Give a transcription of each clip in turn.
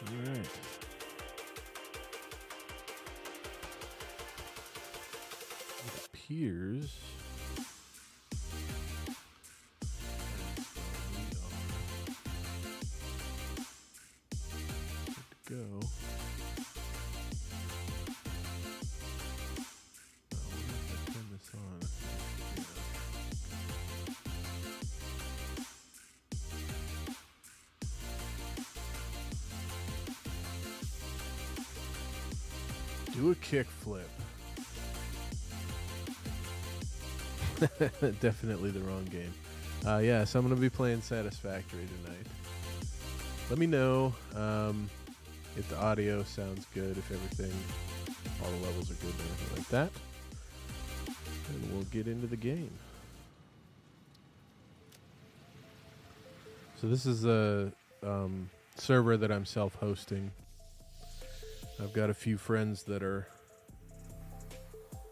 All right. It appears we are good to go. Turn this on. Do a kickflip. Definitely the wrong game. Yeah, so I'm going to be playing Satisfactory tonight. Let me know if the audio sounds good, if everything, all the levels are good and everything like that. And we'll get into the game. So this is a server that I'm self-hosting. I've got a few friends that are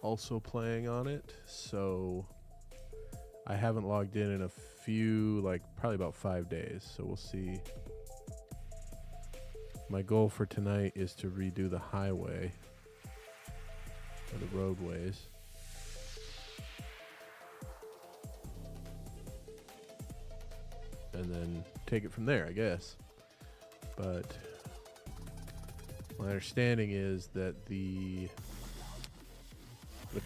also playing on it, so I haven't logged in a few, probably about 5 days, so we'll see. My goal for tonight is to redo the highway, or the roadways. And then take it from there, I guess. But my understanding is that the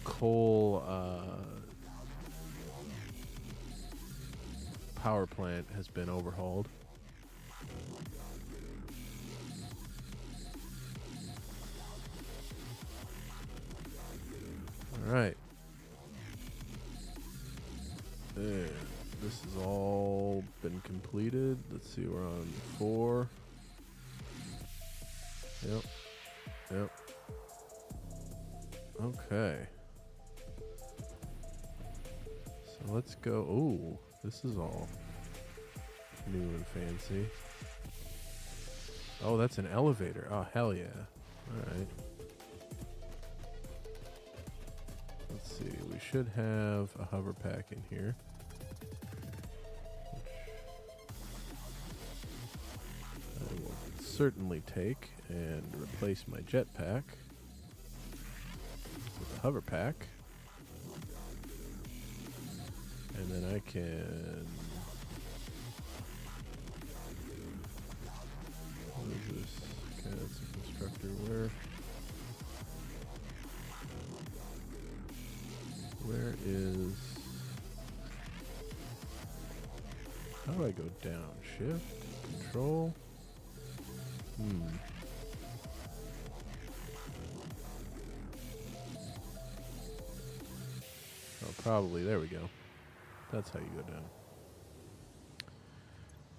coal power plant has been overhauled. All right. And this has all been completed. Let's see, we're on 4. Yep. Okay. So let's go. Ooh, this is all new and fancy. Oh, that's an elevator. Oh, hell yeah. All right. Let's see. We should have a hover pack in here. I will certainly take and replace my jetpack with a hover pack. And then I can... What is this? Okay, that's a constructor. Where is... How do I go down? Shift? Control? Oh, probably. There we go. That's how you go down.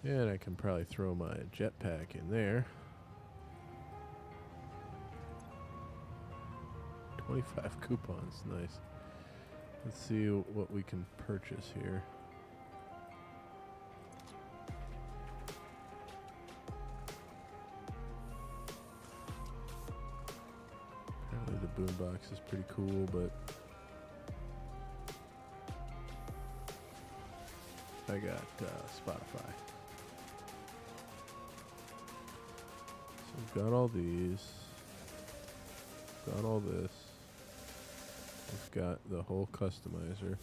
And I can probably throw my jetpack in there. 25 coupons. Nice. Let's see what we can purchase here. Apparently the boombox is pretty cool, but I got Spotify. So we've got all these. Got all this. We've got the whole customizer.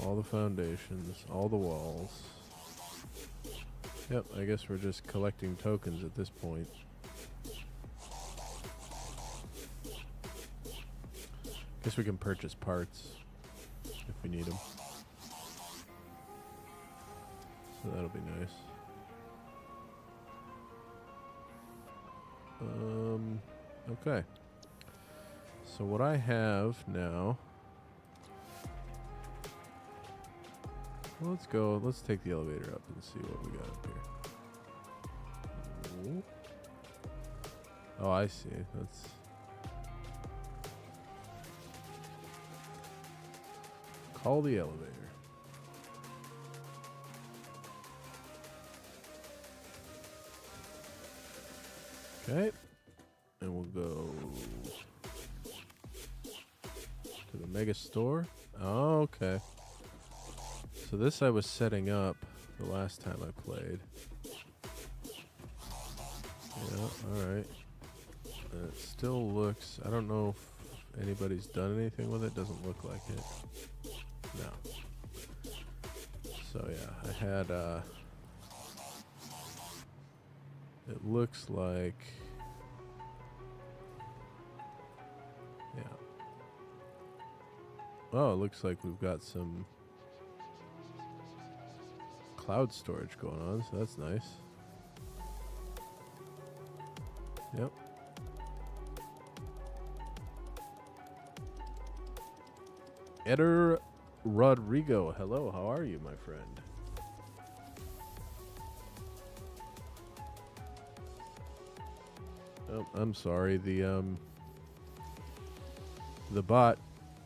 All the foundations, all the walls. Yep, I guess we're just collecting tokens at this point. Guess we can purchase parts if we need them. So that'll be nice. Okay. So what I have now... Well, let's go. Let's take the elevator up and see what we got up here. Ooh. Oh, I see. That's... Call the elevator. Okay. And we'll go to the Mega store? Oh, okay. So this I was setting up the last time I played. Yeah, alright. It still looks... I don't know if anybody's done anything with it. Doesn't look like it. No. So yeah, I had... it looks like... Yeah. Oh, it looks like we've got some cloud storage going on, so that's nice. Yep. Eder Rodrigo, hello, how are you, my friend? Oh, I'm sorry, the bot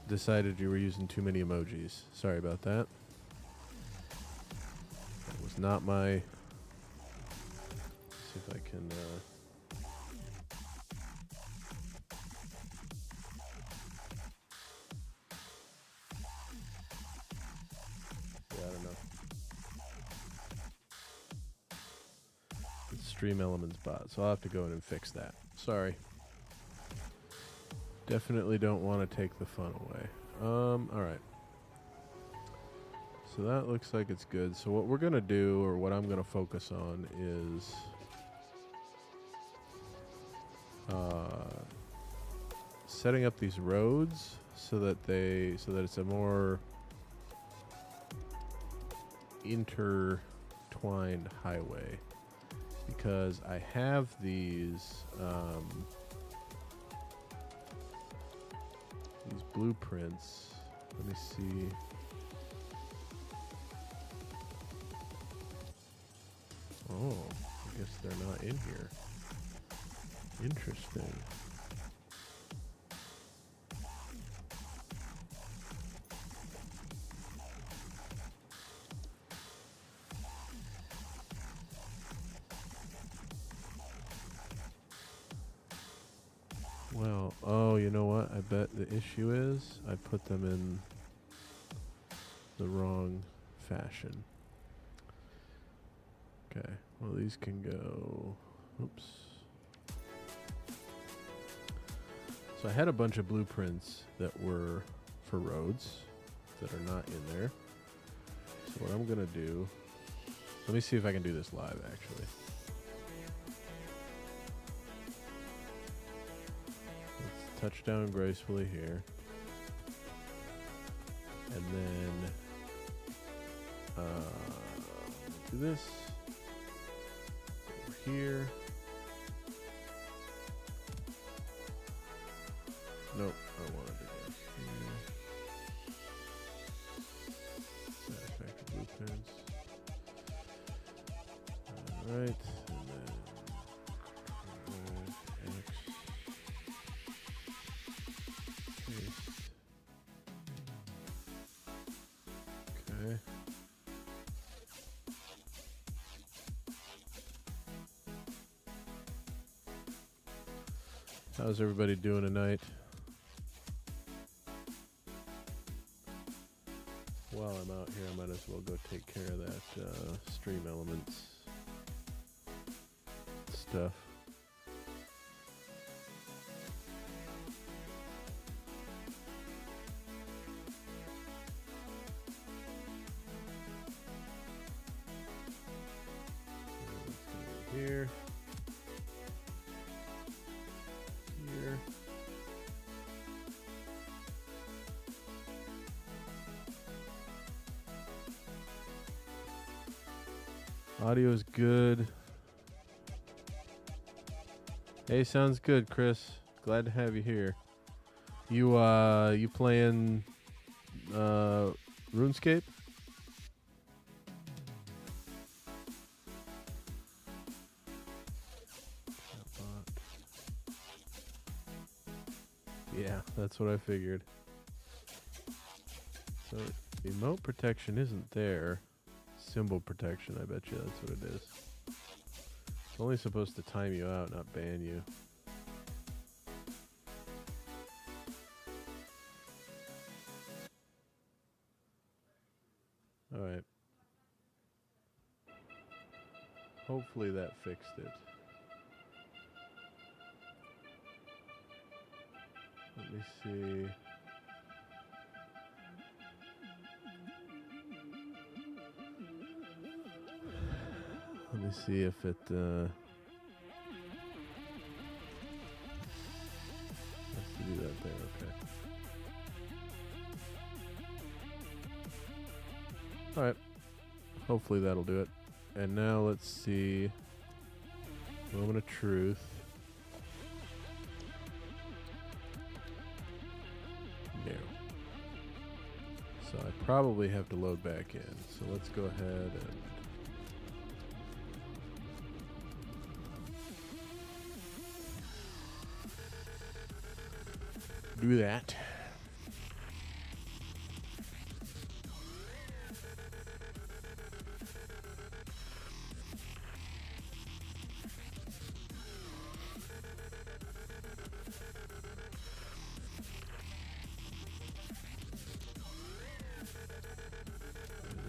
decided you were using too many emojis. Sorry about that. That was not my... Let's see if I can... Yeah, I don't know. It's Stream Elements bot, so I'll have to go in and fix that. Sorry. Definitely don't want to take the fun away. Alright. So that looks like it's good. So what we're going to do, or what I'm going to focus on, is setting up these roads so that it's a more intertwined highway. Because I have these blueprints. Let me see. Oh, I guess they're not in here. Interesting. Well, oh, you know what? I bet the issue is I put them in the wrong fashion. Okay, well, these can go... Oops. So I had a bunch of blueprints that were for roads that are not in there. So what I'm going to do... Let me see if I can do this live, actually. Let's touch down gracefully here. And then... do this. Over here. Nope, I wanted to go here. Satisfactory blueprints. Alright, and then X, paste. Okay. How's everybody doing tonight? While I'm out here, I might as well go take care of that Stream Elements stuff. Here. Here. Audio's good. Hey, sounds good, Chris. Glad to have you here. You playing RuneScape? Yeah, that's what I figured. So, emote protection isn't there. Symbol protection, I bet you that's what it is. It's only supposed to time you out, not ban you. All right. Hopefully that fixed it. Let me see. Let me see if it, has to do that there, okay. Alright. Hopefully that'll do it. And now let's see. Moment of truth. No. So I probably have to load back in. So let's go ahead and do that.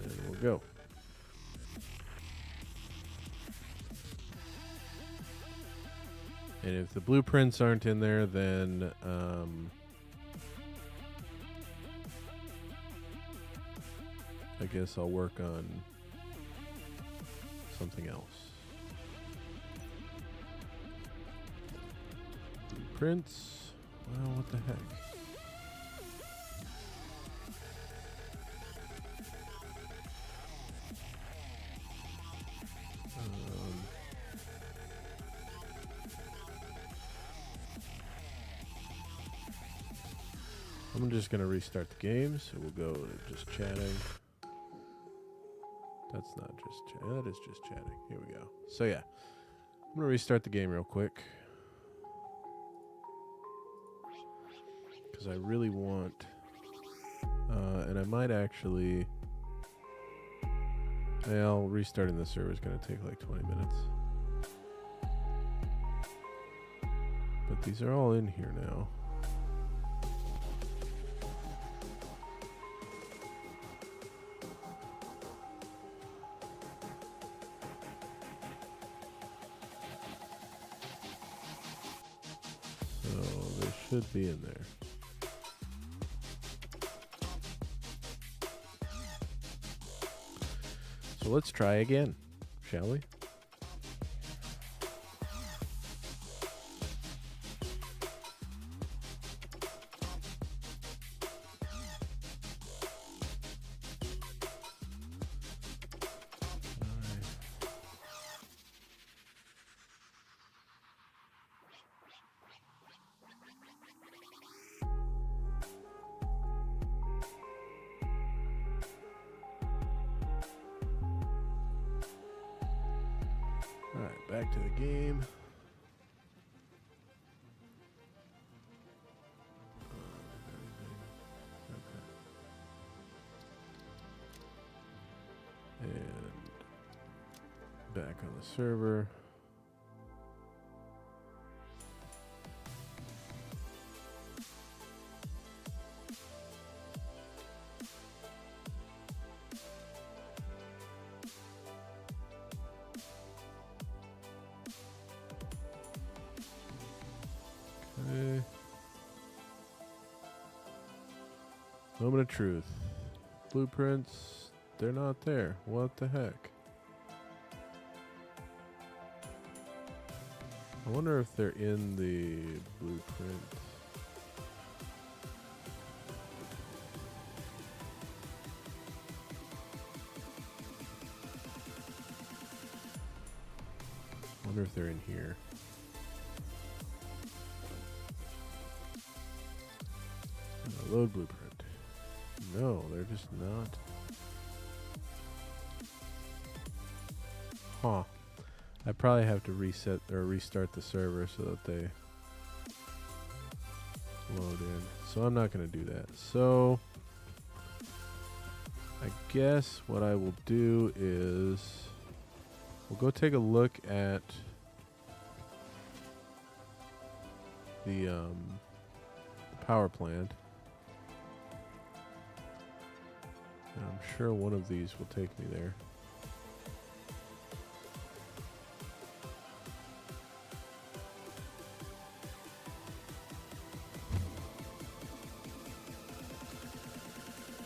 And then we'll go. And if the blueprints aren't in there, then I guess I'll work on something else. Blueprints? Well, what the heck? I'm just going to restart the game, so we'll go to just chatting. That's not just chatting. That is just chatting. Here we go. So yeah, I'm going to restart the game real quick. Because I really want... and I might actually... Well, restarting the server is going to take like 20 minutes. But these are all in here now. Should be in there. So let's try again, shall we? Alright, back to the game. Okay. And back on the server. Okay. Moment of truth. Blueprints, they're not there. What the heck? I wonder if they're in the blueprint. I wonder if they're in here. Load blueprint. No, they're just not. Huh. I probably have to reset or restart the server so that they load in. So I'm not going to do that. So I guess what I will do is we'll go take a look at the power plant. And I'm sure one of these will take me there.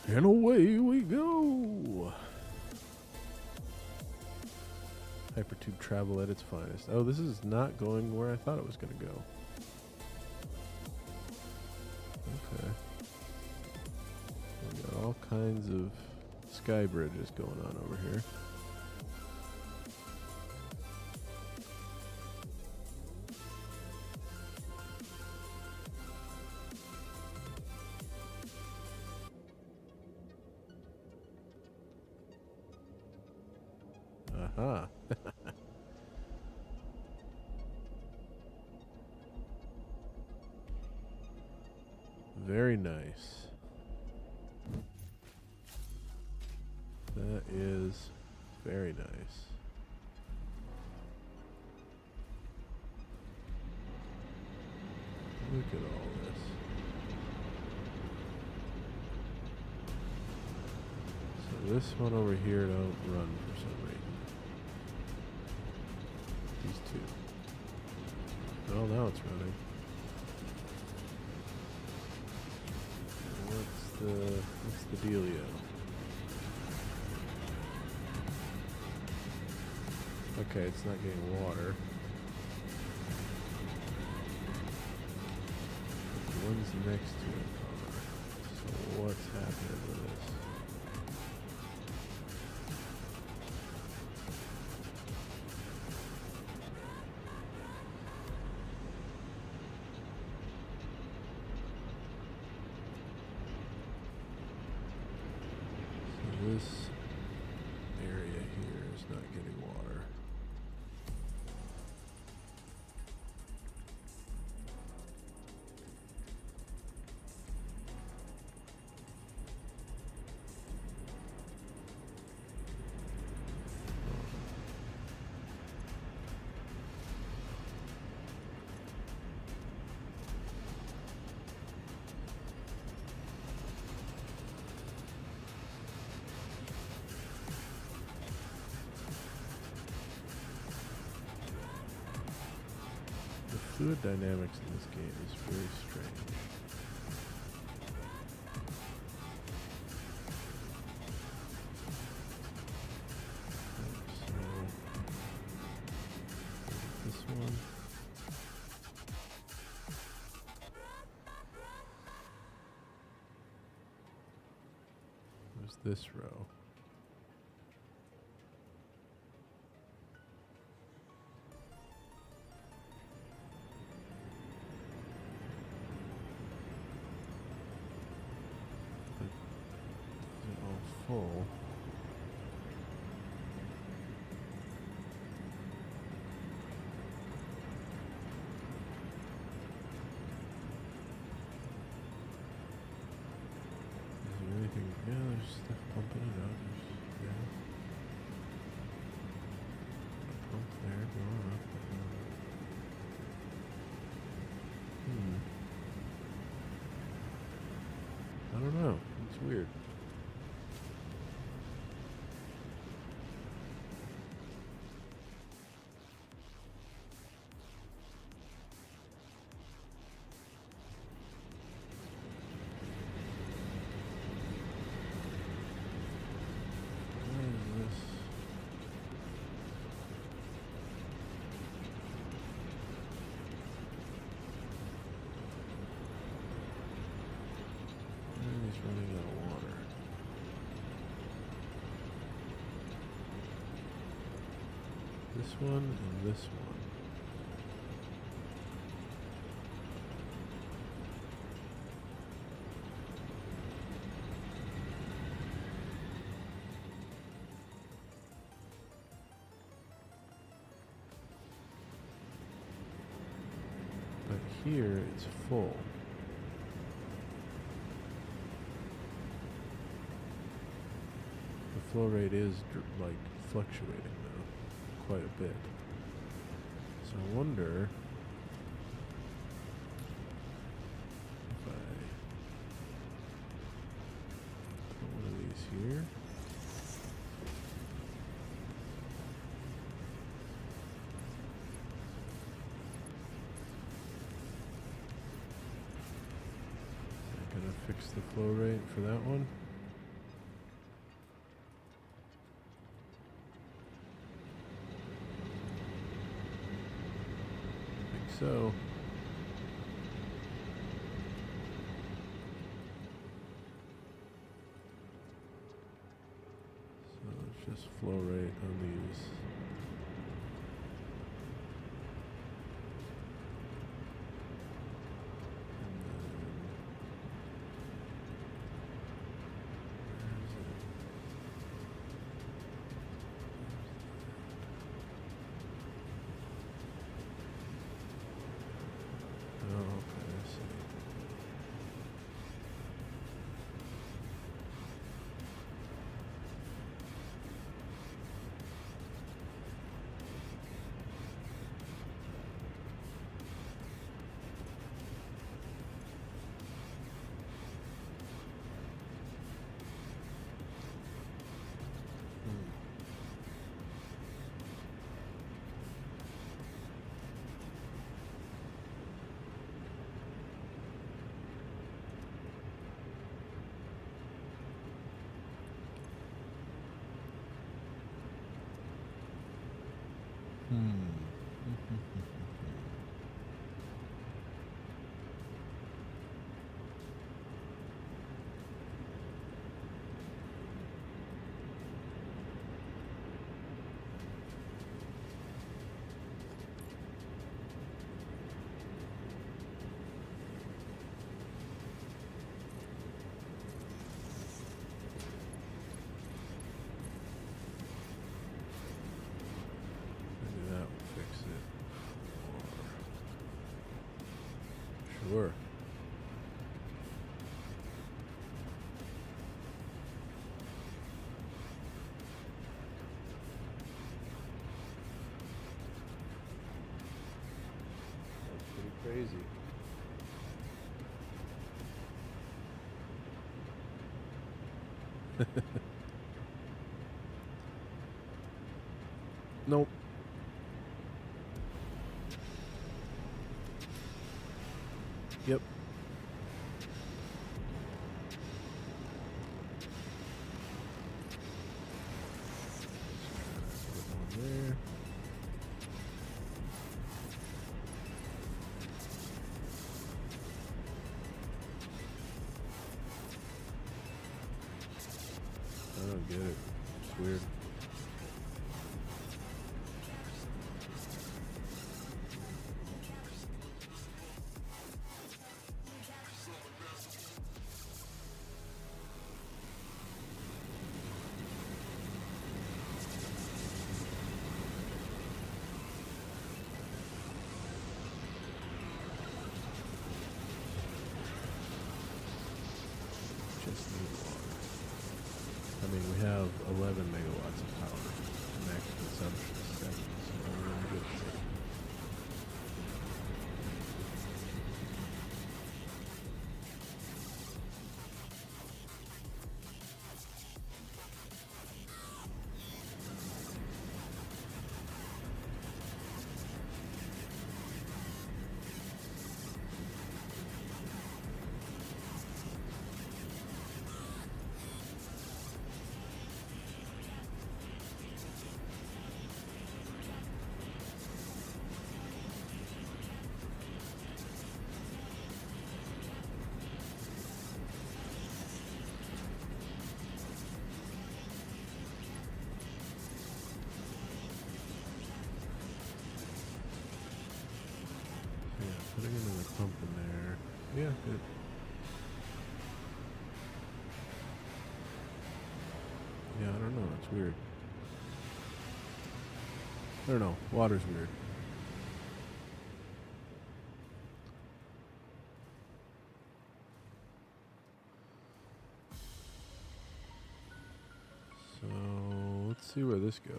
And away we go. Hypertube travel at its finest. Oh, this is not going where I thought it was going to go. Okay. We got all kinds of sky bridges going on over here. Aha. Very nice. That is very nice. Look at all this. So this one over here don't run for some reason. These two. Oh, now it's running. What's the dealio? Okay, it's not getting water. The ones next to it are. So what's happening with this? This area here is not getting water. The fluid dynamics in this game is very strange. So, this one. There's this row. Full. Is there anything? Yeah, there's stuff pumping it out. Yeah. Pump there, going up. I don't know. It's weird. Running out of water. This one and this one. But here it's full. The flow rate is like fluctuating though, quite a bit. So I wonder if I put one of these here. I'm gonna fix the flow rate for that one. I think so. Just flow rate on these. Oh, okay, I see. Maybe that will fix it. Sure. That's pretty crazy. Nope. Yep. Put one there. I don't get it. It's weird. Just need water. I mean, we have 11 megawatts of power. Max consumption is 7, so we're in good shape. Putting another pump in there. Yeah, good. Yeah, I don't know. It's weird. I don't know. Water's weird. So, let's see where this goes.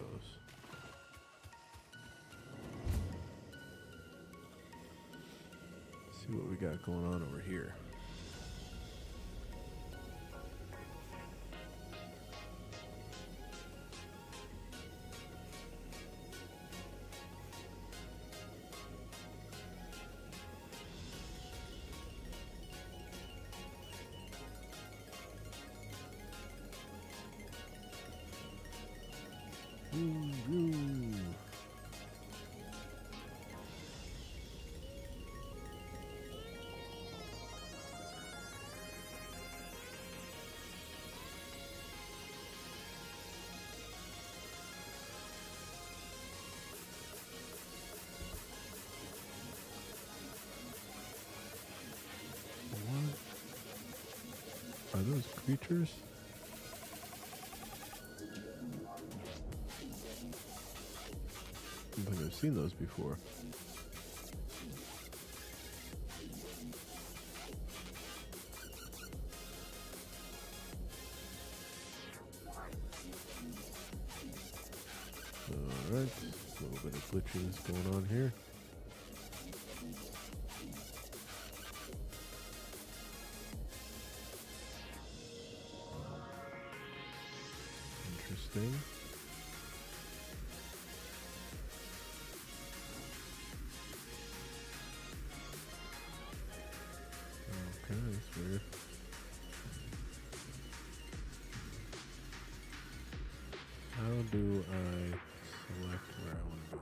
See what we got going on over here. Are those creatures? I don't think I've seen those before. Alright, a little bit of glitches going on here. Interesting. Okay, that's weird. How do I select where I want to go?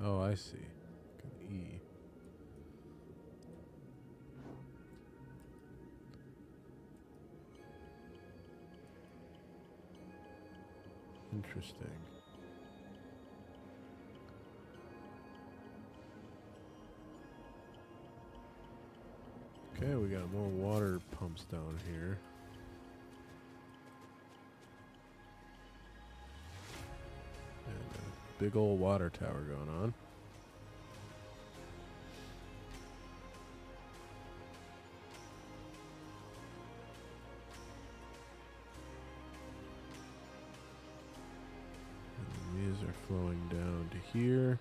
Oh, I see. An E. Interesting. Okay, we got more water pumps down here. And a big old water tower going on. And these are flowing down to here.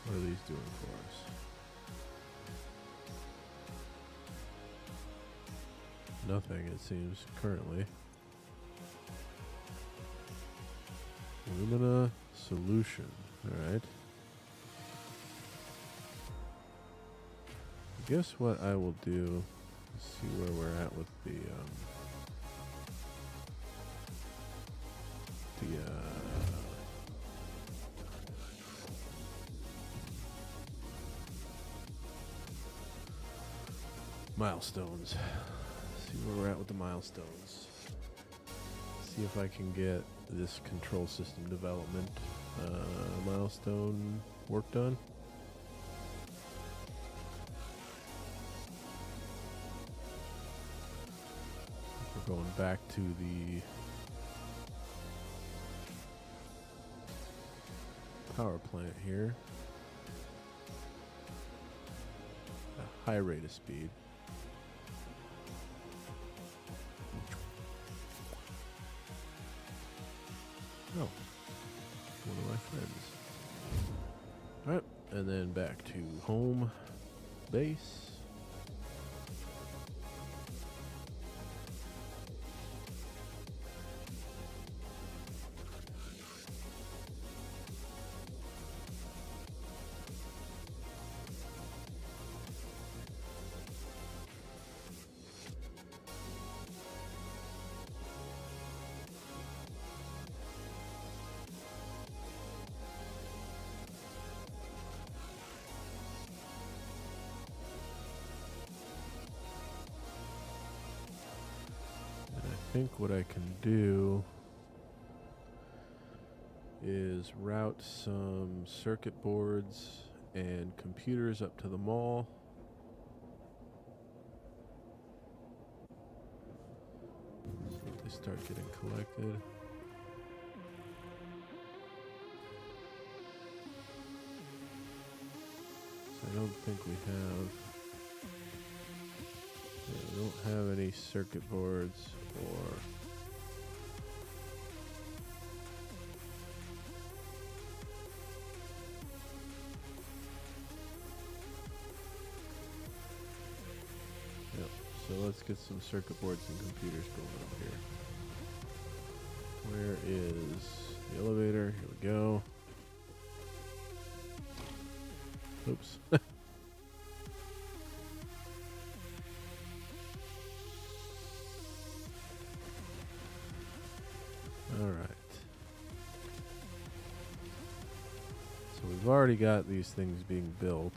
What are these doing for us? Nothing, it seems, currently. Alumina solution. Alright. I guess what I will do is see where we're at with the milestones. See where we're at with the milestones. See if I can get this control system development milestone work done. We're going back to the power plant here. A high rate of speed. Oh, one of my friends. Alright, and then back to home base. I think what I can do is route some circuit boards and computers up to the mall. So that they start getting collected. So I don't think we have... Yeah, we don't have any circuit boards or yep. So let's get some circuit boards and computers going up here. Where is the elevator? Here we go. Oops. Alright. So we've already got these things being built.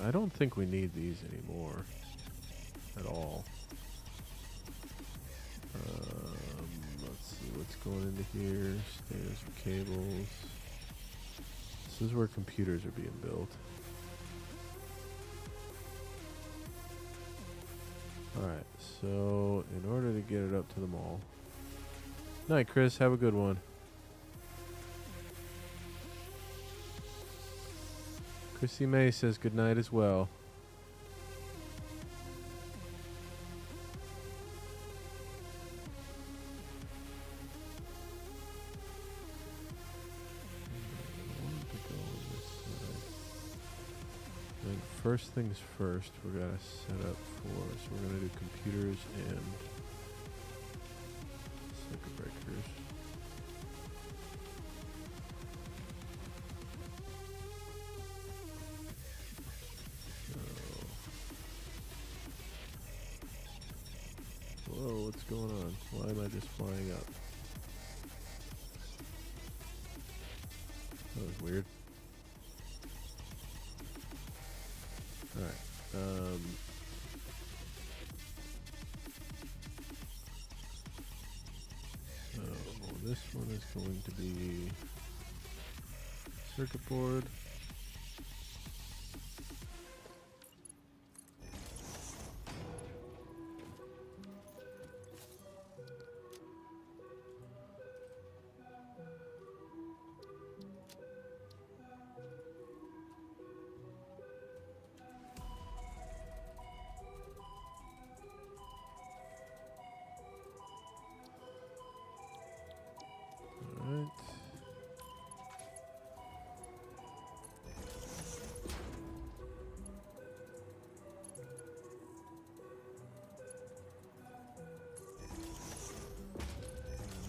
I don't think we need these anymore at all. Let's see what's going into here. Stairs and cables. This is where computers are being built. Alright, so in order to get it up to the mall. Night, Chris. Have a good one. Chrissy May says good night as well. First things first, we're gonna set up for, so we're gonna do computers and circuit breakers. So, whoa, what's going on? Why am I just flying up? That was weird. Alright, so this one is going to be circuit board.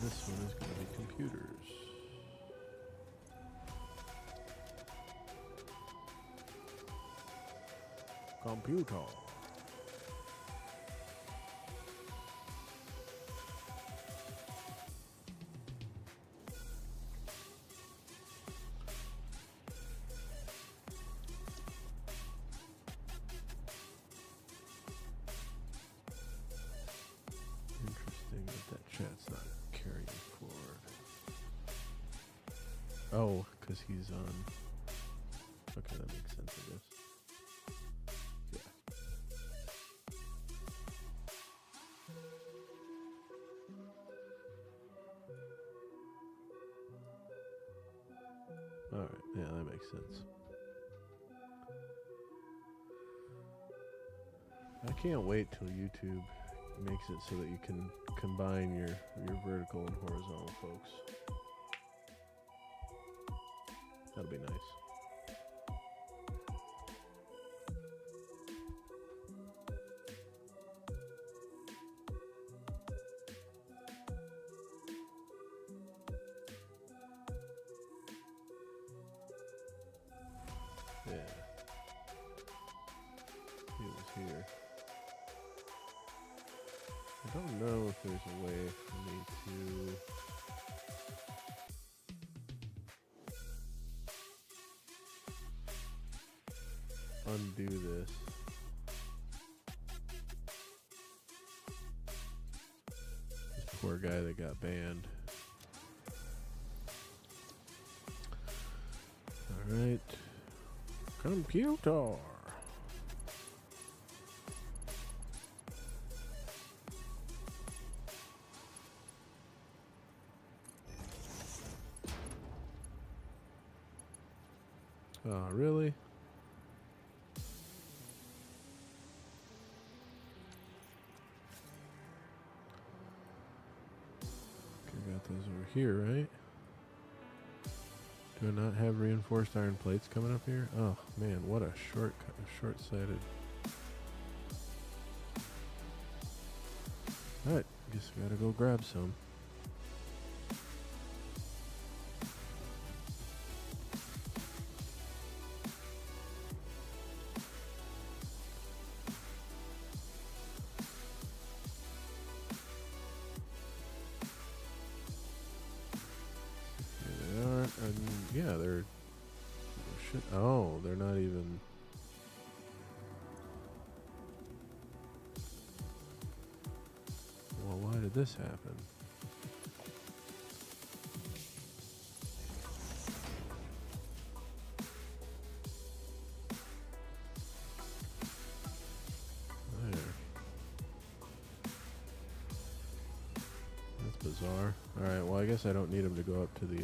This one is going to be computers. Computer. Interesting that chat's not carrying forward. Oh, because he's on. Okay, that makes sense, I guess. Alright, yeah, that makes sense. I can't wait till YouTube makes it so that you can combine your vertical and horizontal folks. That'll be nice. Yeah. He was here. I don't know if there's a way for me to undo this. This poor guy that got banned. Alright. Computer. Oh, really? Okay, got those over here, right? Do I not have reinforced iron plates coming up here? Oh, man, what a short-sighted. Alright, guess I gotta go grab some. There they are, and yeah, they're... Oh, they're not even... did this happen? There. That's bizarre. Alright, well I guess I don't need them to go up to the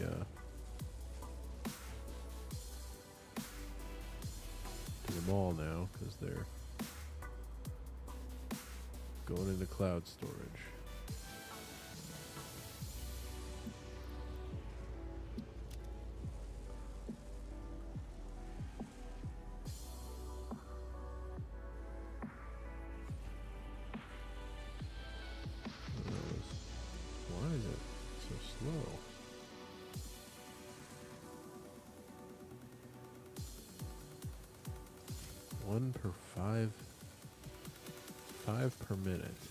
mall now, because they're going into cloud storage. Why is it so slow? One per five per minute.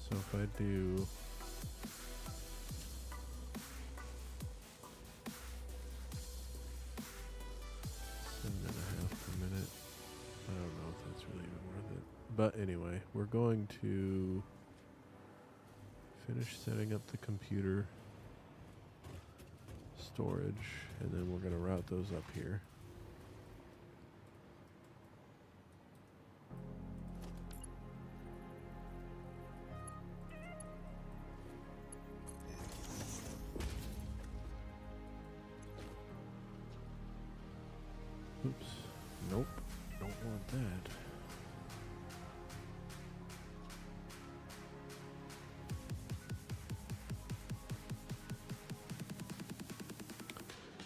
So if I do 7.5 per minute, I don't know if that's really even worth it. But anyway, we're going to finish setting up the computer storage, and then we're going to route those up here. Oops. Nope. Don't want that.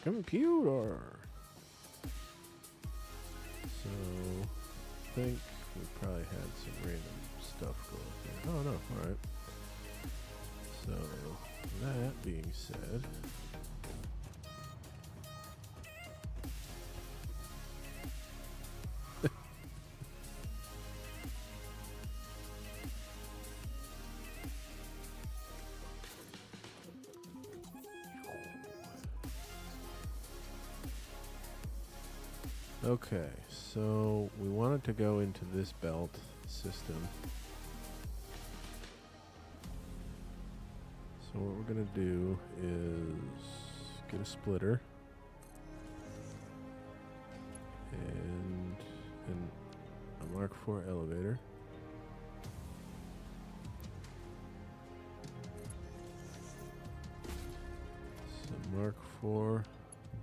Computer. So, I think we probably had some random stuff go up there. Oh no, alright. So, that being said, okay, so we wanted to go into this belt system. So what we're going to do is get a splitter and a Mark IV elevator. Some Mark IV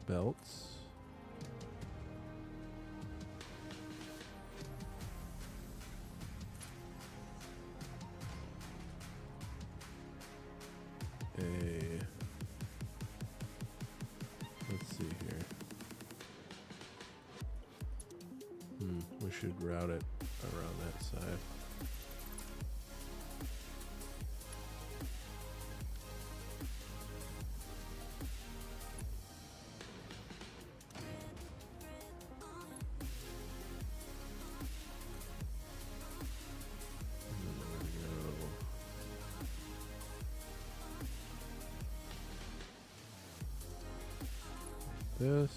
belts. Let's see here. We should route it around that side. This.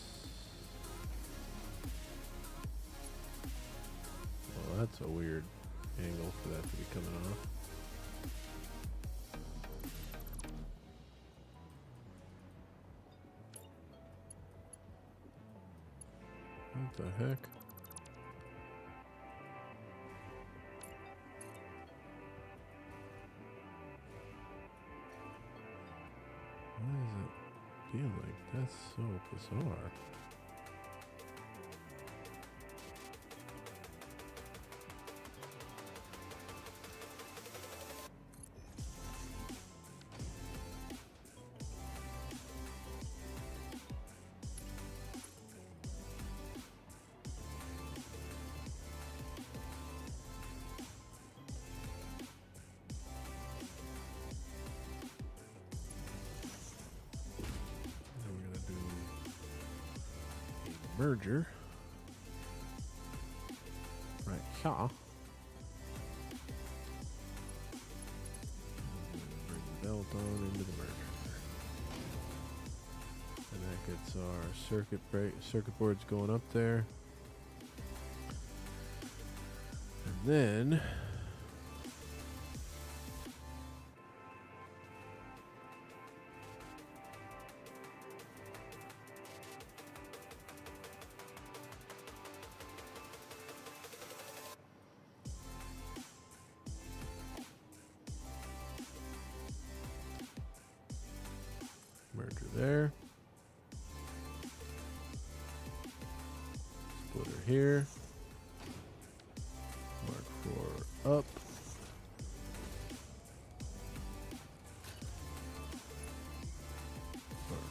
Well, that's a weird angle for that to be coming off. What the heck? Why is it feel like that's so bizarre? Merger right here. Bring the belt on into the merger, and that gets our circuit boards going up there. And then merger there. Splitter here. Mark 4 up. Mark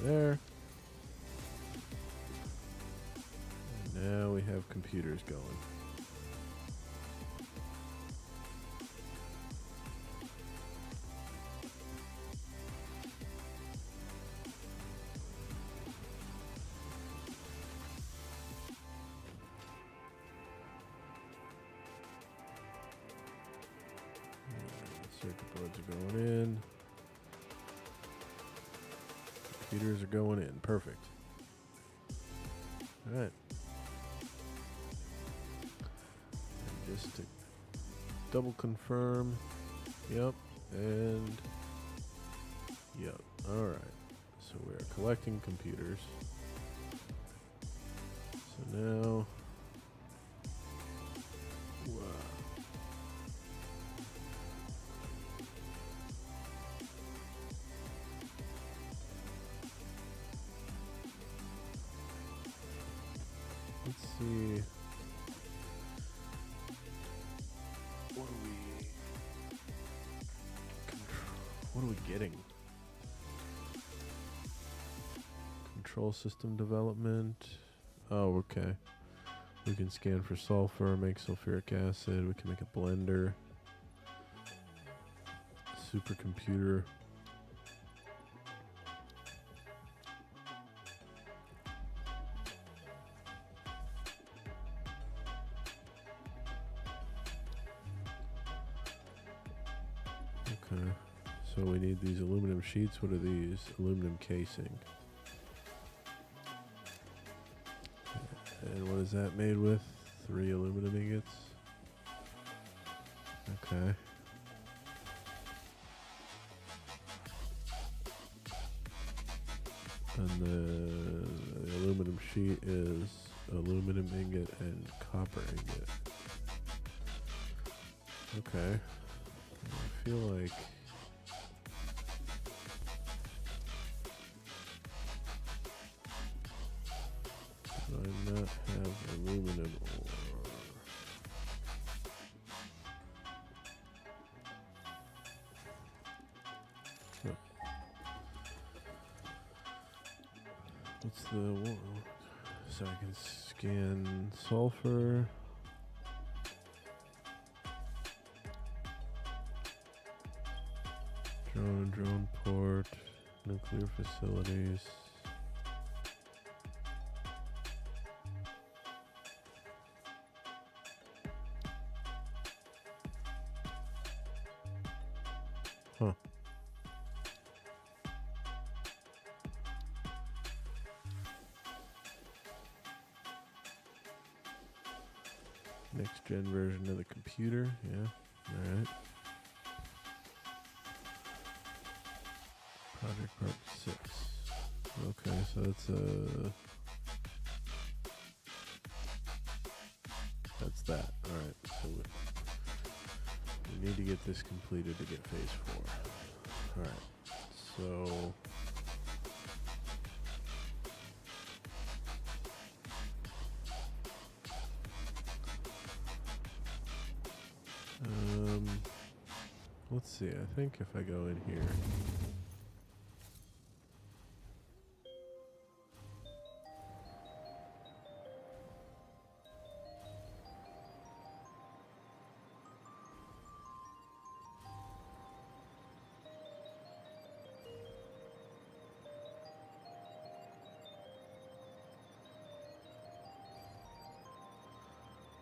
4 there. And now we have computers going. Circuit boards are going in. Computers are going in. Perfect. All right. And just to double confirm. Yep. And yep. All right. So we are collecting computers. So now. Wow. Let's see. What are we getting? Control system development. Oh, okay. We can scan for sulfur, make sulfuric acid. We can make a blender. Supercomputer. Okay, so we need these aluminum sheets. What are these? Aluminum casing. And what is that made with? 3 aluminum ingots. Okay. And the aluminum sheet is aluminum ingot and copper ingot. Okay. I feel like do I not have aluminum ore? Huh. What's the one? So I can scan sulfur. Drone port, nuclear facilities. Huh. Next gen version of the computer, yeah. All right. Project Part 6. Okay, so that's that. Alright, so we need to get this completed to get phase 4. Alright, so let's see, I think if I go in here.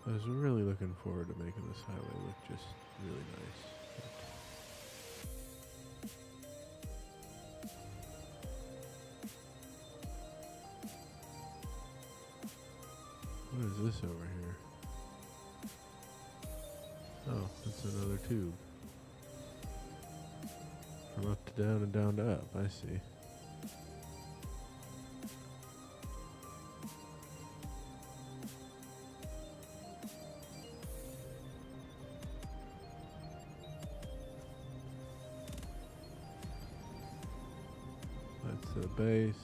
I was really looking forward to making this highway look just really nice. What is this over here? Oh, that's another tube. From up to down and down to up. I see. That's the base.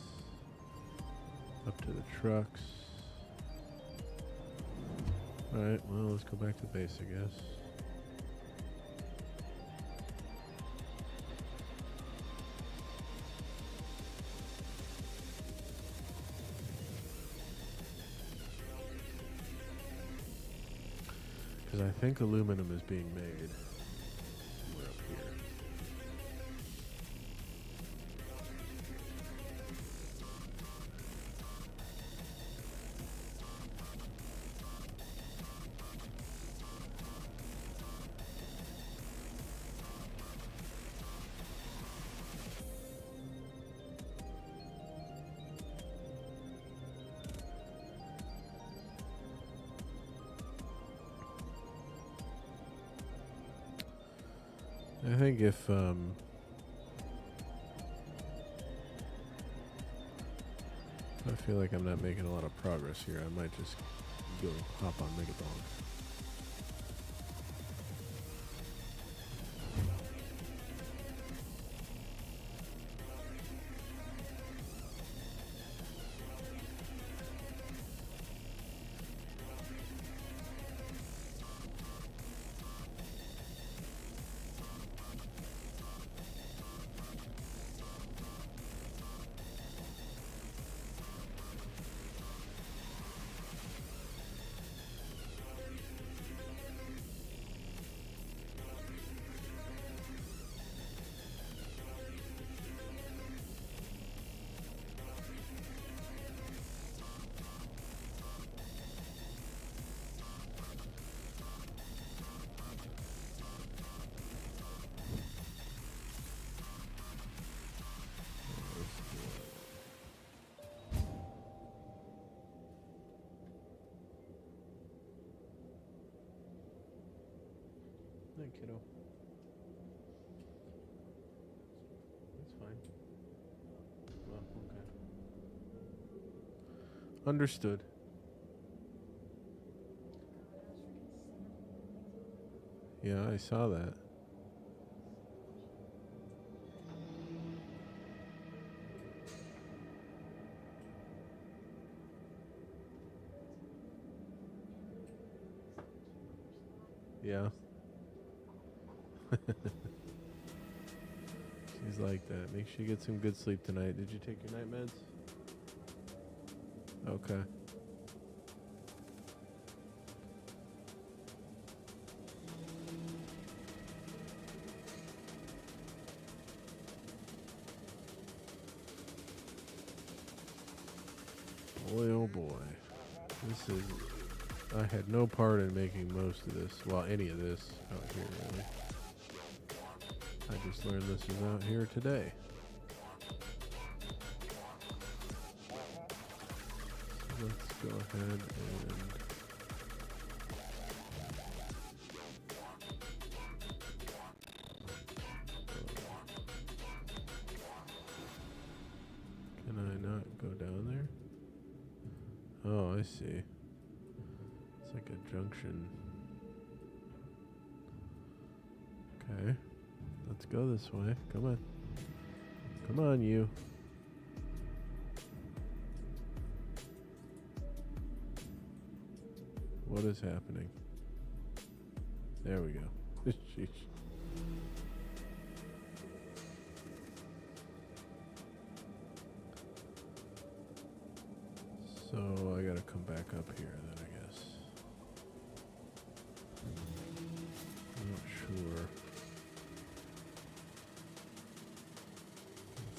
Up to the trucks. Alright, well, let's go back to the base, I guess. Because I think aluminum is being made. We're up here. I think if I feel like I'm not making a lot of progress here, I might just go hop on Megathon. Hey, kiddo. That's fine. Well, okay. Understood. Yeah, I saw that. Yeah. She's like that. Make sure you get some good sleep tonight. Did you take your night meds? Okay. Boy, oh boy. This is... I had no part in making most of this. Well, any of this out here, really. I just learned this is out here today. So let's go ahead and... Can I not go down there? Oh, I see. It's like a junction. Okay. Let's go this way. Come on. Come on, you. What is happening? There we go. Sheesh. So I gotta come back up here then, I guess. I'm not sure.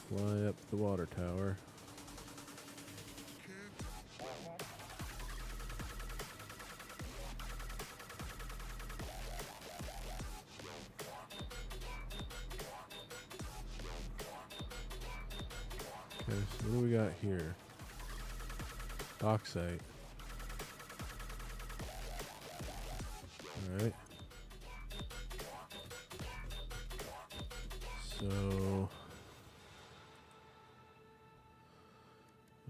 Fly up the water tower. Okay, so what do we got here? Bauxite. Alright. So,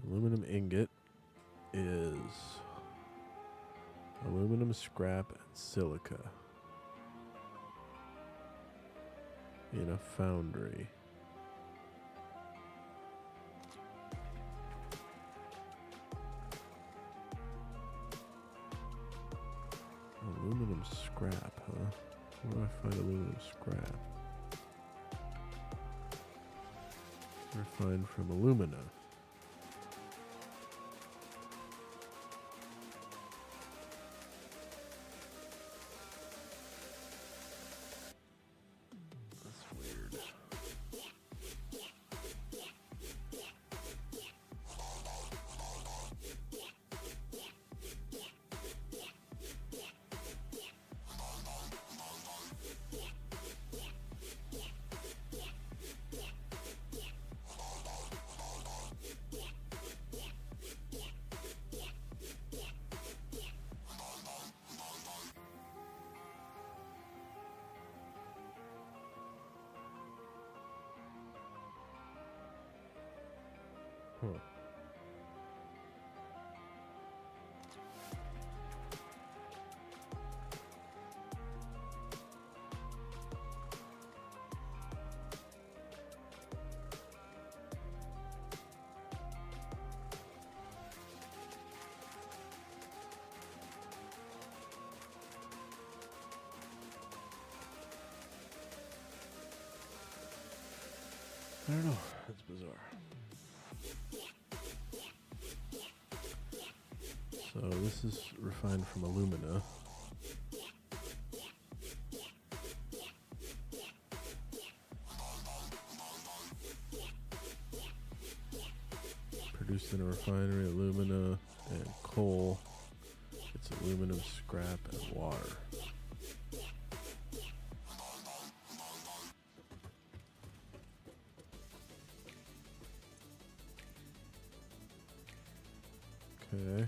aluminum ingot is aluminum scrap and silica in a foundry. Aluminum scrap, huh? Where do I find aluminum scrap? Refined from alumina. That's weird. Huh. I don't know. That's bizarre. So this is refined from alumina. Produced in a refinery, alumina and coal. It's aluminum scrap and water. Okay.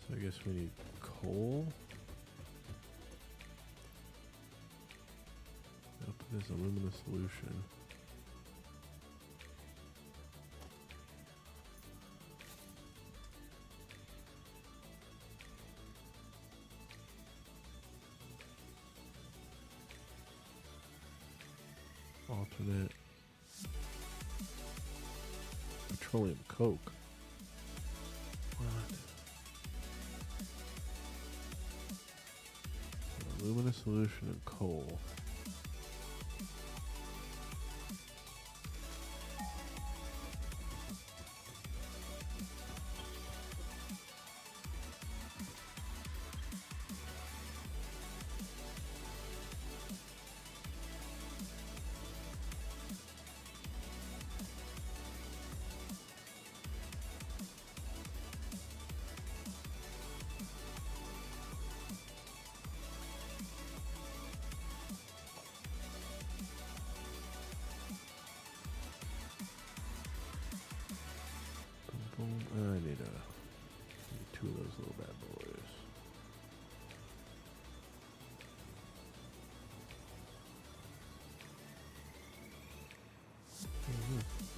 So I guess we need coal. I'll put this alumina solution. Alternate petroleum coke. What? Alumina solution and coal. I need two of those little bad boys.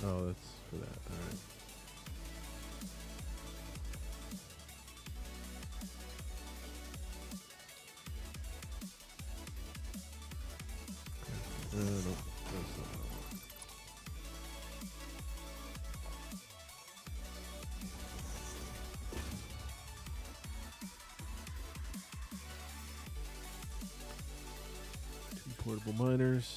Oh, that's for that. All right. No, that's not what I want. Portable miners.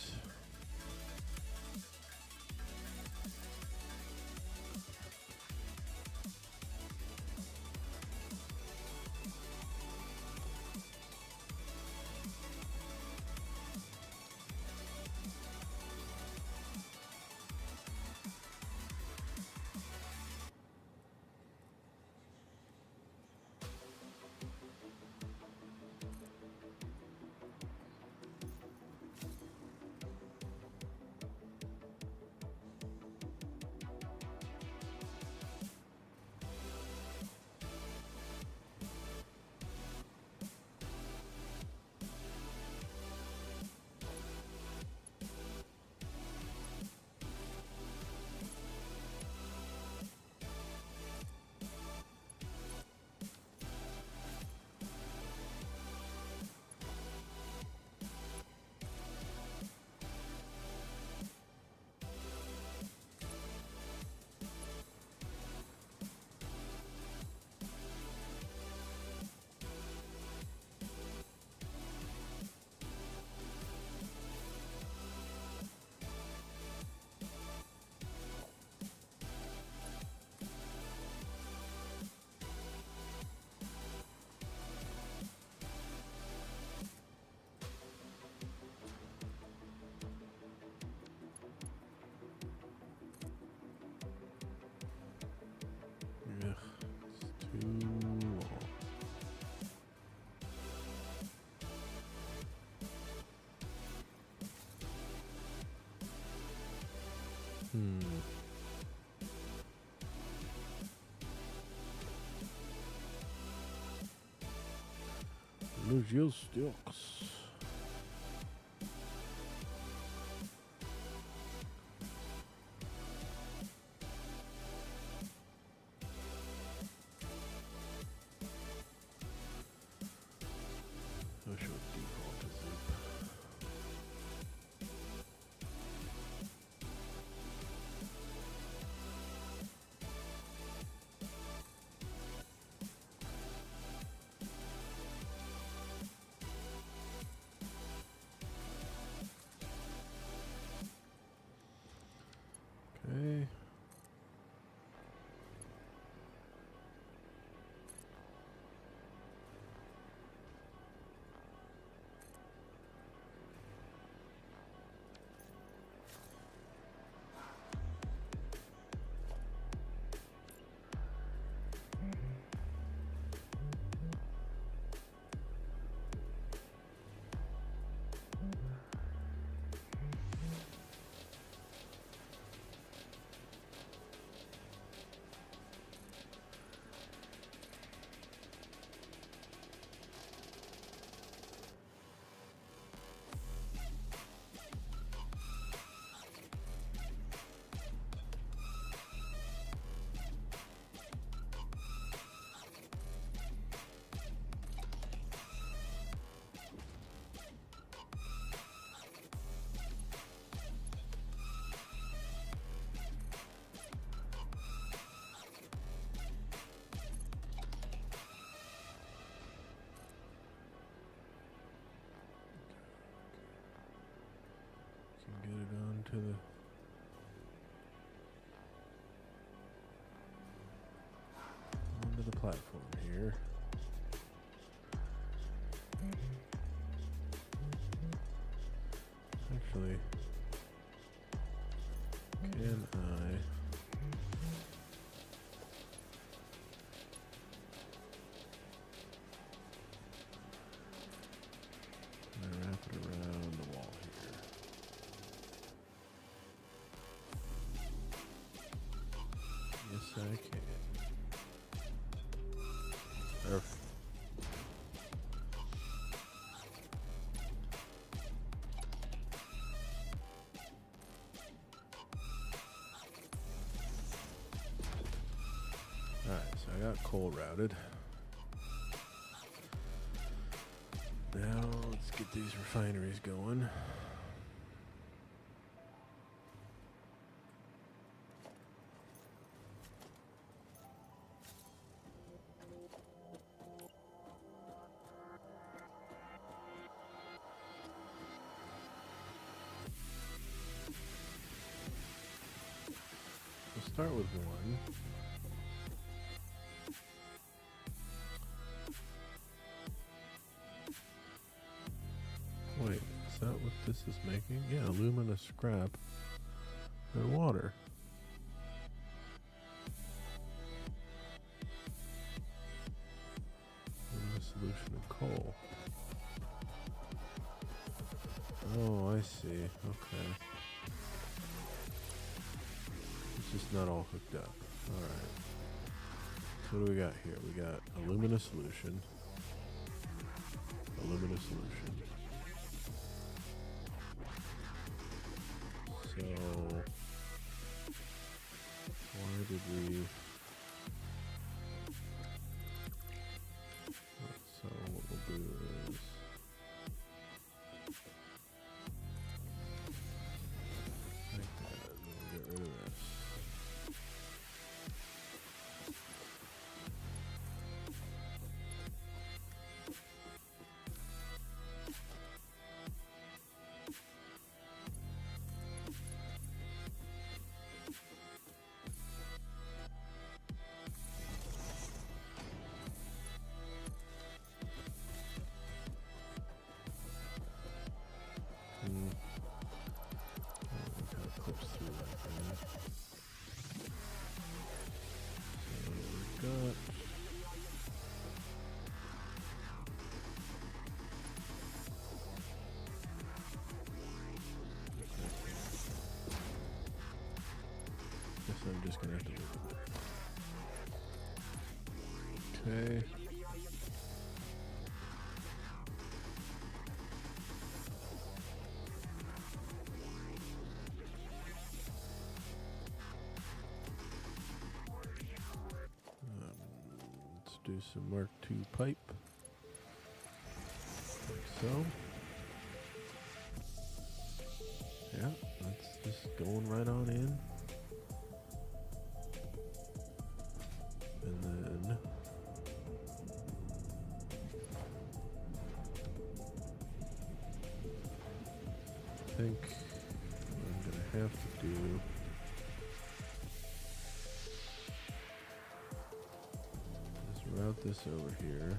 Logistics. I should default to zip. Okay. Get it onto the platform here. Actually, can I wrap it around the wall here? Yes, I can. Perfect. Alright, so I got coal routed. Now let's get these refineries going. We'll start with one. Wait, is that what this is making? Yeah, alumina scrap and water. And a solution of coal. Oh, I see. Okay. It's just not all hooked up. Alright. So what do we got here? We got alumina solution. Alumina solution. So why did we... So what we'll do is... like that, and we'll get rid of this. just gonna have to live with it. Okay. Let's do some Mark II pipe. Like so. Yeah, that's just going right on in. And then I think what I'm gonna have to do is route this over here.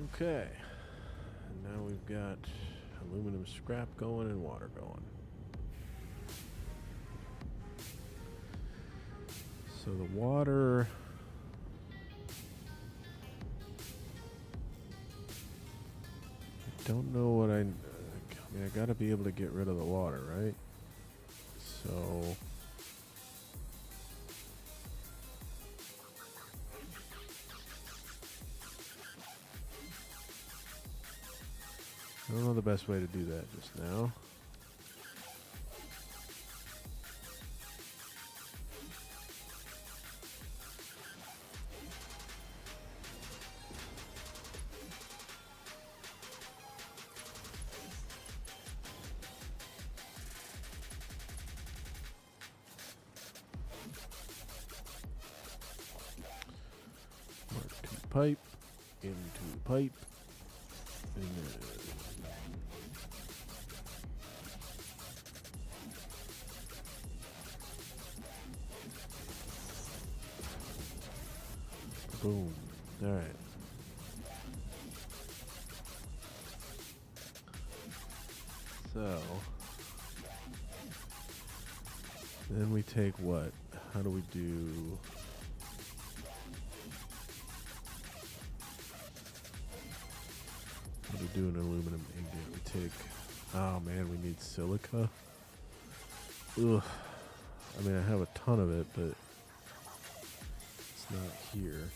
Okay. And now we've got aluminum scrap going and water going. So the water... I don't know what I mean, I gotta be able to get rid of the water, right? So... I don't know the best way to do that just now. Pipe into pipe, and then boom. All right. So then we take what? How do we do? What do we do in aluminum ingot? We take, oh man, we need silica. Ugh. I mean, I have a ton of it, but it's not here.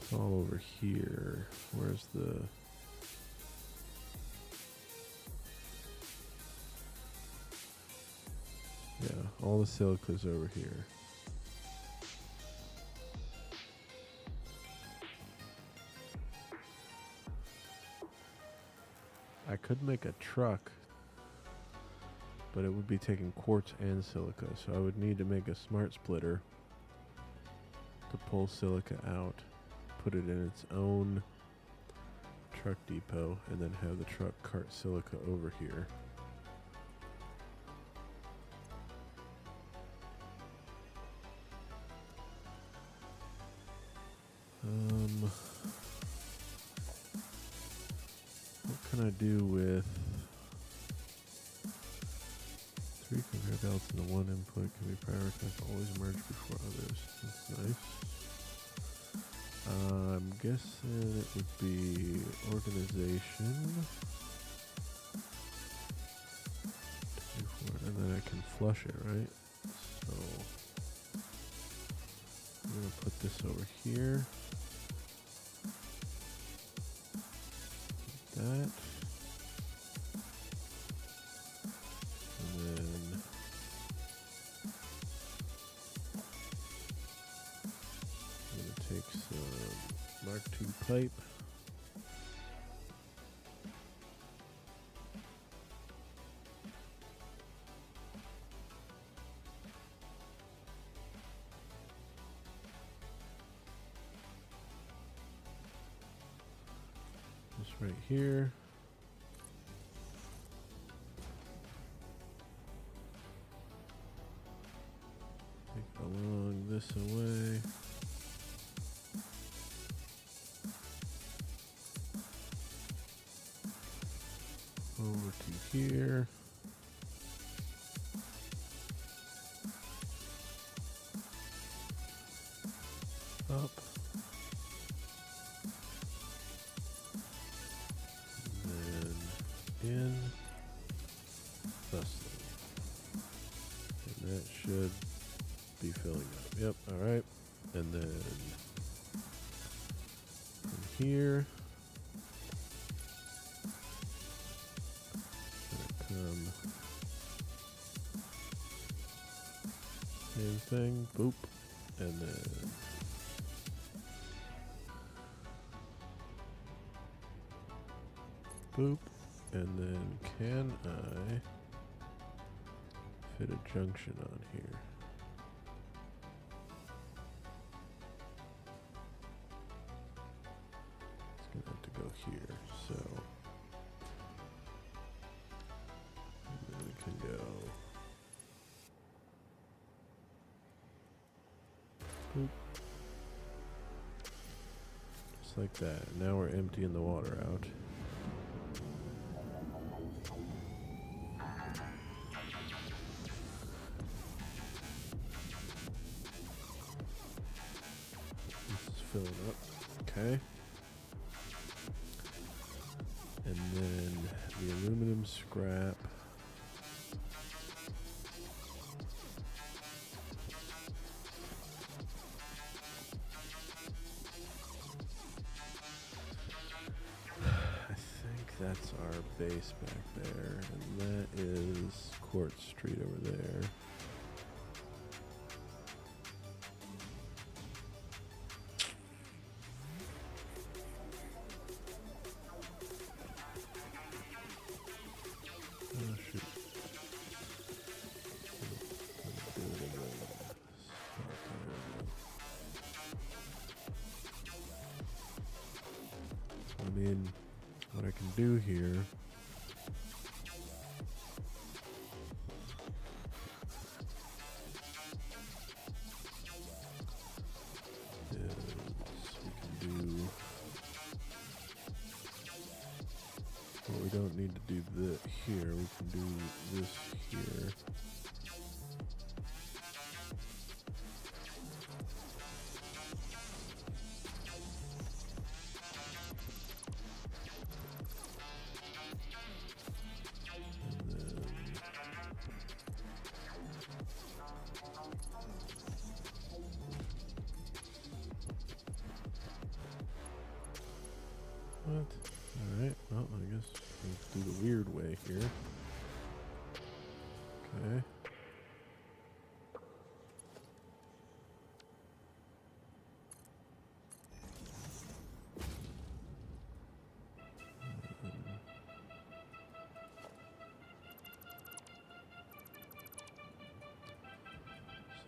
It's all over here. Where's the... Yeah, all the silica's over here. I could make a truck, but it would be taking quartz and silica, so I would need to make a smart splitter to pull silica out, put it in its own truck depot, and then have the truck cart silica over here. What can I do with 3 conveyor belts and the 1 input can be prioritized, always merge before others. That's nice. I'm guessing it would be organization. And then I can flush it, right? So I'm going to put this over here. That. And then I'm going to take some Mark II pipe. Right here. Take along this away. Over to here. Up. In thusly. And that should be filling up. Yep, alright. And then from here, come same thing, boop, and then boop. And then can I fit a junction on here? It's gonna have to go here, so and then it can go boop. Just like that. Now we're emptying the water out. This is filling up. Okay. And then the aluminum scrap. I think that's our base back there, and that is Court Street over there. Oh, shoot. I mean, what I can do here is we can do, well, we don't need to do that here, we can do this here. What? Alright, well, I guess we'll do the weird way here. Okay.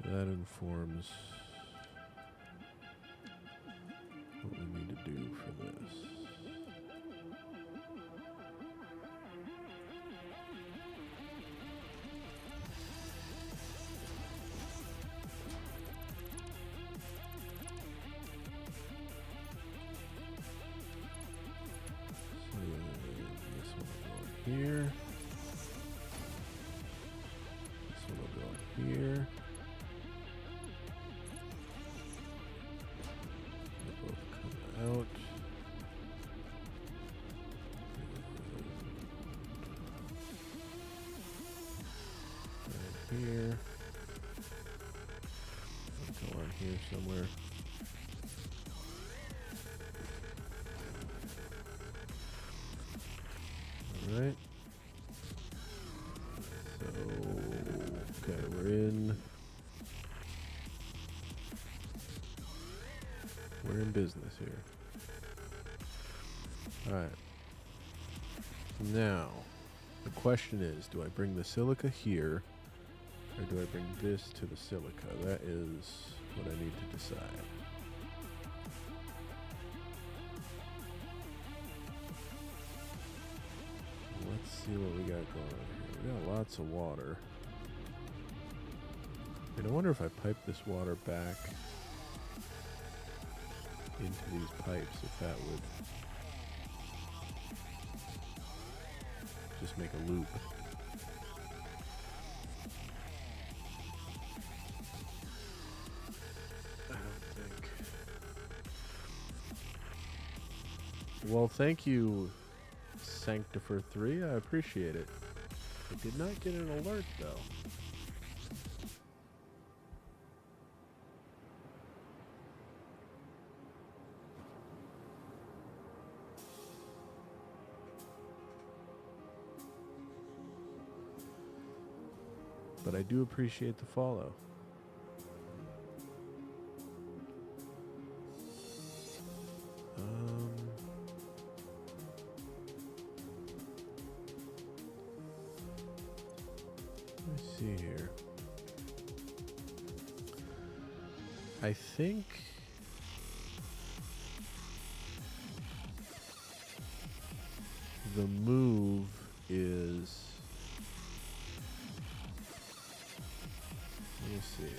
So that informs what we need to do for this. Here. This one will go here. They both come out. Right here. Go on here somewhere. Alright. So, okay, we're in business here. Alright. Now, the question is, do I bring the silica here, or do I bring this to the silica? That is what I need to decide. Let's see what we got going on here. We got lots of water. And I wonder if I pipe this water back into these pipes, if that would just make a loop. I don't think. Well, thank you, Sanctifer 3. I appreciate it. I did not get an alert, though. But I do appreciate the follow. Let me see here. I think the move is, let me see.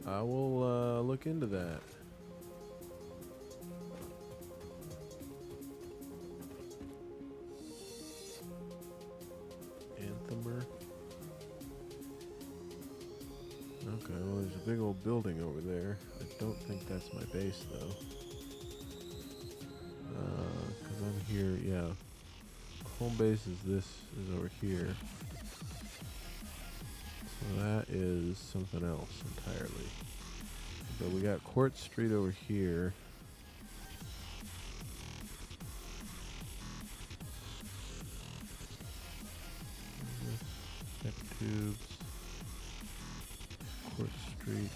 I will look into that. Anthemer. Okay, well there's a big old building over there. I don't think that's my base though. Cause I'm here, yeah. Home base is over here. So that is something else entirely. But we got Quartz Street over here. Tech tubes. Quartz Street.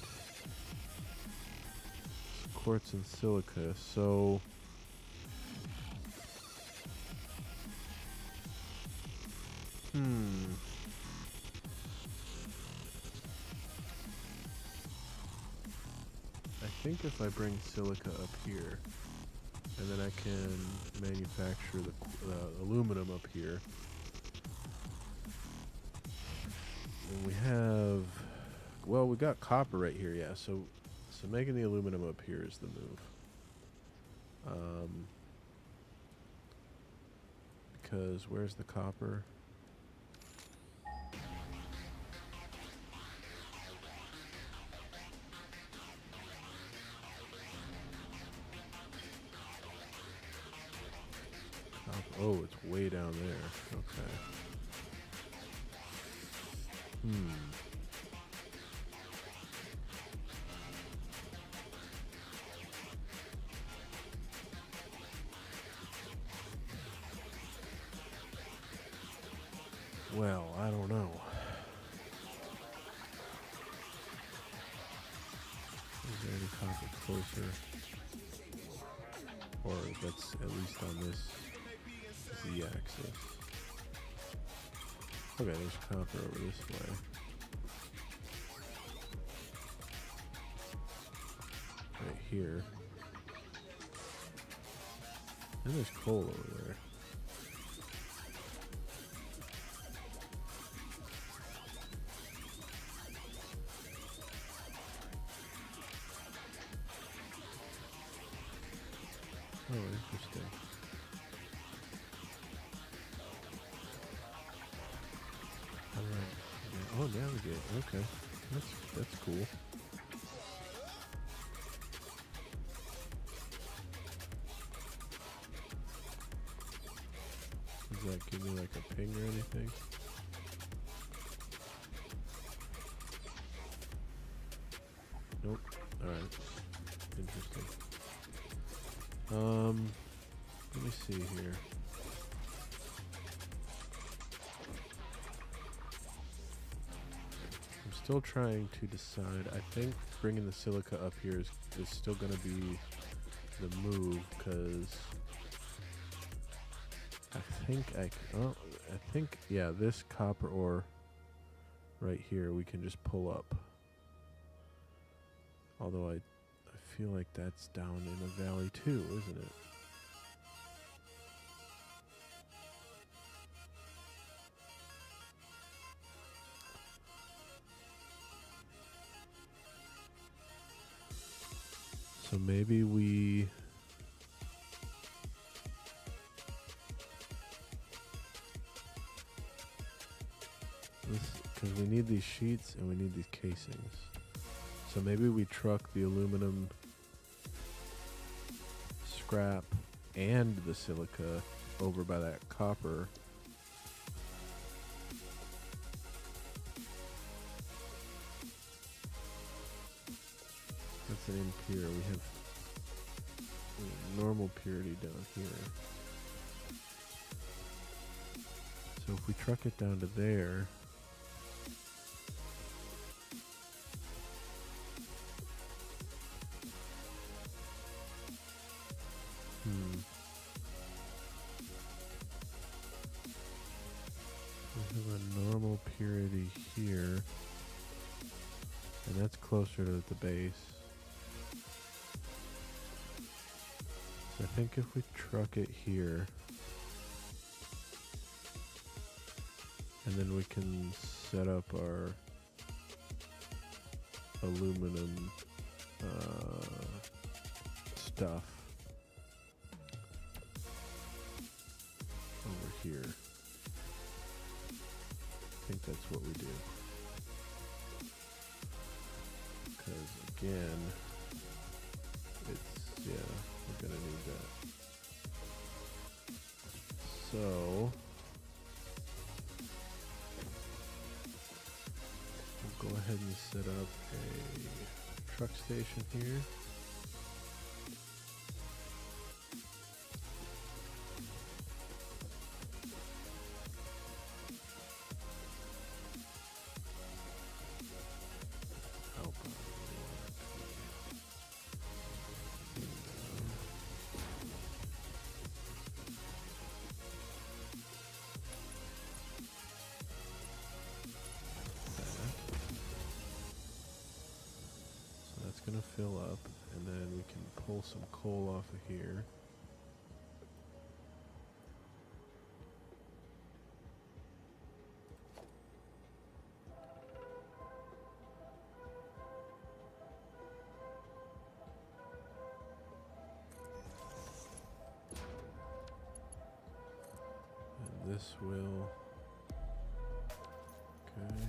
Quartz and silica. So I think if I bring silica up here, and then I can manufacture the aluminum up here. And we have, well, we got copper right here, yeah. So making the aluminum up here is the move. Because where's the copper? Oh, it's way down there. Okay. Well, I don't know. Is there any copper closer? Or that's at least on this Z-axis. Okay, there's copper over this way. Right here. And there's coal over there. Oh, interesting. Alright. Yeah. Oh, navigate. Okay. That's cool. Does that give me like a ping or anything? Nope. Alright. Interesting. Let me see here. I'm still trying to decide. I think bringing the silica up here is still going to be the move, because I think, yeah, this copper ore right here we can just pull up. Although I feel like that's down in a valley too, isn't it? So maybe we because we need these sheets and we need these casings. So maybe we truck the aluminum scrap and the silica over by that copper. That's an impure. We have normal purity down here. So if we truck it down to there, we have a normal purity here, and that's closer to the base. So I think if we truck it here, and then we can set up our aluminum stuff over here. I think that's what we do. Because again, it's, yeah, we're gonna need that. So we'll go ahead and set up a truck station here. Going to fill up, and then we can pull some coal off of here. And this will, okay.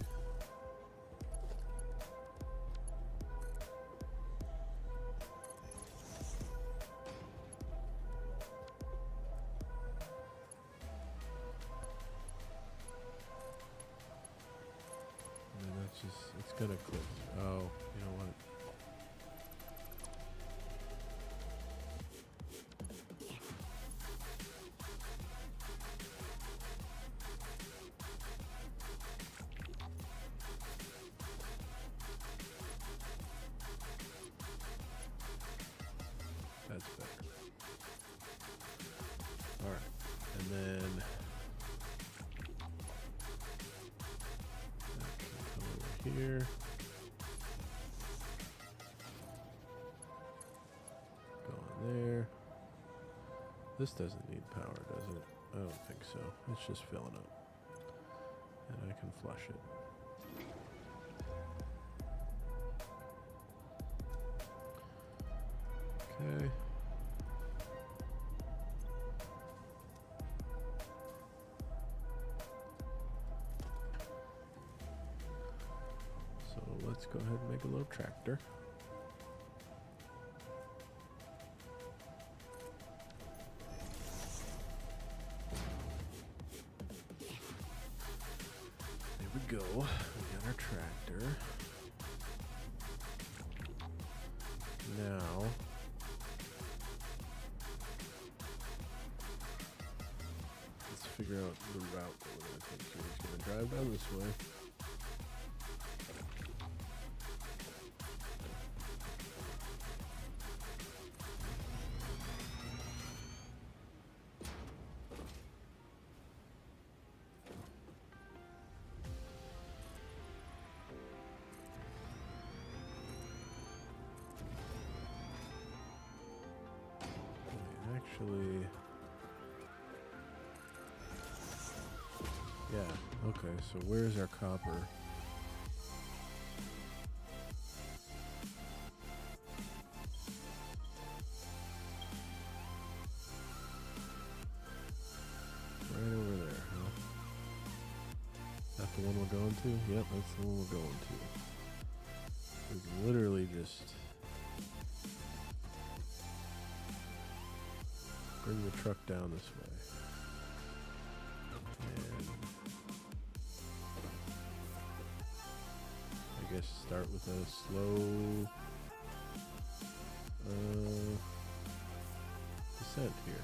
It's gonna click. Oh, you know what? That's better. All right, and then that can come over here. There. This doesn't need power, does it? I don't think so. It's just filling up. And I can flush it. Okay. So let's go ahead and make a little tractor. Go. We got our tractor. Now, let's figure out the route that we're going to take. So we're just going to drive down this way. Actually, yeah, okay, so where's our copper? Right over there, huh? That's the one we're going to? Yep, that's the one we're going to. We can literally just bring the truck down this way. And I guess start with a slow descent here.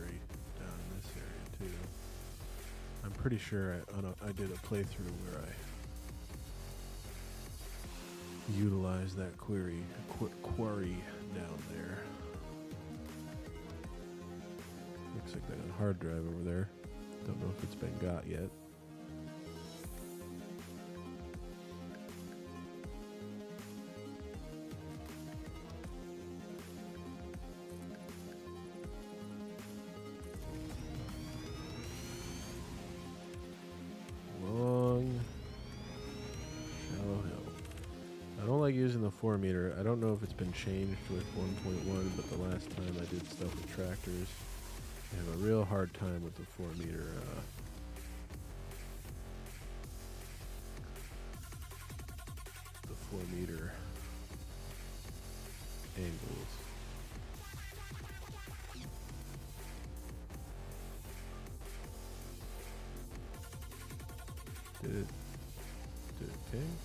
query down in this area too. I'm pretty sure I did a playthrough where I utilized that quarry down there. Looks like they got a hard drive over there. Don't know if it's been got yet. Long, shallow hill. I don't like using the 4 meter. I don't know if it's been changed with 1.1, but the last time I did stuff with tractors, I have a real hard time with the 4 meter angles. Did it ping?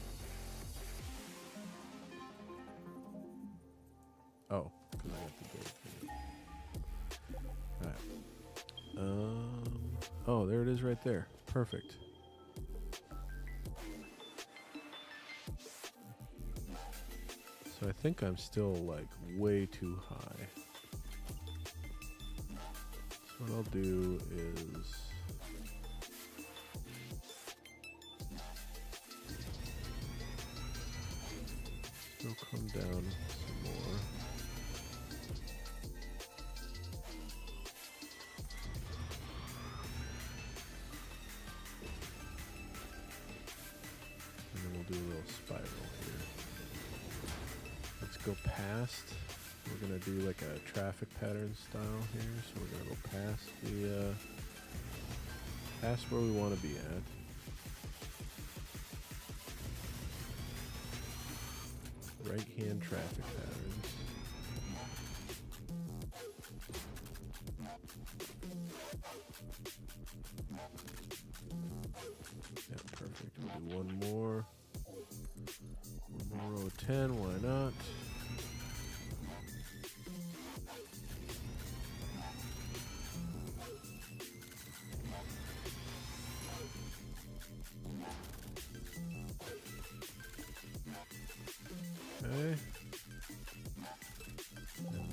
Oh, because I got the gold thing. Alright. Oh, there it is right there. Perfect. So I think I'm still like way too high. So what I'll do is still come down some more. And then we'll do a little spiral here. Let's go past. We're gonna do like a traffic pattern style here. So we're gonna go past the past where we want to be at. Right hand traffic patterns. Yeah, perfect. We'll do one more. One more row of 10, why not? Okay. And then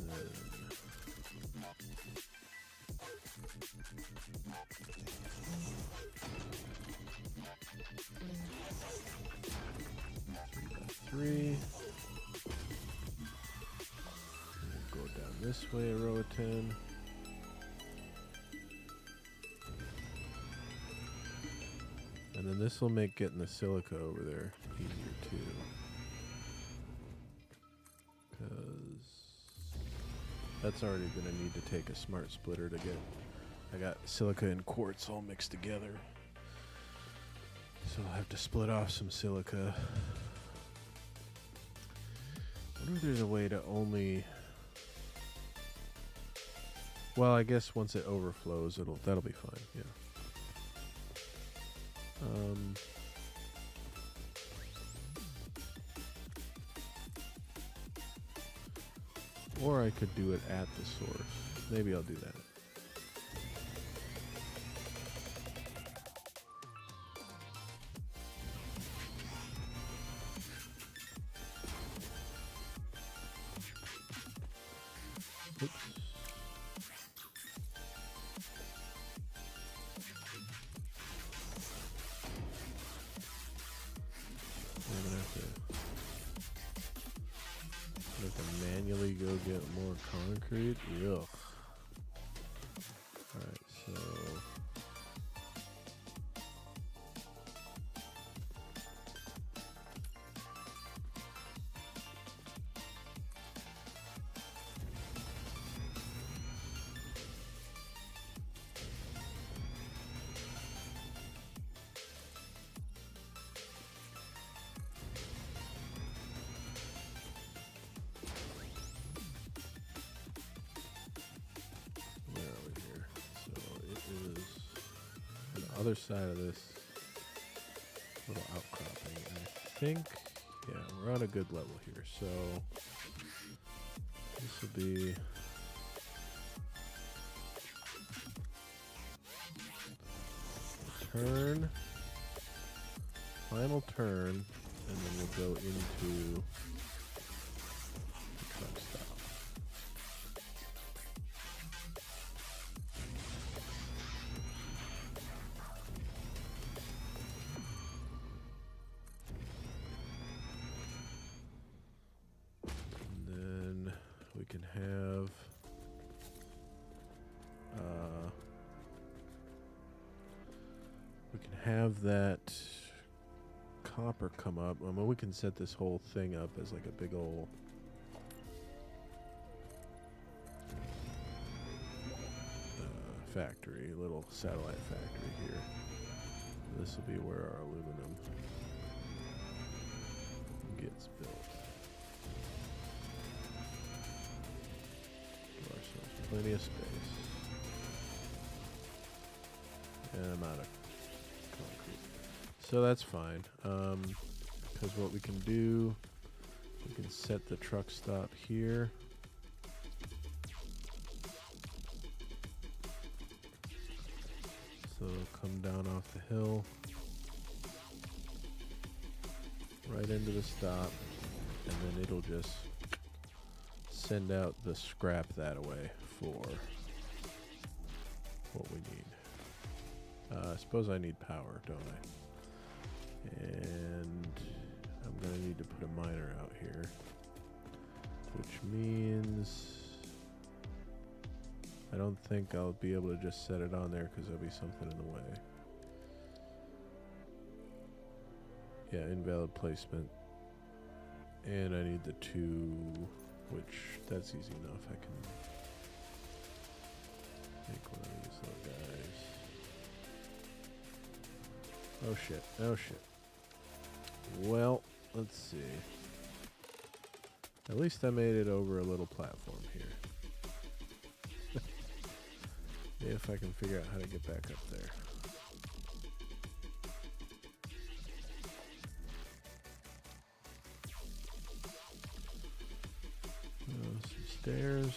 3. We'll go down this way, a row of 10. And then this will make getting the silica over there easier too. Because that's already going to need to take a smart splitter to get. I got silica and quartz all mixed together. So I'll have to split off some silica. I wonder if there's a way to only. Well, I guess once it overflows, that'll be fine. Yeah. Or I could do it at the source. Maybe I'll do that. Oops. I'm gonna have to manually go get more concrete. Ugh. Alright, so other side of this little outcropping. And I think, yeah, we're on a good level here. So this will be turn. Final turn, and then we'll go into the truck stop. And then we can have that copper come up. I mean, we can set this whole thing up as like a big old factory, little satellite factory here. This will be where our aluminum gets built. Give ourselves plenty of space. And I'm out of concrete. So that's fine. Because what we can do, we can set the truck stop here. So it'll come down off the hill, right into the stop, and then it'll just send out the scrap that way for what we need. I suppose I need power, don't I? And I'm going to need to put a miner out here, which means I don't think I'll be able to just set it on there because there'll be something in the way. Yeah, invalid placement. And I need the 2, which that's easy enough. I can make one of these little guys. Oh shit, oh shit. Well, let's see. At least I made it over a little platform here. If I can figure out how to get back up there. Some stairs.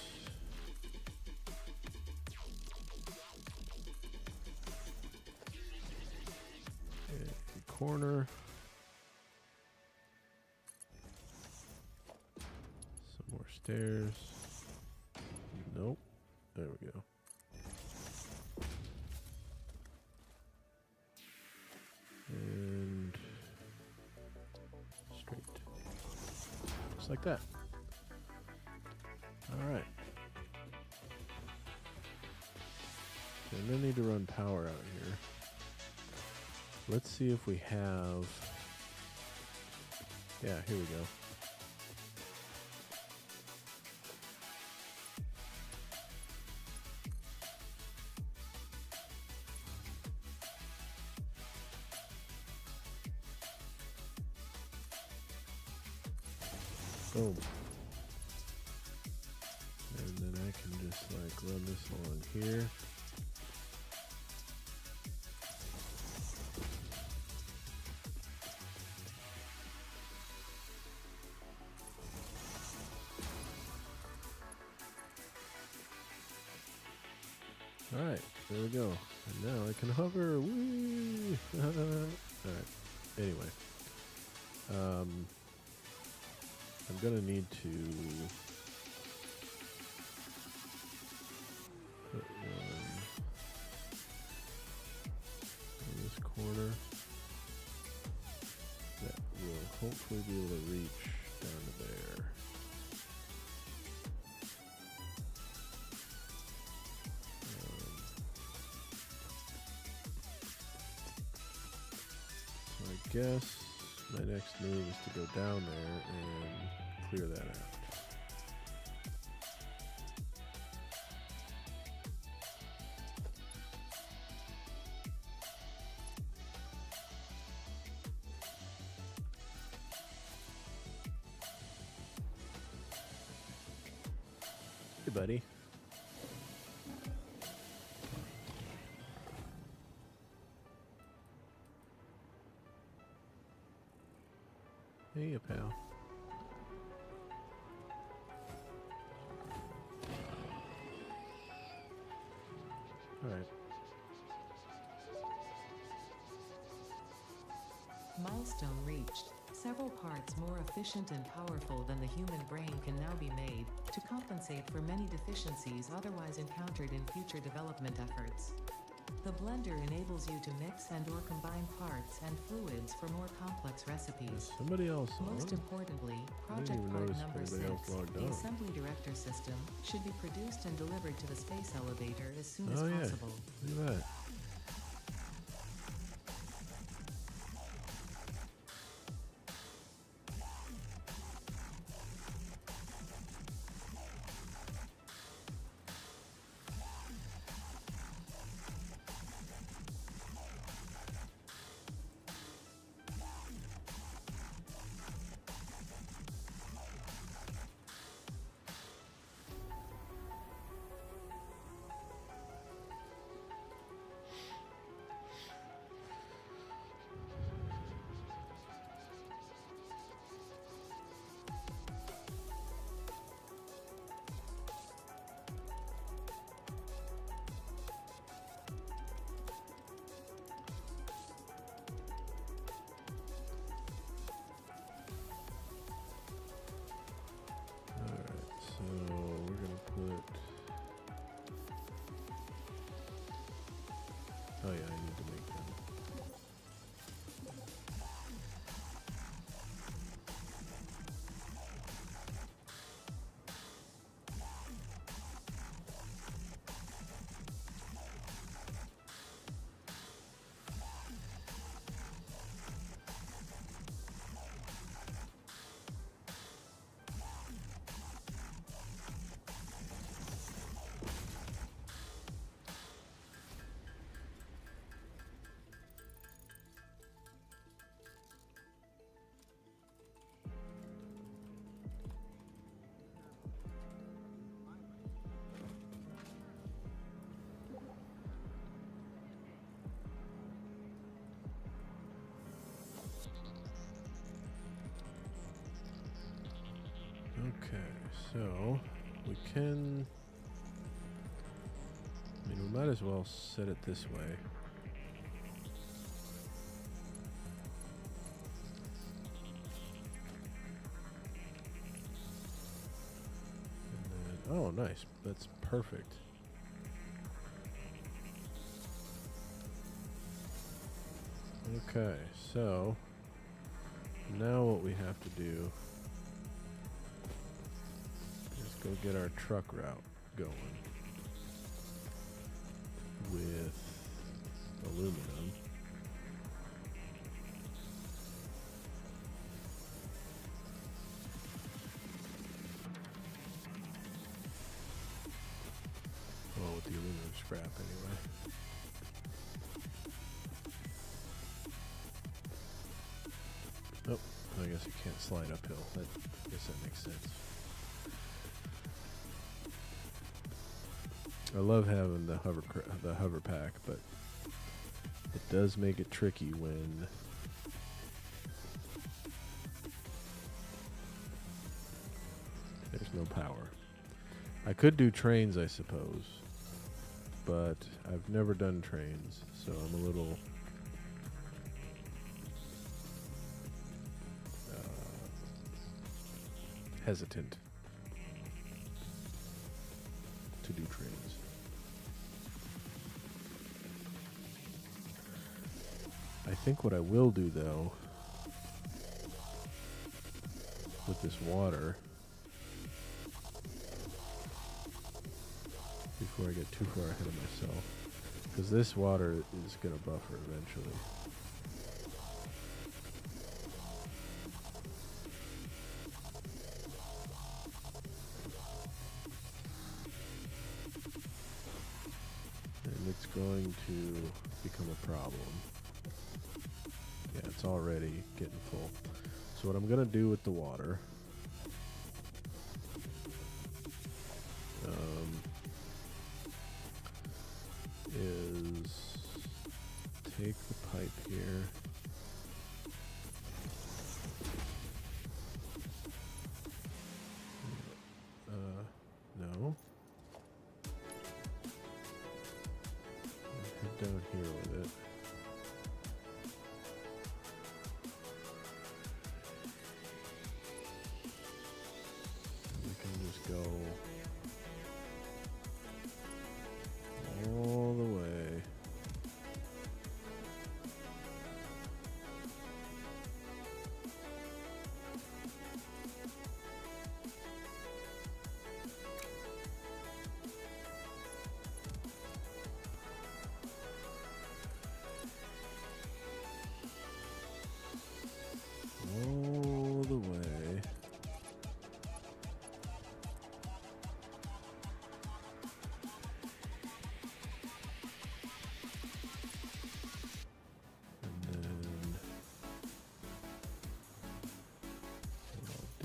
And a corner. Some more stairs. Nope. There we go. And straight. Just like that. Alright. I'm gonna need to run power out here. Let's see if we have... Yeah, here we go. Boom. And then I can just like run this along here. Alright, there we go. And now I can hover. Whee! Alright. Anyway. I'm gonna need to put one in this corner that will hopefully be able to reach down to there. So I guess my next move is to go down there and clear that out. Hey, buddy. Hey, pal. Alright. Milestone reached. Several parts more efficient and powerful than the human brain can now be made, to compensate for many deficiencies otherwise encountered in future development efforts. The blender enables you to mix and or combine parts and fluids for more complex recipes. Somebody else on. Most importantly, I didn't project even part notice number anybody 6, else logged the on. assembly director system, should be produced and delivered to the space elevator as soon as Oh yeah, possible. look at that. So we're gonna put. Oh yeah, I need to make them. Okay, so we can. I mean, we might as well set it this way. And then, oh, nice. That's perfect. Okay, so now what we have to do is go get our truck route going with aluminum. Well, with the aluminum scrap anyway. Oh, I guess you can't slide uphill. I guess that makes sense. I love having the hover pack, but it does make it tricky when there's no power. I could do trains, I suppose, but I've never done trains, so I'm a little hesitant to do trains. I think what I will do, though, with this water, before I get too far ahead of myself, because this water is going to buffer eventually. And it's going to become a problem. Yeah, it's already getting full. So what I'm going to do with the water is take the pipe here. No. Head down here with it.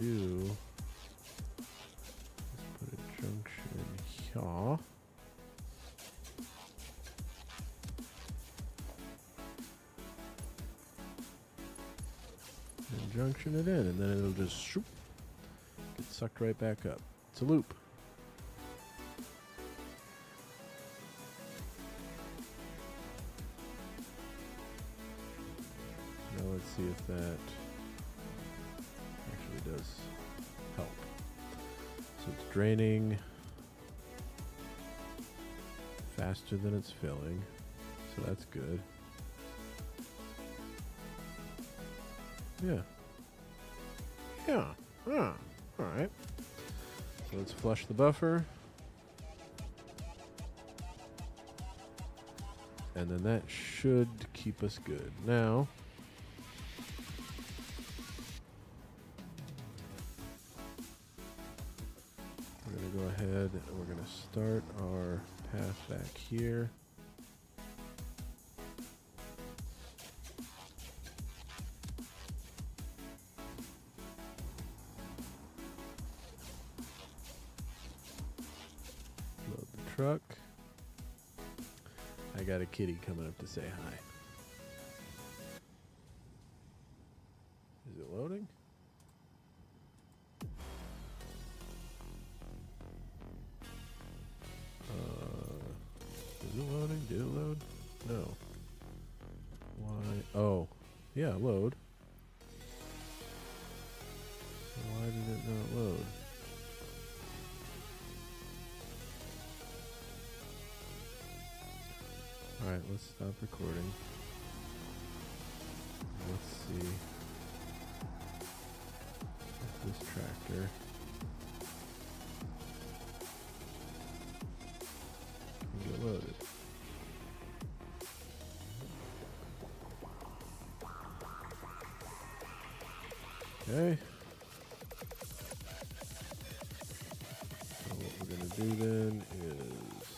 do is put a junction here. And junction it in, and then it'll just shoop, get sucked right back up. It's a loop. Now let's see if that actually does help. So it's draining faster than it's filling, so that's good. Yeah. Yeah. Ah. Alright. So let's flush the buffer. And then that should keep us good. Now, we're going to go ahead and we're going to start our path back here. Load the truck. I got a kitty coming up to say hi. Is it loading? Is it loading? Did it load? No. Why? Oh, yeah, load. So why did it not load? Alright, let's stop recording. Let's see if this tractor can get loaded. Okay. So what we're going to do then is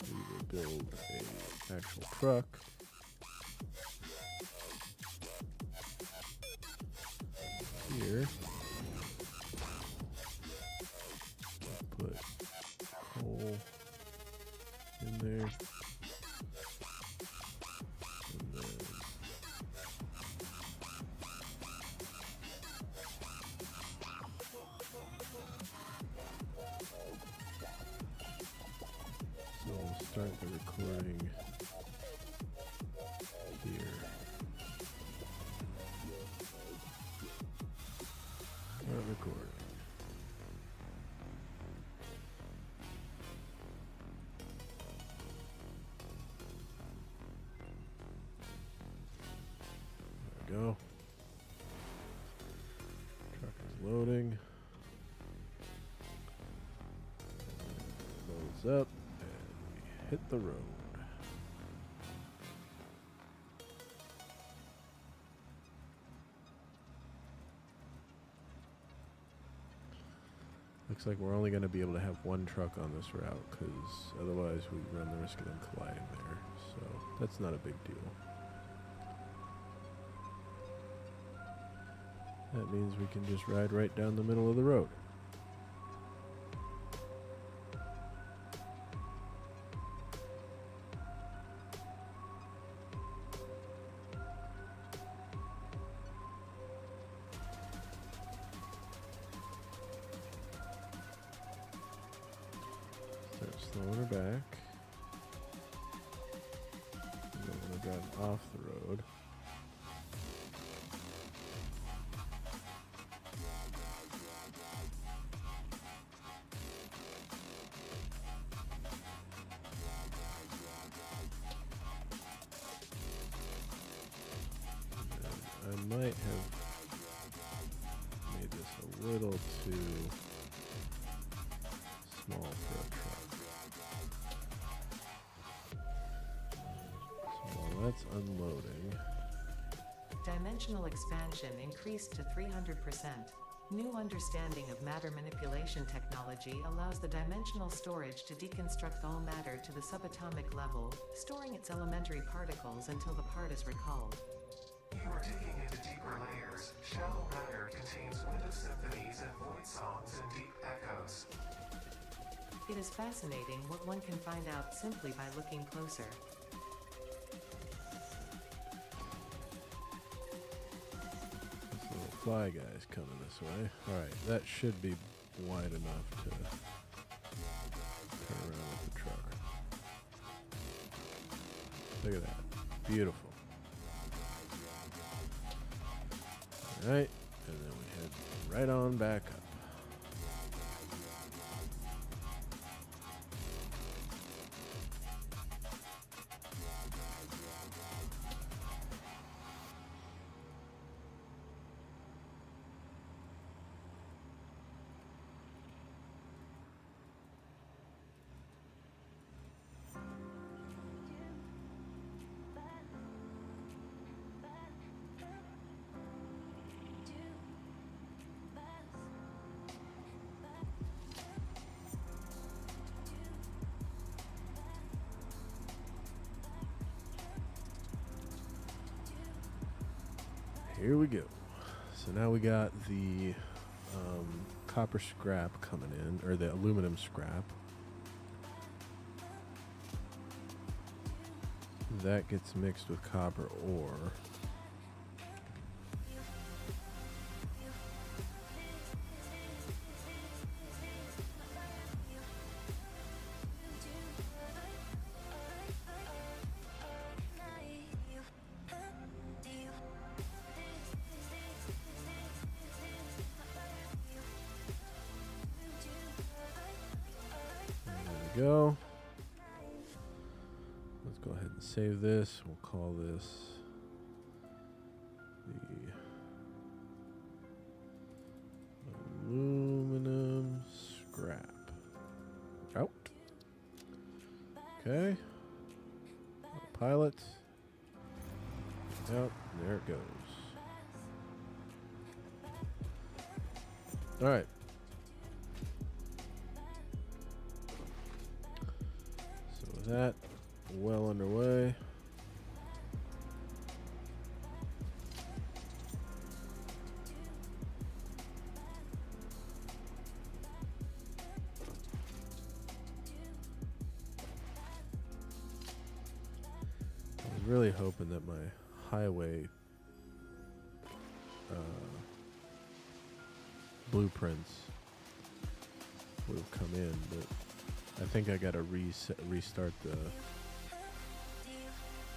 we will build a actual truck. Here. Put coal in there. And then so we'll start the recording here. Start recording. There we go. Truck is loading. Loads up and we hit the road. Looks like we're only going to be able to have one truck on this route because otherwise we run the risk of them colliding there. So that's not a big deal. That means we can just ride right down the middle of the road. Start slowing her back. And then we're going to drive off the road. I might have made this a little too small for a truck. So while that's unloading, Dimensional expansion increased to 300%. New understanding of matter manipulation technology allows the dimensional storage to deconstruct all matter to the subatomic level, storing its elementary particles until the part is recalled. you are digging into deeper layers, shallow matter contains wind of symphonies and void songs and deep echoes. It is fascinating what one can find out simply by looking closer. This little fly guy's coming this way. Alright, that should be wide enough to turn around with the truck. Look at that. Beautiful. Alright, and then we head right on back up. Here we go. So now we got the copper scrap coming in, or the aluminum scrap. That gets mixed with copper ore. Go. Let's go ahead and save this. We'll call this the aluminum scrap. Out. Okay. Pilot. Out. There it goes. All right. That well underway. I was really hoping that my highway blueprints would have come in, but I think I gotta restart the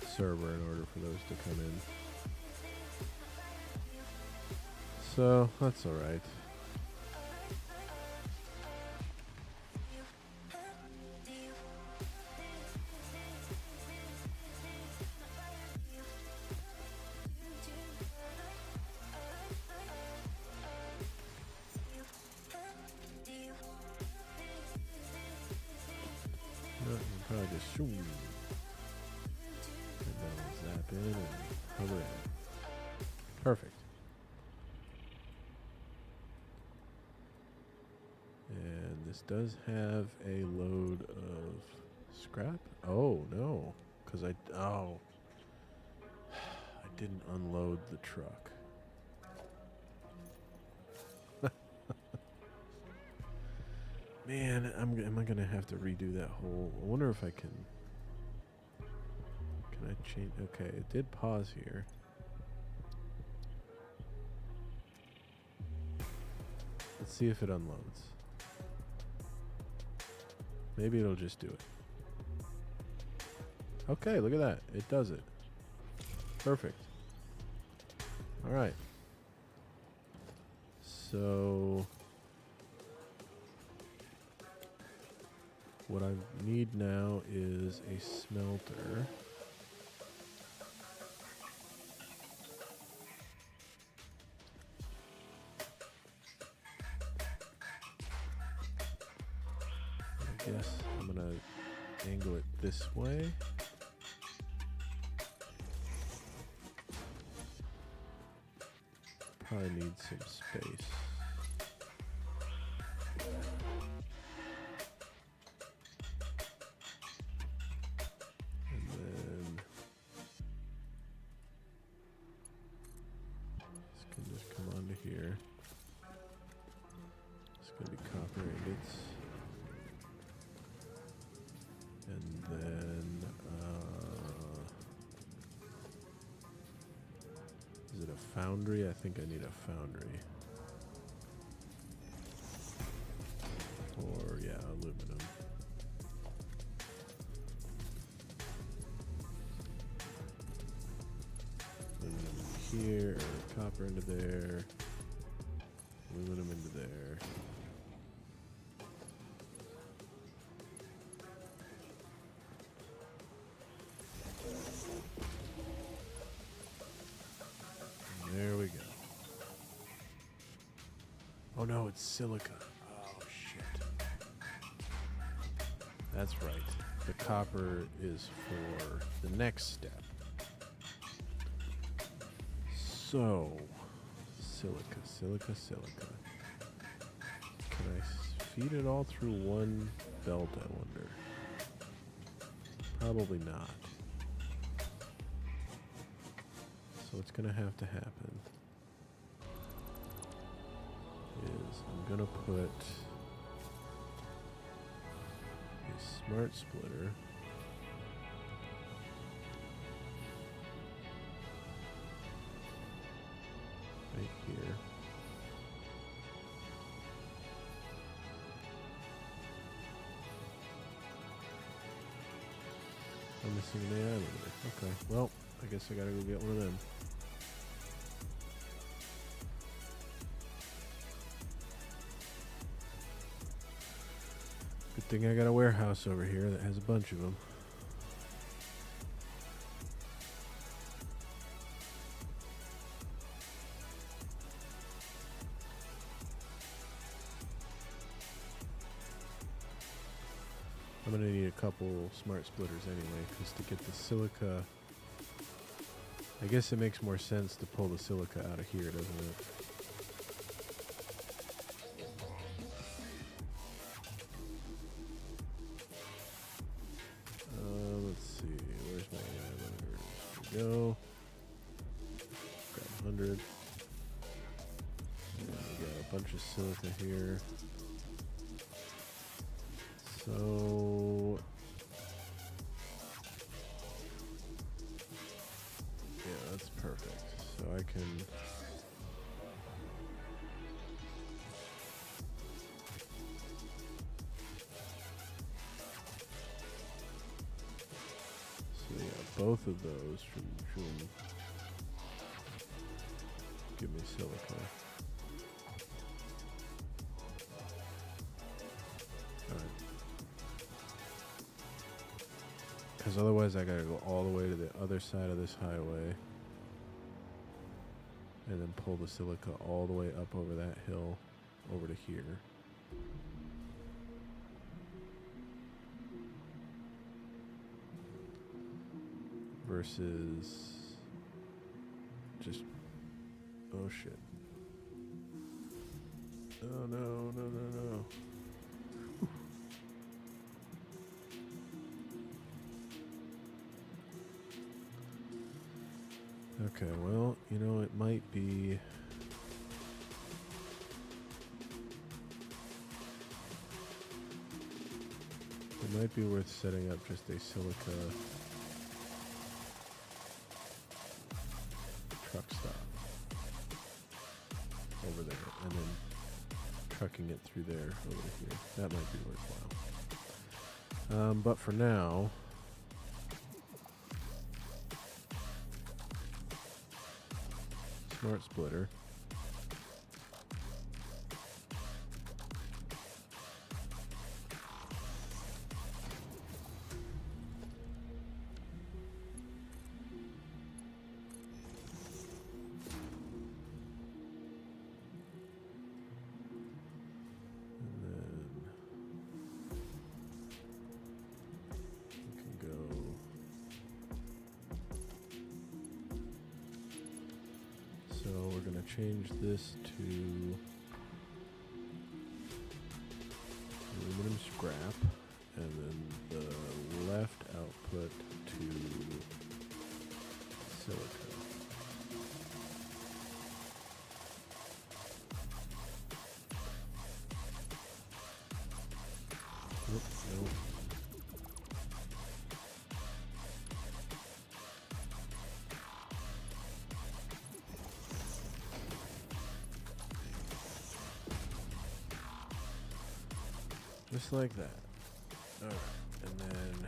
server in order for those to come in. So that's alright. Probably just shoom. And then zap in and hover in. Perfect. And this does have a load of scrap. Oh no, because I didn't unload the truck. Man, am I gonna have to redo that whole? I wonder if I can. Can I change? Okay, it did pause here. Let's see if it unloads. Maybe it'll just do it. Okay, look at that. It does it. Perfect. All right. So what I need now is a smelter. I guess I'm gonna angle it this way. Probably need some space. And then here. It's going to be copper ingots. And then, is it a foundry? I think I need a foundry. Or, yeah, aluminum. Aluminum into here, copper into there, aluminum into there. And there we go. Oh no, it's silica. Oh shit. That's right. The copper is for the next step. So, silica. Can I feed it all through one belt, I wonder? Probably not. So what's going to have to happen is I'm going to put a smart splitter right here. I'm missing an AI limiter. Okay, well, I guess I gotta go get one of them. Good thing I got a warehouse over here that has a bunch of them. I'm going to need a couple smart splitters anyway, because to get the silica, I guess it makes more sense to pull the silica out of here, doesn't it? Let's see, where's my limiter? There we go. Grab 100. And we got a bunch of silica here. So, yeah, that's perfect. So I can both of those from give me silica. Because otherwise I gotta go all the way to the other side of this highway and then pull the silica all the way up over that hill over to here. Versus just, oh shit. Oh no. Okay, well, you know, it might be... It might be worth setting up just a silica truck stop over there, and then trucking it through there over to here. That might be worthwhile. But for now... Smart splitter. And then we can go. So we're going to change this to aluminum scrap, and then the left output to silica. Just like that. Alright, and then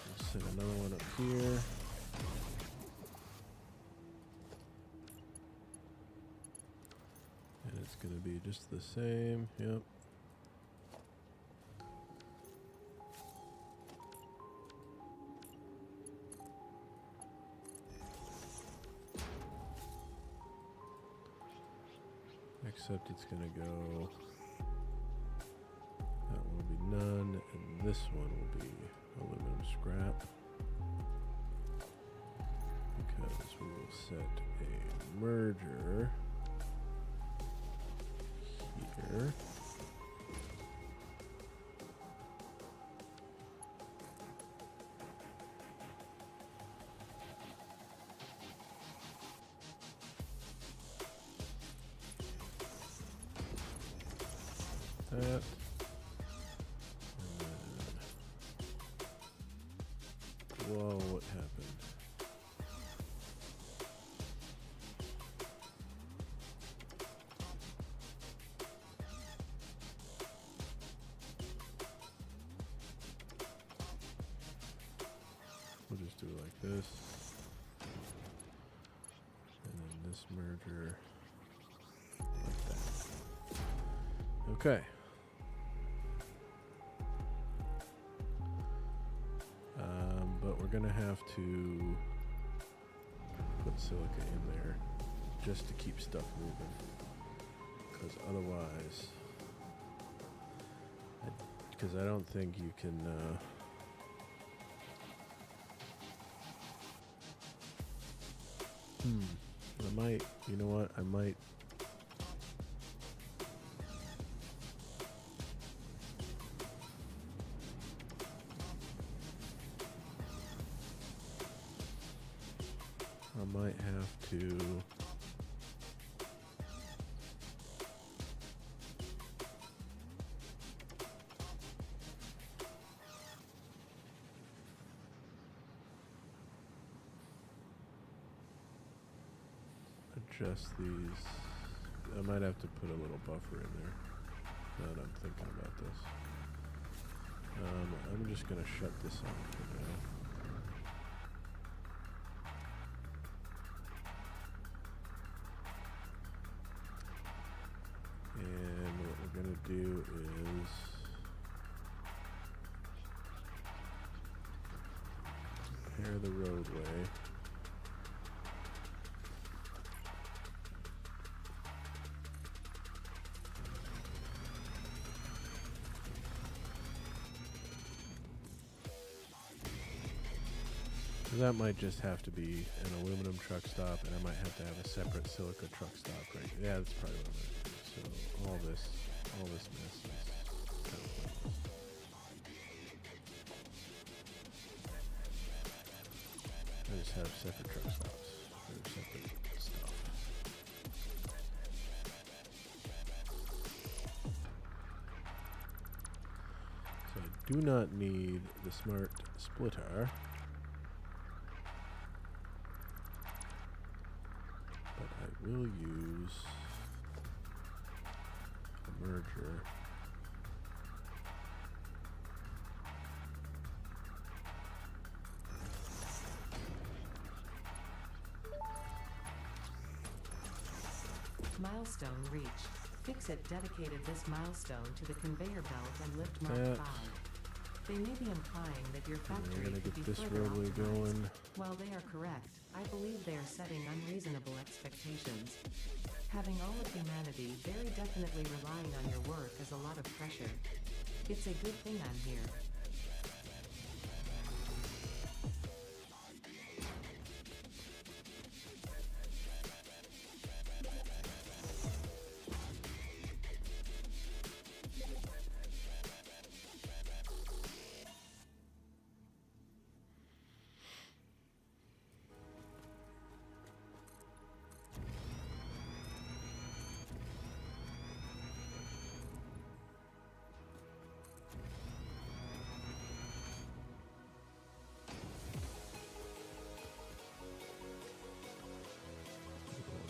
we'll set another one up here. And it's going to be just the same, yep. Except it's going to go, that one will be none, and this one will be aluminum scrap. Because we will set a merger here. That. And then, whoa, what happened? We'll just do it like this. And then this merger like that. Okay. But we're gonna have to put silica in there just to keep stuff moving, because otherwise, because I don't think you can I might, you know what, I might have to adjust these. I might have to put a little buffer in there now that I'm thinking about this. I'm just going to shut this off for now. And what we're going to do is repair the roadway. That might just have to be an aluminum truck stop, and I might have to have a separate silica truck stop, right? Yeah, that's probably what I'm going to do. So all this mess is kind of pointless. I just have separate truck stops for separate stuff. So I do not need the smart splitter. We'll use a merger. Milestone reached. Fixit dedicated this milestone to the conveyor belt and lift Mark 5. They may be implying that your factory could be this further roadway optimized. going. While they are correct, I believe they are setting unreasonable expectations. Having all of humanity very definitely relying on your work is a lot of pressure. It's a good thing I'm here.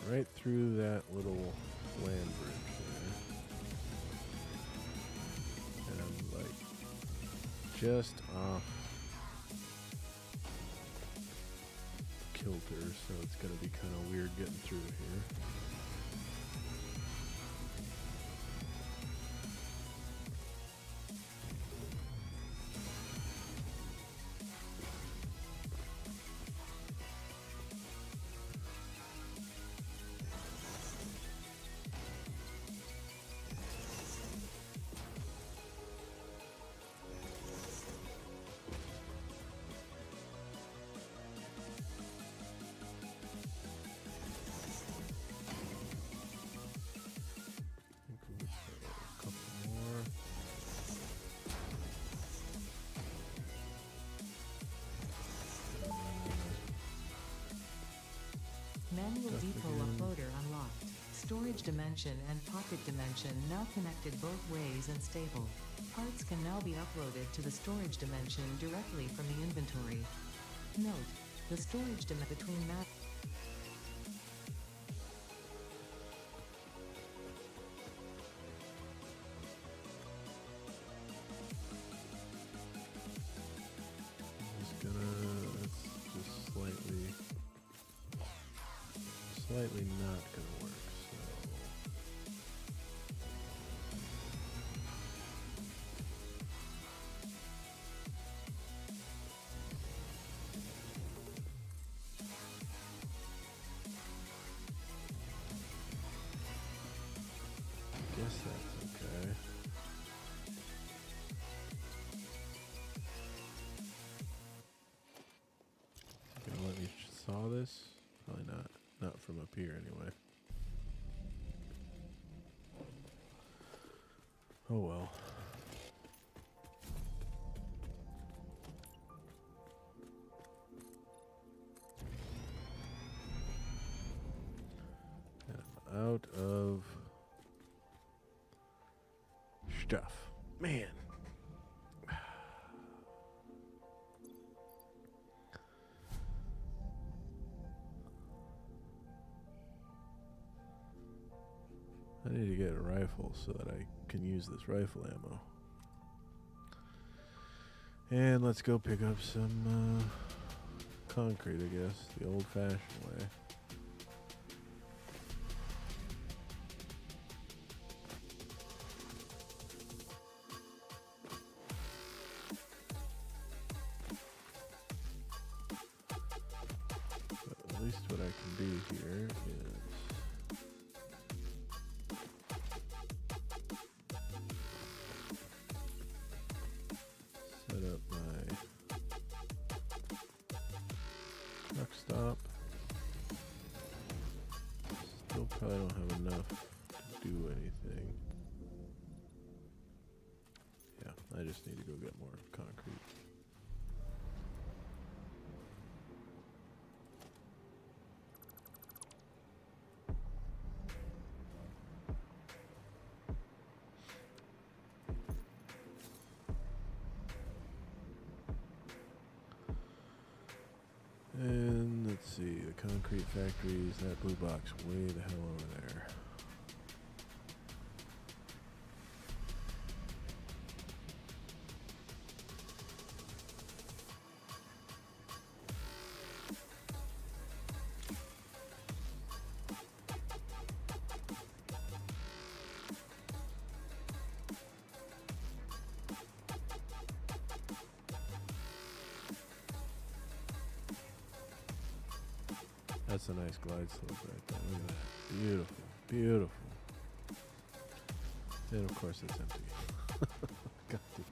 Right through that little land bridge there. And I'm like just off kilter, so it's going to be kind of weird getting through here. Manual Stuff depot again. uploader unlocked. Storage dimension and pocket dimension now connected both ways and stable. Parts can now be uploaded to the storage dimension directly from the inventory. Note: the storage dimension between map. It's just slightly not gonna work, so guess that's okay. Gonna let me saw this? Probably not. Not from up here anyway. Oh well. And I'm out of stuff. Man. I need to get a rifle so that I can use this rifle ammo. And let's go pick up some concrete, I guess, the old-fashioned way. But at least what I can do here is set up my truck stop. Still probably don't have enough to do anything. Yeah, I just need to go get more concrete. And let's see, the concrete factory is that blue box way the hell over there. That's a nice glide slope right there. Look at that. Beautiful. Beautiful. And of course it's empty. God, dude.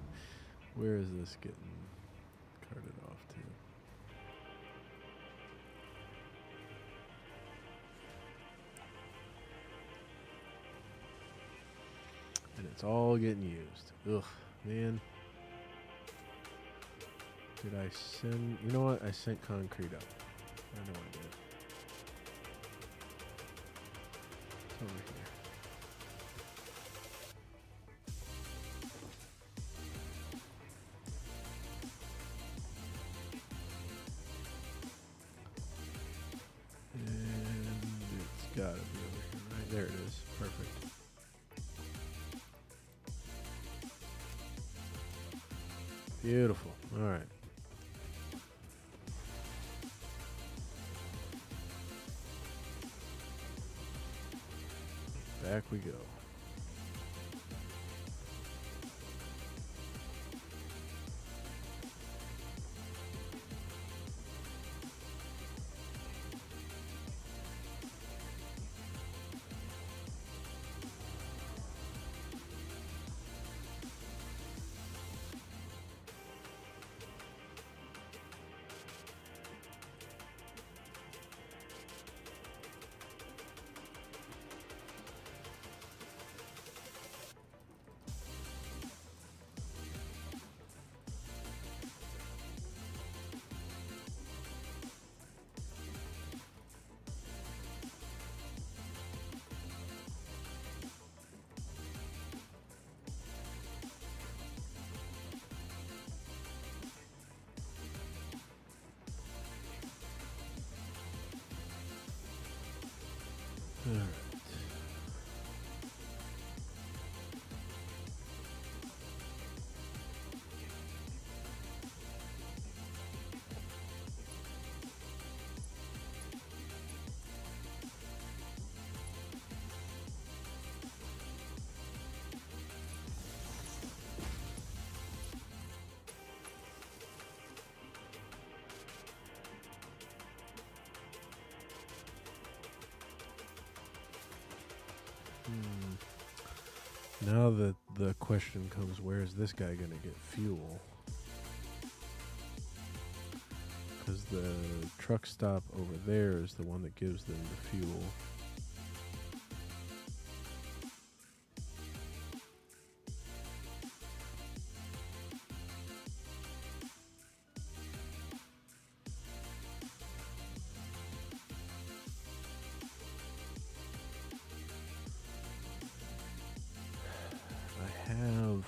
Where is this getting carted off to? And it's all getting used. Ugh, man. Did I send... You know what? I sent concrete up. I know I did. It's over here. And it's gotta be over here, right? There it is. Perfect. Beautiful. All right. Back we go. All right. Now that the question comes, where is this guy going to get fuel? Because the truck stop over there is the one that gives them the fuel. I have...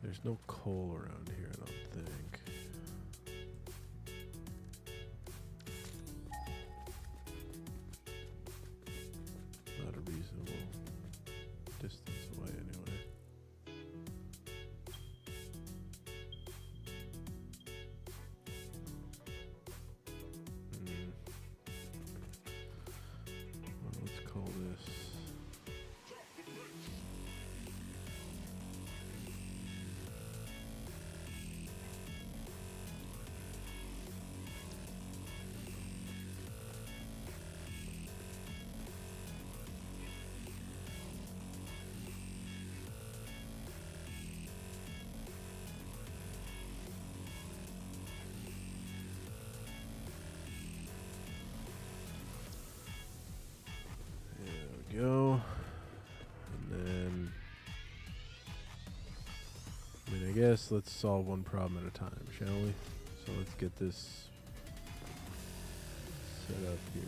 There's no coal around here, I don't think. Not a reasonable distance away, anyway. Well, let's call this. Go, and then I guess let's solve one problem at a time, shall we? So let's get this set up here.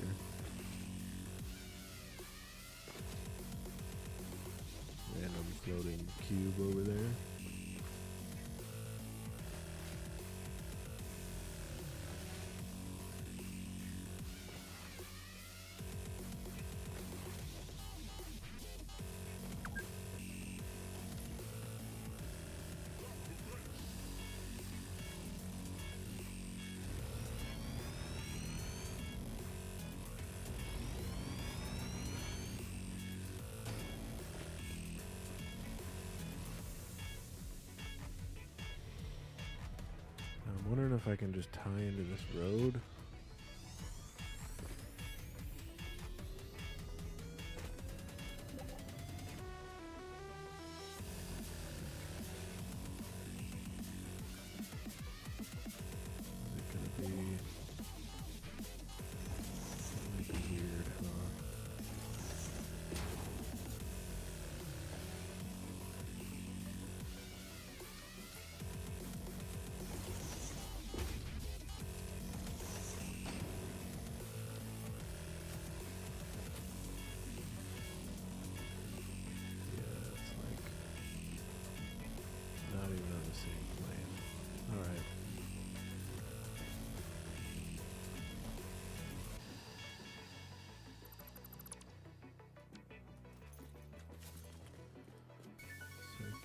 Random floating cube over there. I'm wondering if I can just tie into this road. Is it gonna be weird, huh?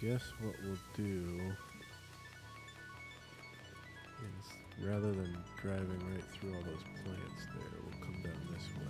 guess what we'll do is, rather than driving right through all those plants there, we'll come down this way.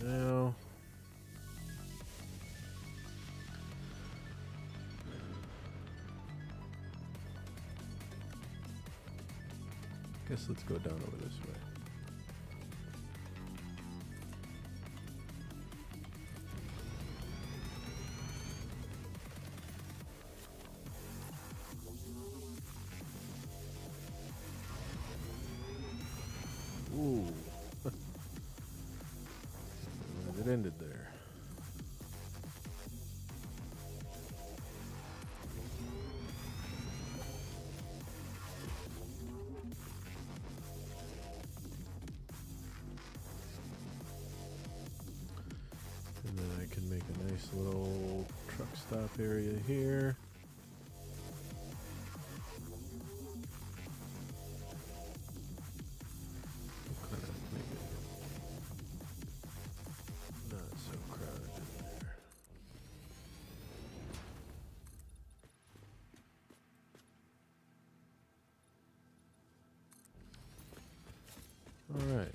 Now, guess let's go down over this way. Ooh. It ended there. And then I can make a nice little truck stop area here. Alright.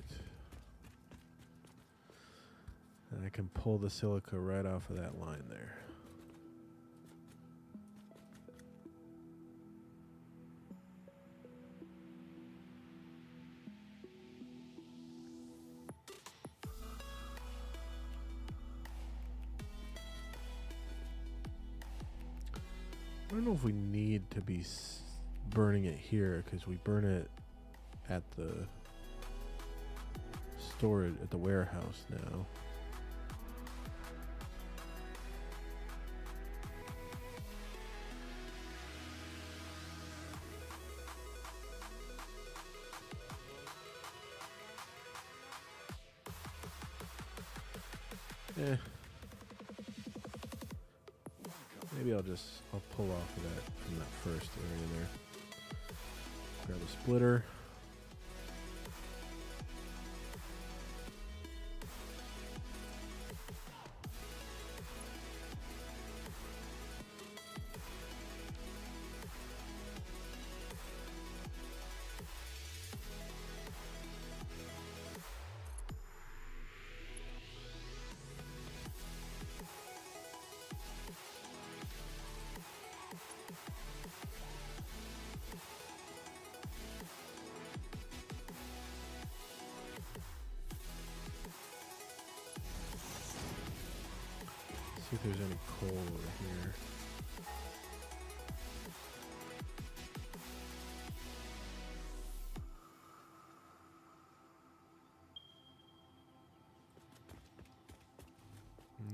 And I can pull the silica right off of that line there. I don't know if we need to be burning it here, because we burn it at the storage at the warehouse now. Maybe I'll pull off of that from that first area there. Grab a splitter. See if there's any coal over here.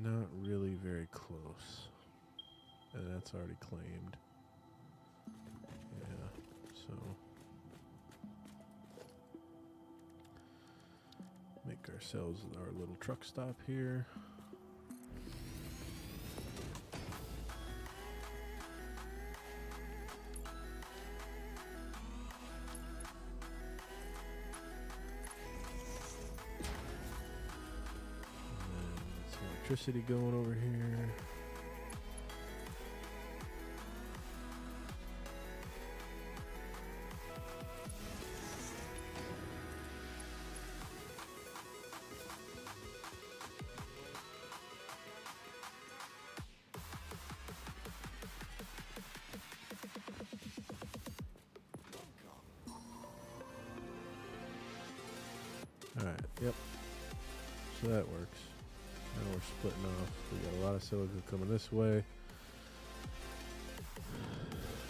Not really very close. And that's already claimed. Yeah, so make ourselves our little truck stop here. Electricity going over here. Yep. So that works. Now we're splitting off. We got a lot of silica coming this way.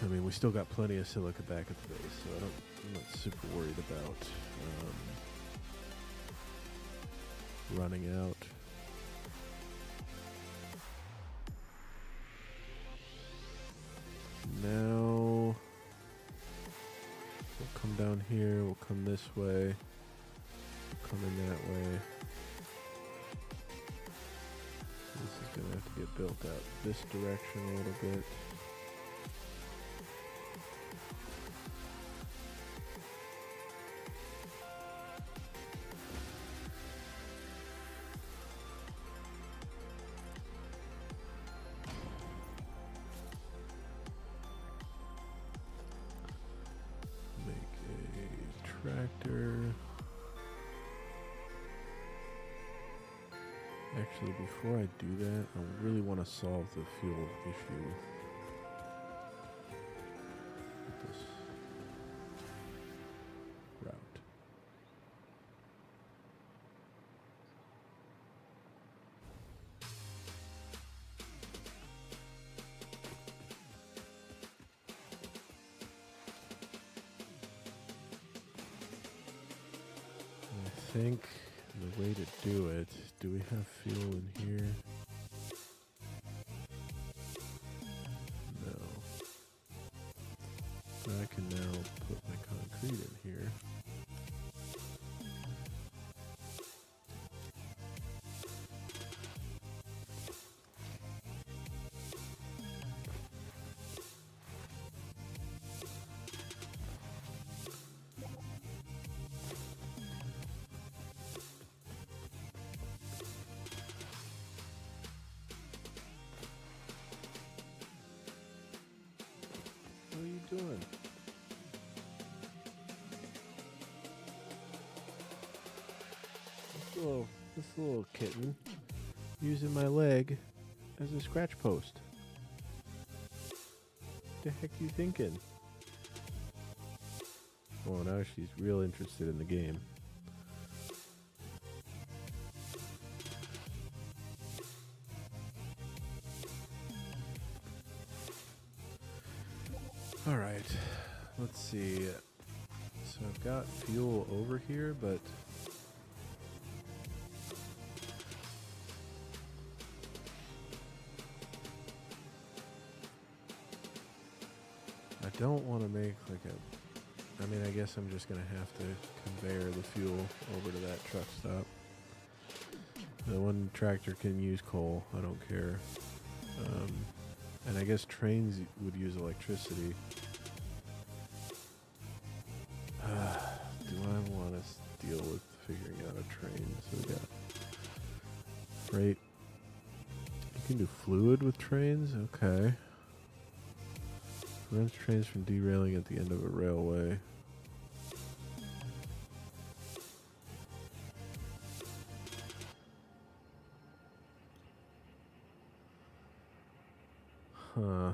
I mean, we still got plenty of silica back at the base, so I'm not super worried about running out. Now we'll come down here, we'll come this way, we'll come in that way. This is going to have to get built out this direction a little bit. Tractor. Actually, before I do that, I really want to solve the fuel issue with this route. I think the way to do it, do we have fuel in here? No. But I can now put my concrete in here. What are you doing? This little kitten using my leg as a scratch post. What the heck you thinking? Oh, now she's real interested in the game. All right, let's see. So I've got fuel over here, but I don't want to make like a, I mean, I guess I'm just going to have to conveyor the fuel over to that truck stop. The one tractor can use coal, I don't care. And I guess trains would use electricity. Do I want to deal with figuring out a train? So we got freight. You can do fluid with trains? Okay. Prevents trains from derailing at the end of a railway. Huh.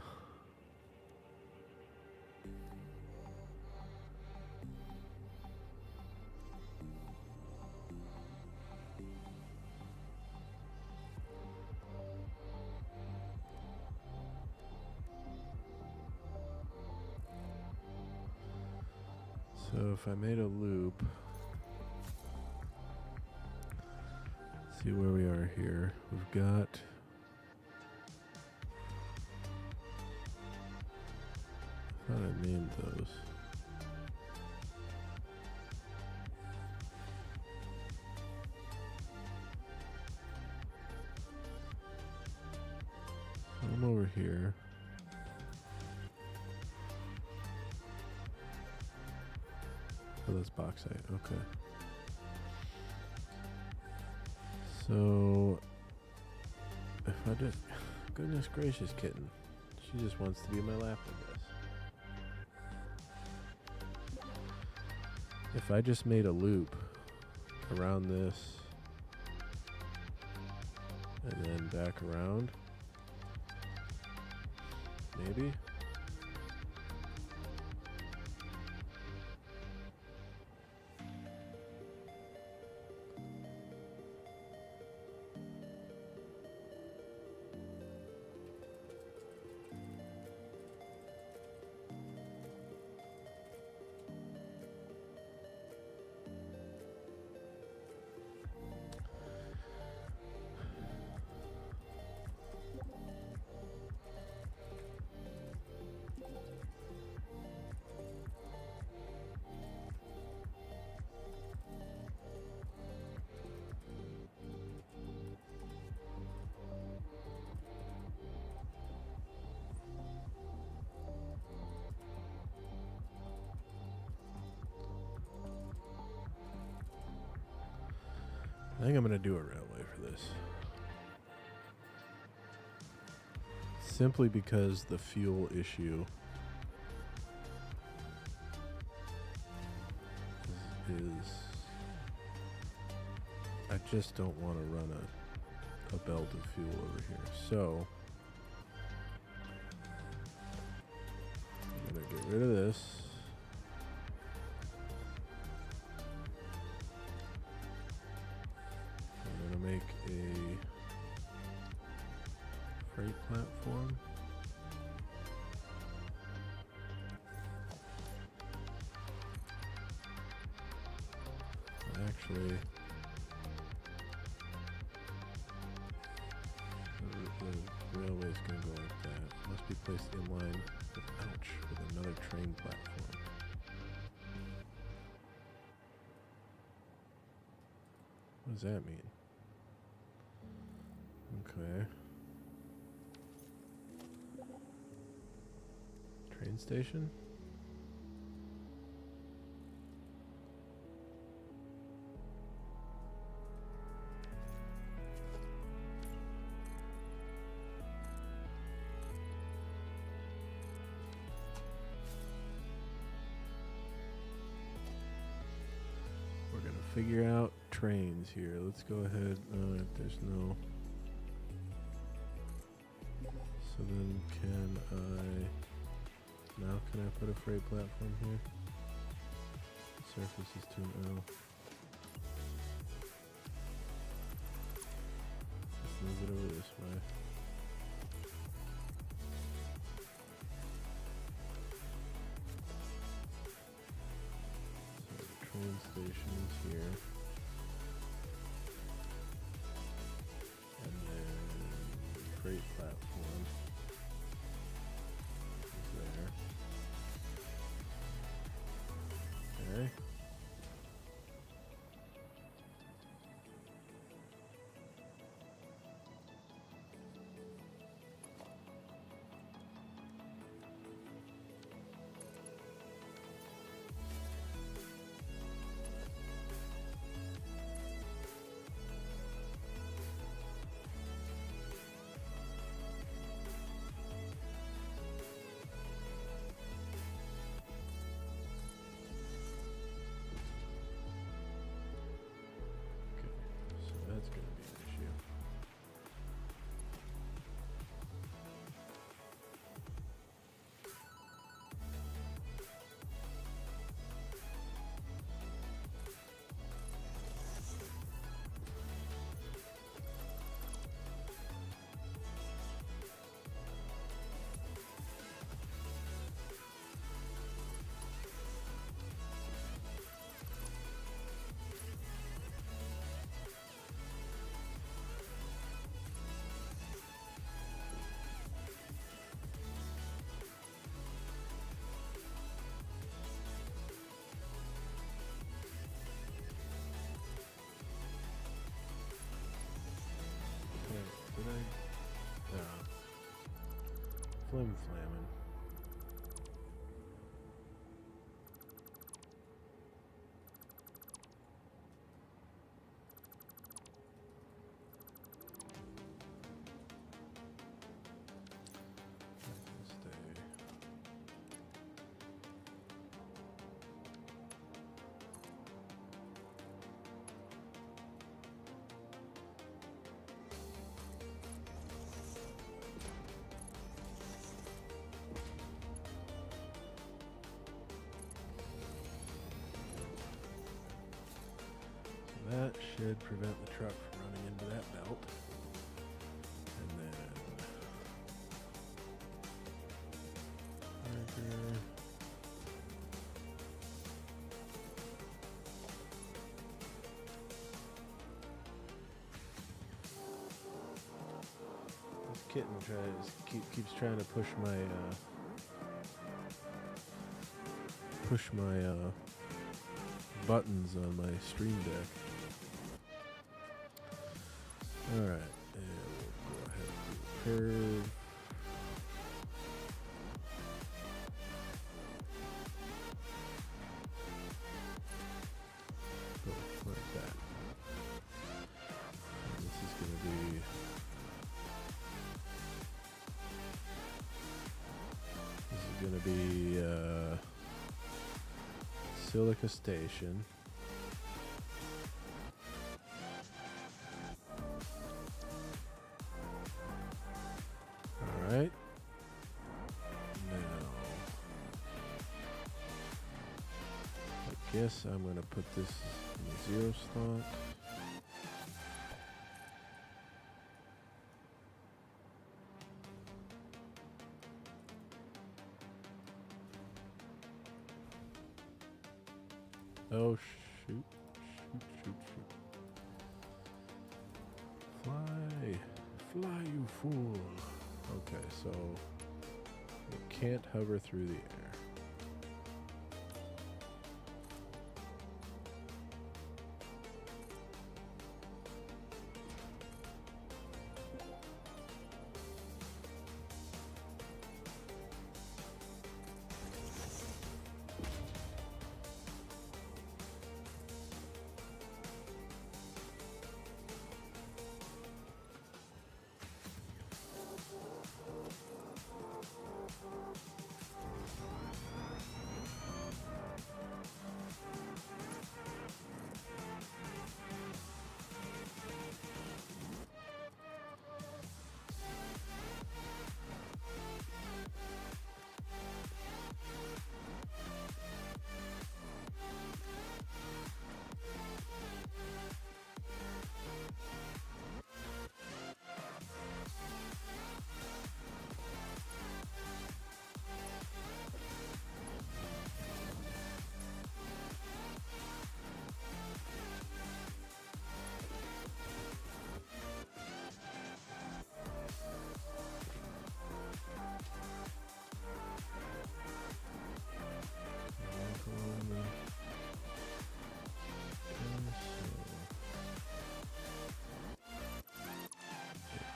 So if I made a loop, let's see where we are here. We've got I thought I named those. I'm over here. Oh, that's bauxite. Okay. So, if I just, goodness gracious, kitten, she just wants to be in my lap, I guess. If I just made a loop around this and then back around, maybe. I think I'm going to do a railway for this. Simply because the fuel issue is I just don't want to run a belt of fuel over here. So I'm going to get rid of this. I'm going to make a freight platform. Actually, the railway is going to go like that. Must be placed in line with, ouch, with another train platform. What does that mean? Okay. Train station? We're gonna figure out trains here. Let's go ahead. There's no. So then can I... Now can I put a freight platform here? Surface is too L. Let's move it over this way. So the train station is here. And then the freight platform is there. Okay. So that's going to be an issue. Did I? No. Flim flamming. Stay. That should prevent the truck from running into that belt. And then marker. This kitten keeps trying to push my buttons on my Stream Deck. Alright, and we'll go ahead and do a curve. Go like that. to be Silica Station. All right. Now, I guess I'm going to put this in the 0 slot. Oh, shoot. Fly, you fool. Okay, so it can't hover through the air.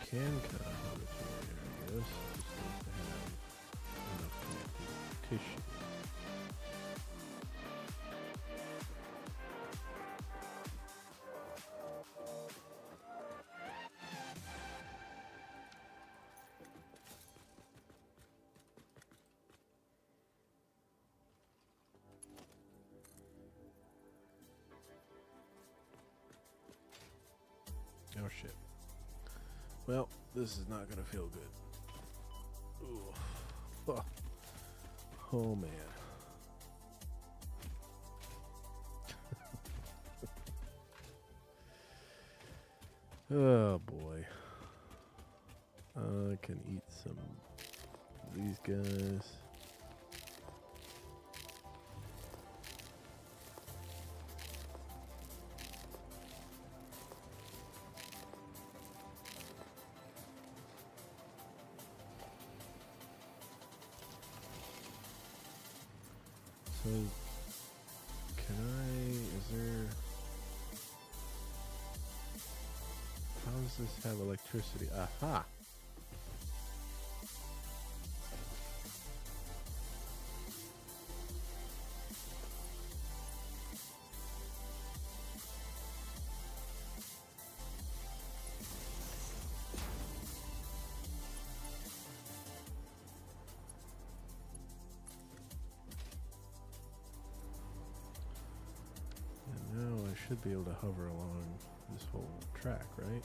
Can kind of hold it through here, I guess. Just need to have enough connective tissue. Oh shit. Well, this is not going to feel good. Ooh. Oh, man. Oh, boy. I can eat some of these guys. So, how does this have electricity? Aha! Should be able to hover along this whole track, right?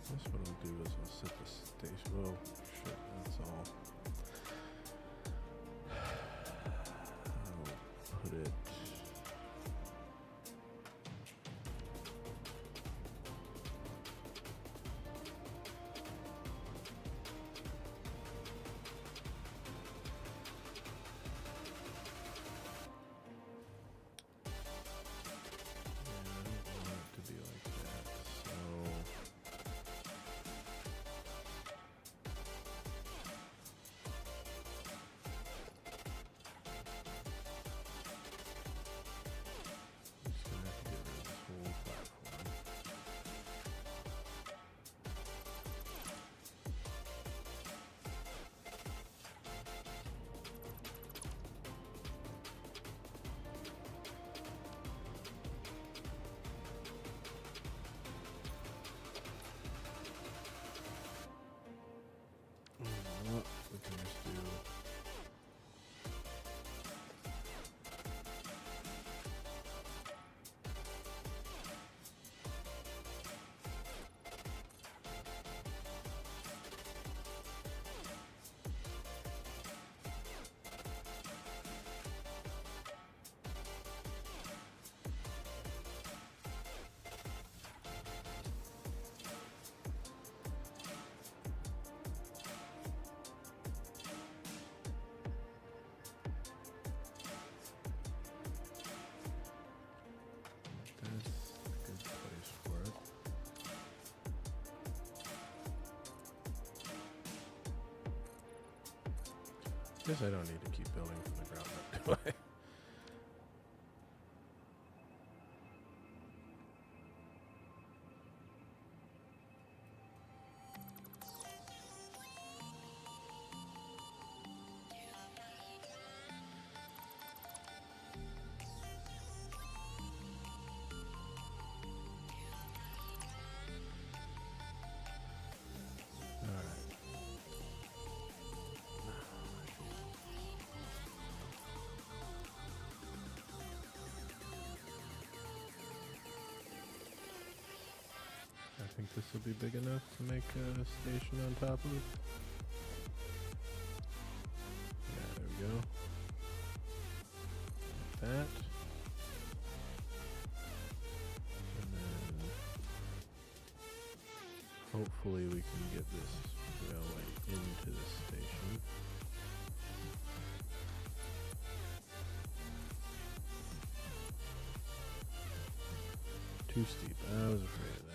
Guess what I'll do is I'll set the station. Oh, shit, that's all. I'll put it. We can just do Guess I don't need to keep building from the ground up, do I? I think this will be big enough to make a station on top of it. Yeah, there we go. Like that. And then hopefully we can get this railway into the station. Too steep. I was afraid of that.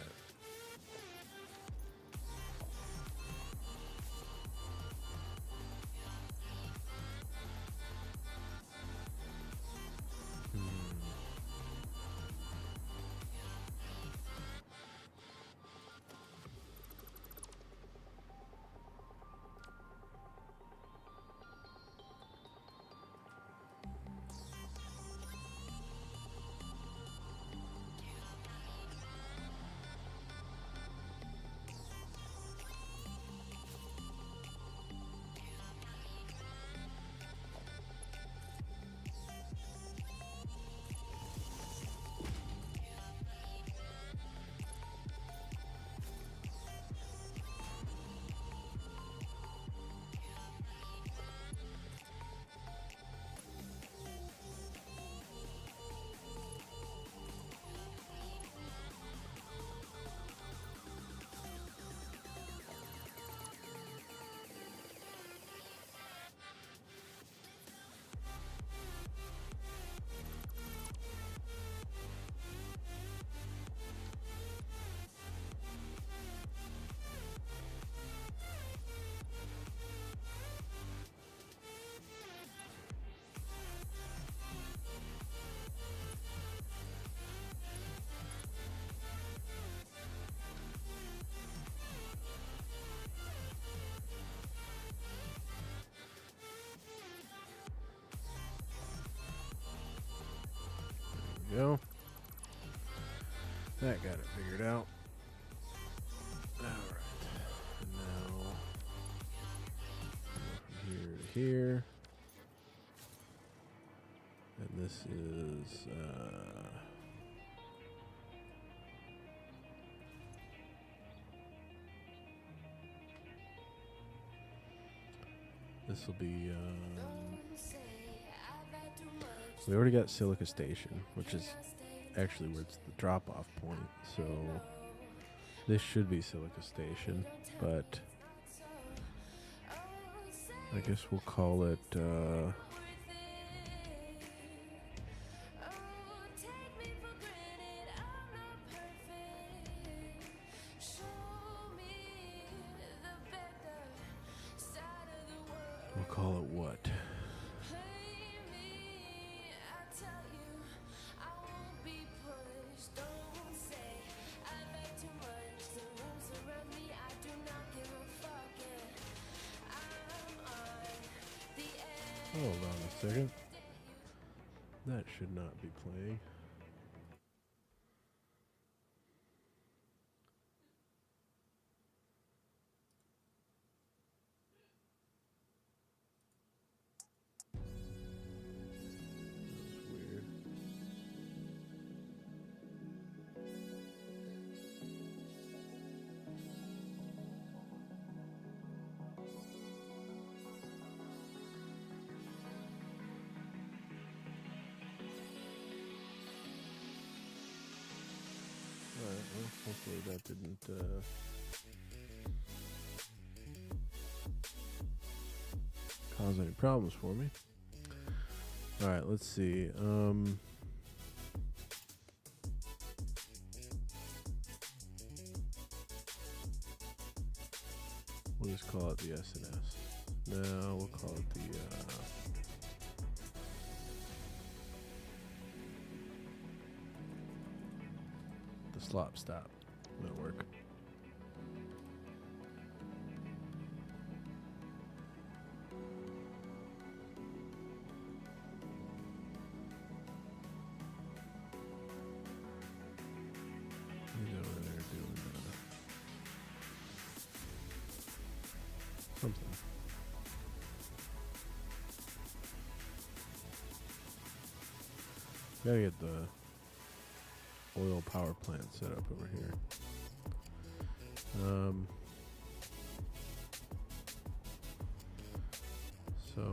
Go. That got it figured out. Alright. And now from here to here. And this is This will be, we already got Silica Station, which is actually where it's the drop-off point. So this should be Silica Station, but I guess we'll call it, we'll call it what? Hold on a second. That should not be playing. That's weird. Alright, well, hopefully that didn't, cause any problems for me. Alright, let's see. We'll just call it the SNS. No, we'll call it the slop stop. That'll work. He's over there doing something. Gotta get the oil power plant set up over here. So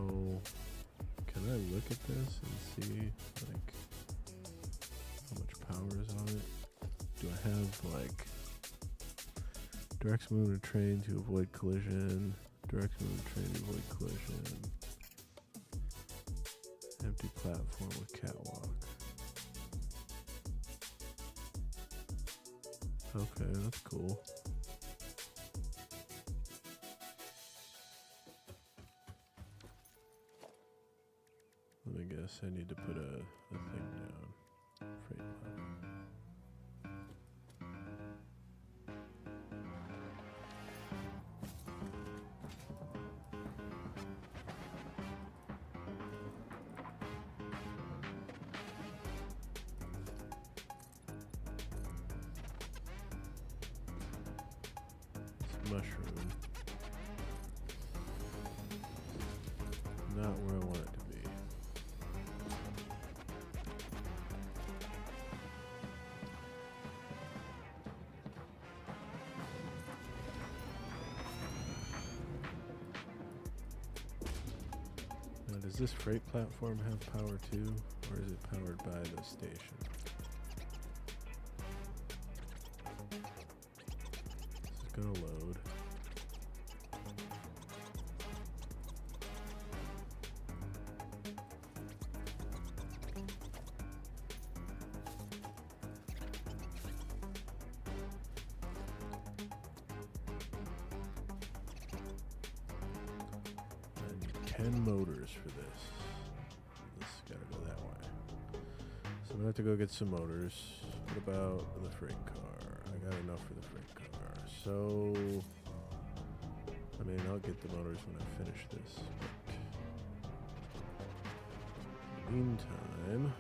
can I look at this and see like how much power is on it? Do I have like directs moving a train to avoid collision, directs moving a train to avoid collision, empty platform with catwalk. Okay, that's cool. I guess I need to put a thing down. Freight line. Mushroom. Not where I want it to be. Now, does this freight platform have power too, or is it powered by the station? This is gonna load. I need 10 motors for this. This has gotta go that way. So I'm gonna have to go get some motors. What about the freight car? I got enough for the freight car. So, I mean, I'll get the motors when I finish this. But in the meantime,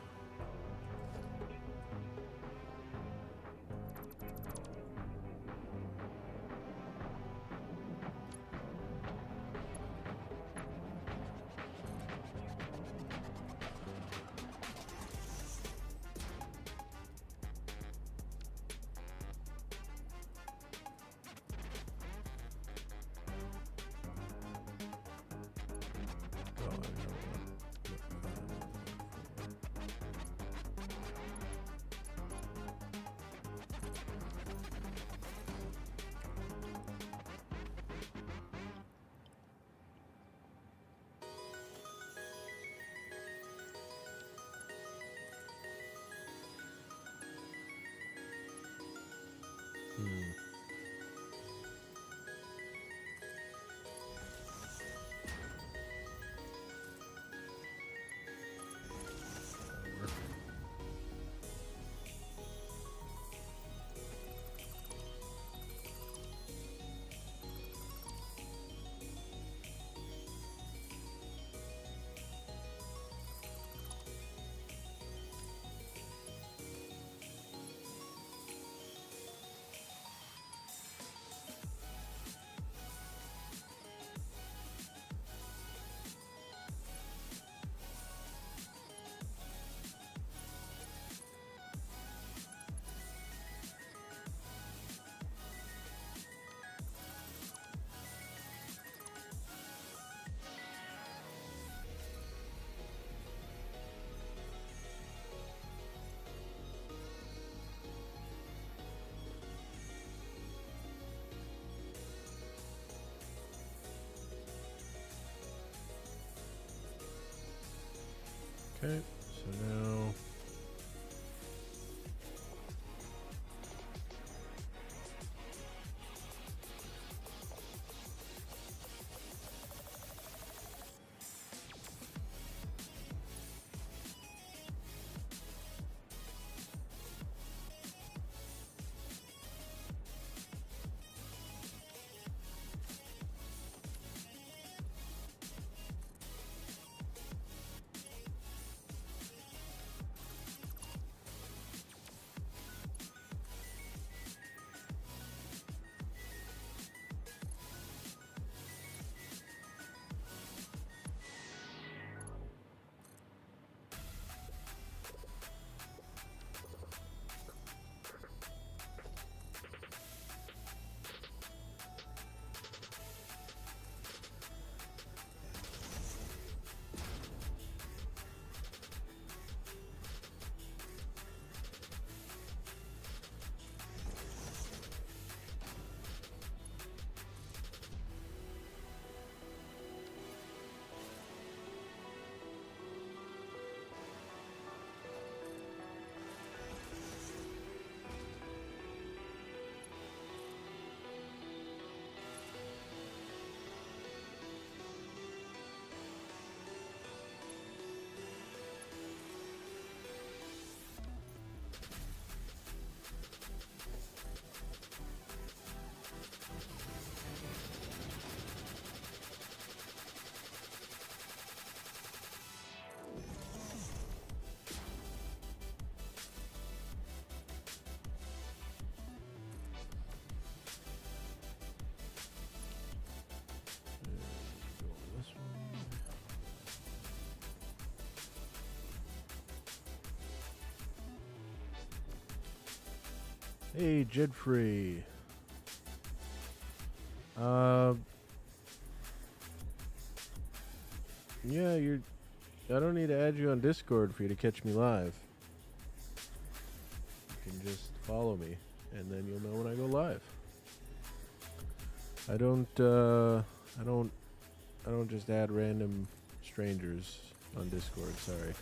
Okay, so now this one. Hey, Jedfree. Yeah, I don't need to add you on Discord for you to catch me live. You can just follow me, and then you'll know when I go live. I don't just add random strangers on Discord. Sorry.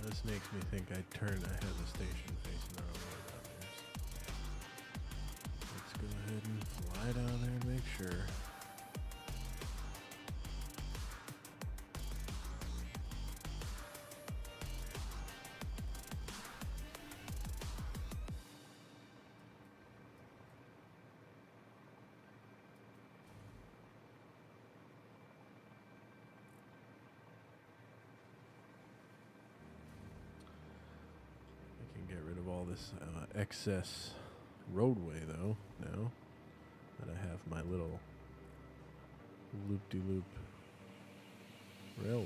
This makes me think I had the station facing the wrong way down there. Let's go ahead and fly down there and make sure. Get rid of all this excess roadway though now that I have my little loop-de-loop railway.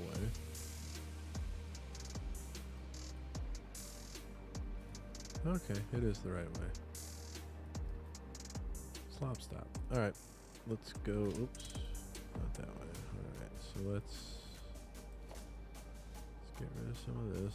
Okay, it is the right way. Slop stop. Alright, let's go. Oops, not that way. Alright, so let's get rid of some of this.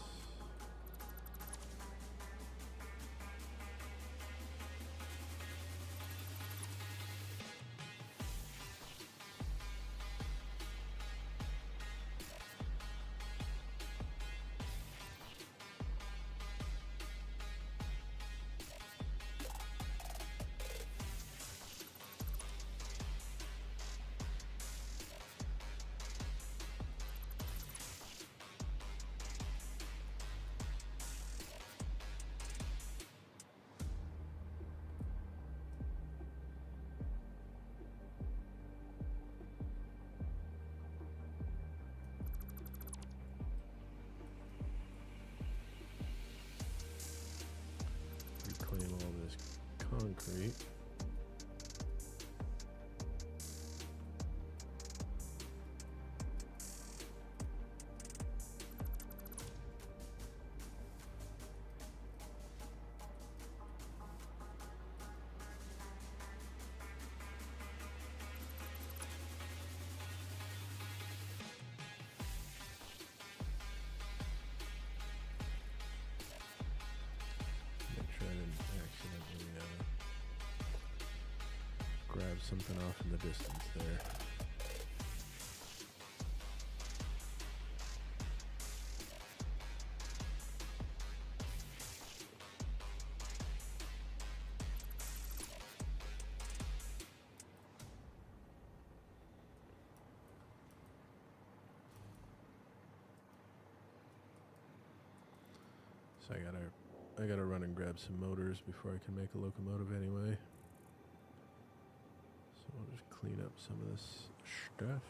Reclaim all this concrete. Grab something off in the distance there. So I gotta run and grab some motors before I can make a locomotive anyway. So I'll just clean up some of this stuff.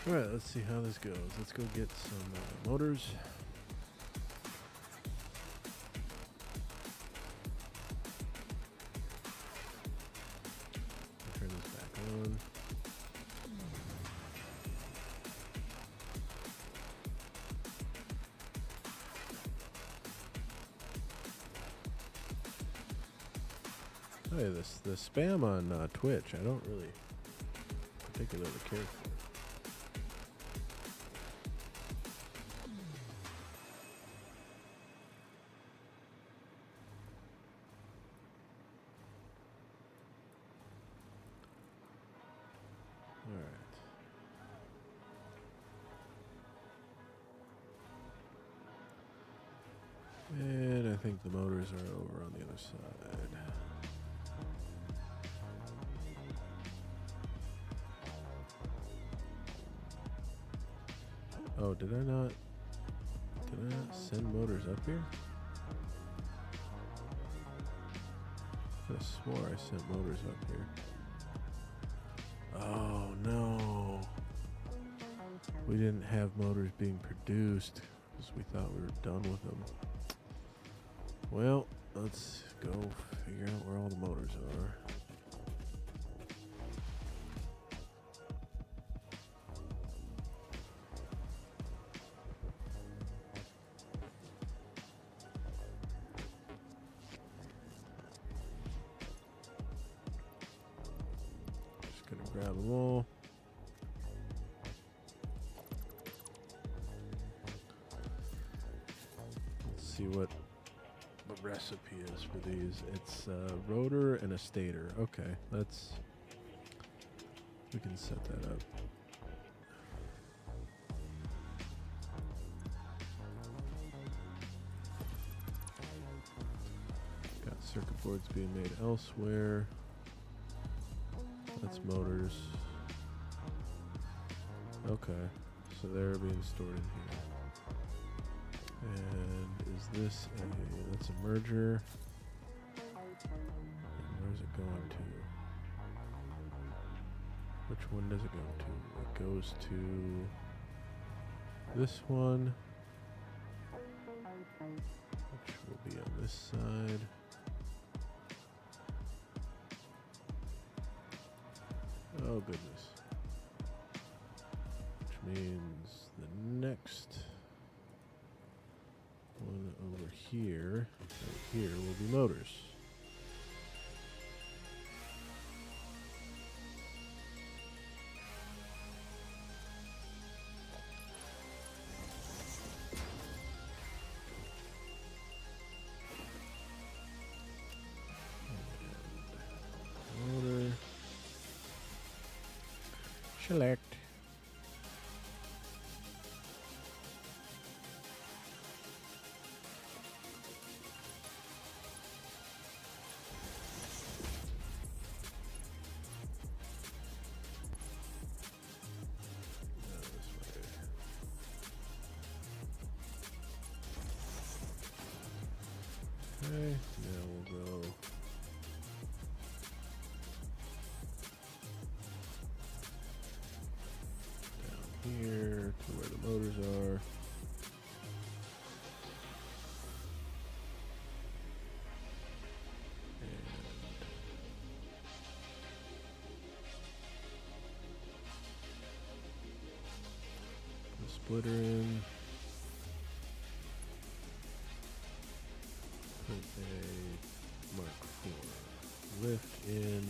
All right, let's see how this goes. Let's go get some motors. Turn this back on. Oh yeah, the spam on Twitch, I don't really particularly care for. think the motors are over on the other side. Oh, did I not send motors up here? I swore I sent motors up here. Oh no. We didn't have motors being produced because we thought we were done with them. Well, let's go figure out where all the motors are. Just gonna grab them all. Let's see what the recipe is for these. It's a rotor and a stator. Okay, we can set that up. Got circuit boards being made elsewhere. That's motors. Okay, so they're being stored in here. And is this that's a merger? And where's it going to? Which one does it go to? It goes to this one, which will be on this side. Oh goodness. Which means the next one over here, right here, will be motors. And motor. Select. Okay, now we'll go down here to where the motors are. And the splitter in. Put a Mark IV lift in.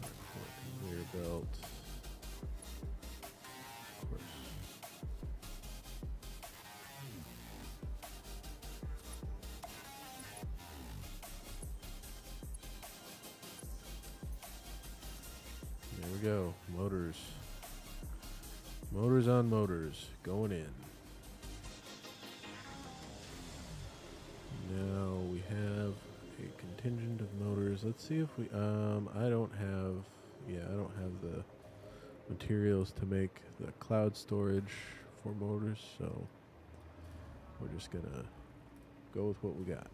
Mark IV conveyor belt. Of course. There we go. Motors. Motors on motors, going in. Now we have a contingent of motors. Let's see if we, I don't have the materials to make the cloud storage for motors, so we're just gonna go with what we got.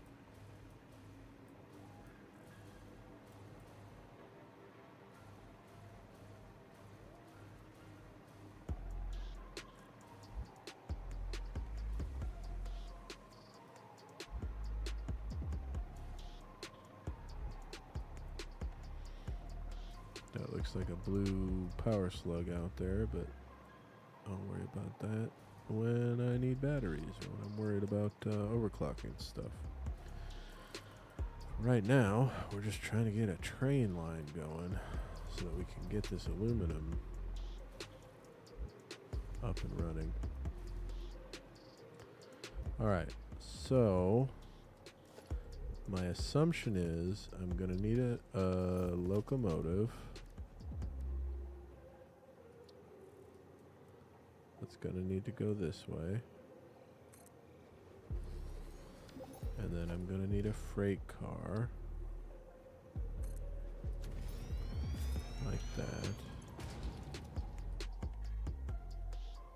That looks like a blue power slug out there, but I'll worry about that when I need batteries or when I'm worried about overclocking stuff. Right now, we're just trying to get a train line going so that we can get this aluminum up and running. All right, so my assumption is I'm going to need a locomotive. It's gonna need to go this way. And then I'm gonna need a freight car. Like that.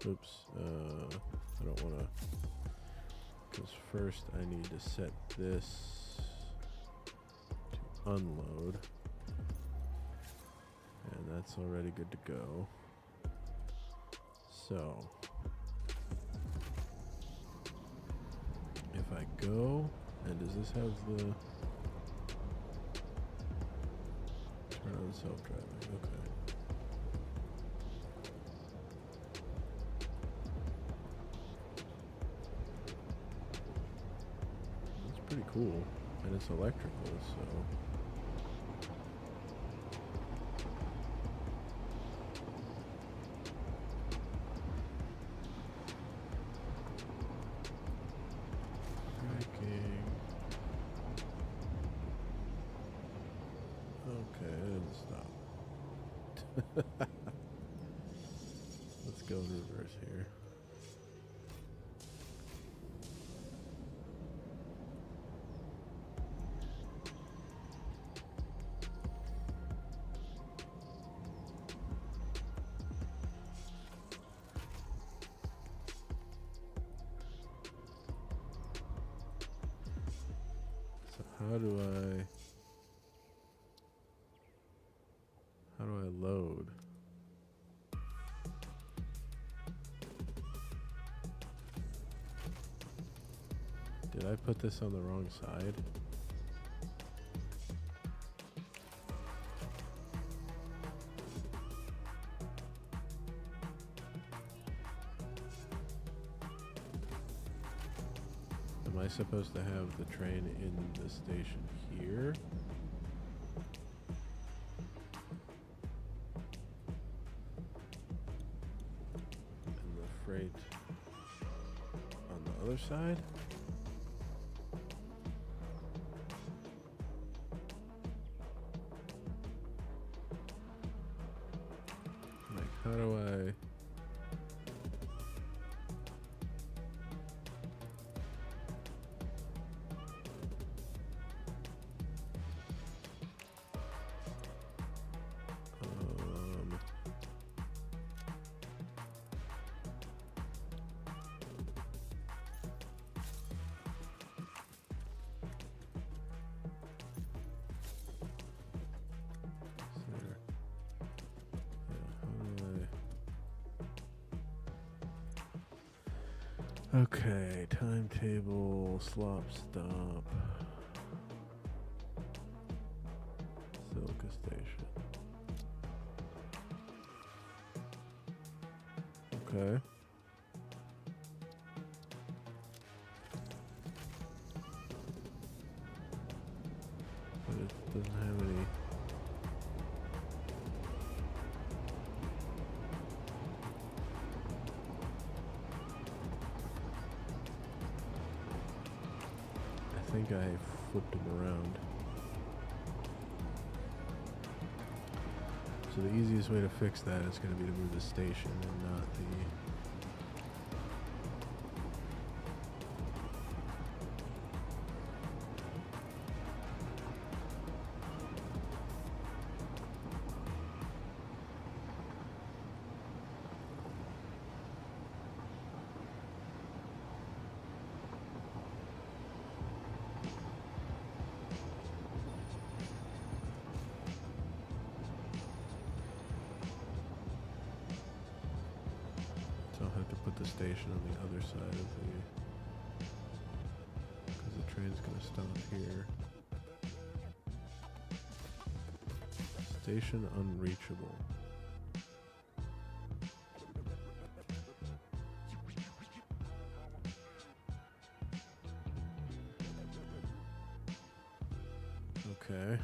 Oops, I don't wanna, because first I need to set this to unload. And that's already good to go. So, if I go, and does this have the turn on self-driving? Okay. That's pretty cool, and it's electrical, so. Okay, I didn't stop. Let's go in reverse here. So how do I load? Did I put this on the wrong side? Am I supposed to have the train in the station here? And the freight on the other side? Like, how do I... Okay, timetable, slop stop, Silka Station. Okay. But it doesn't have any. I think I flipped them around. So the easiest way to fix that is going to be to move the station and not the... So I'll have to put the station on the other side of the... because the train's going to stop here. Station unreachable. Okay.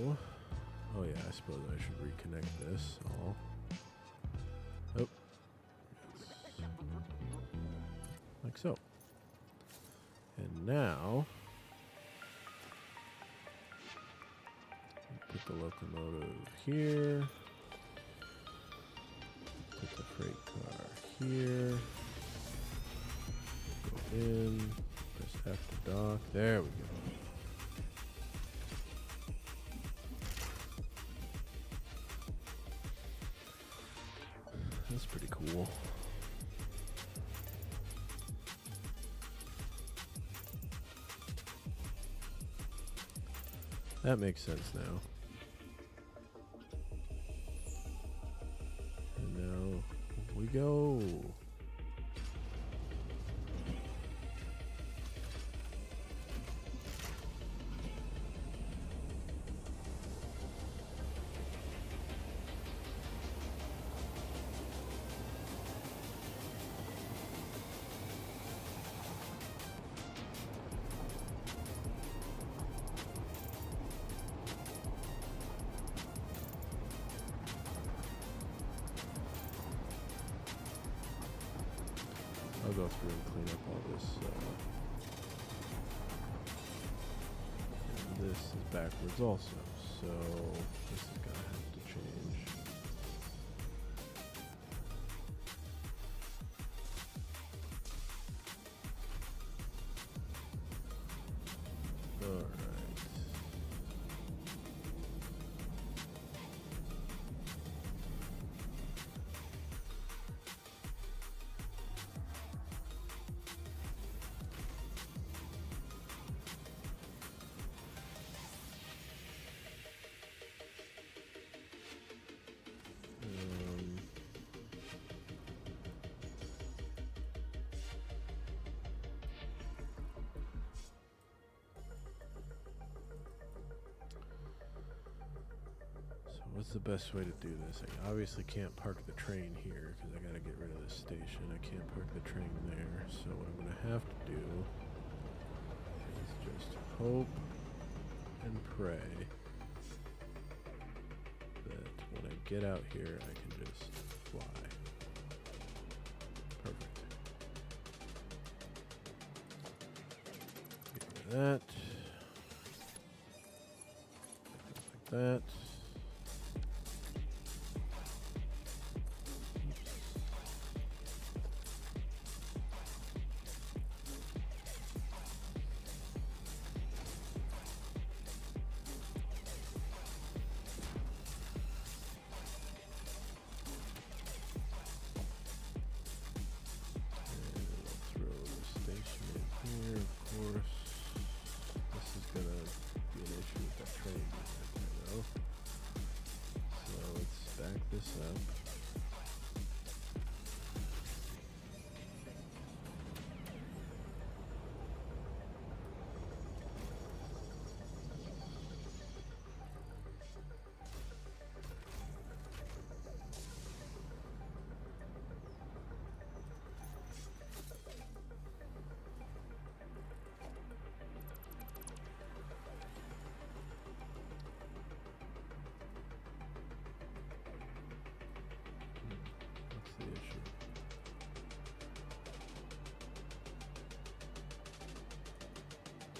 oh yeah, I suppose I should reconnect this all. Oh, like so. And now, put the locomotive here. Put the freight car here. Go in. Press F to dock. There we go. That's pretty cool. That makes sense now. And now we go. I'll go through and clean up all this. And this is backwards also, so this is gonna have to change. All right. What's the best way to do this? I obviously can't park the train here because I got to get rid of this station. I can't park the train there. So what I'm going to have to do is just hope and pray that when I get out here, I can just fly. Perfect. Get rid of that. Like that.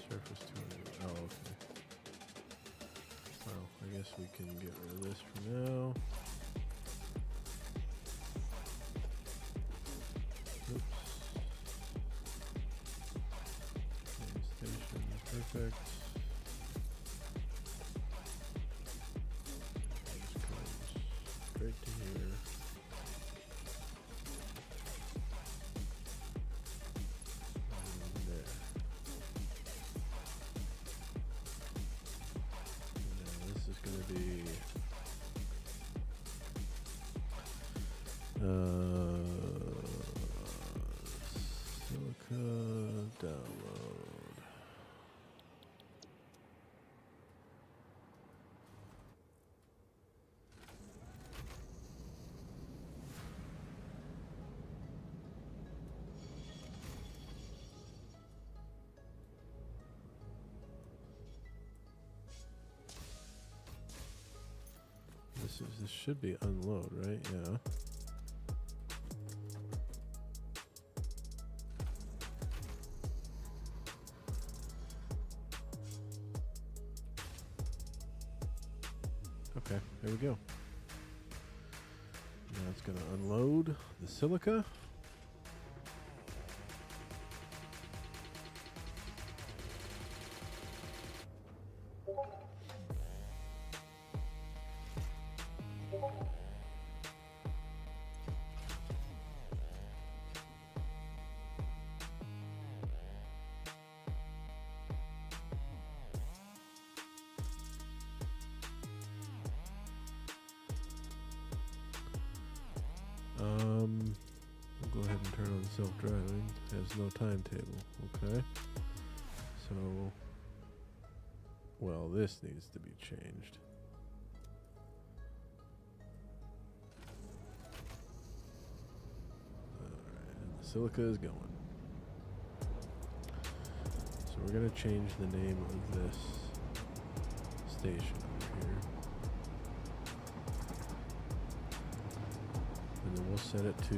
Surface 200. Oh, okay. Well, I guess we can get rid of this for now. Oops. Train station, perfect. Just comes straight to here. Silica download. This should be unload, right? Yeah. Okay, there we go. Now it's going to unload the silica. I'll go ahead and turn on self-driving. Has no timetable. Okay. So, well, this needs to be changed. Alright, and the silica is going. So we're going to change the name of this station over here. And then we'll set it to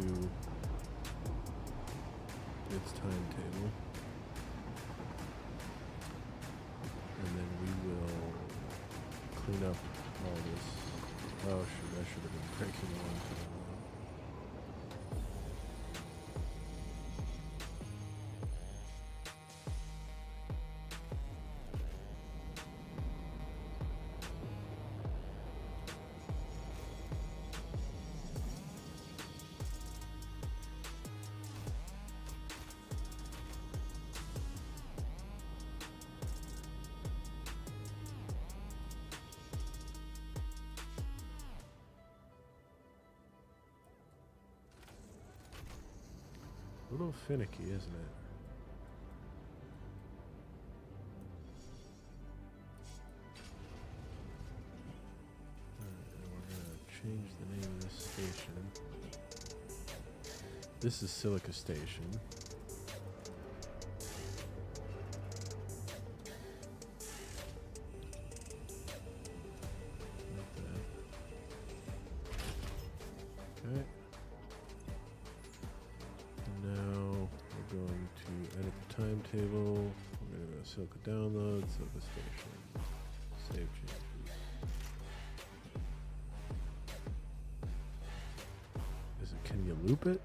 its timetable. And then we will clean up all this. Oh shoot, I should have been breaking a long time ago. A little finicky, isn't it? Alright, and we're going to change the name of this station. This is Silica Station. Like that. Okay. Now we're going to edit the timetable. We're going to go to Silica Download, Silica Station, save changes. Can you loop it?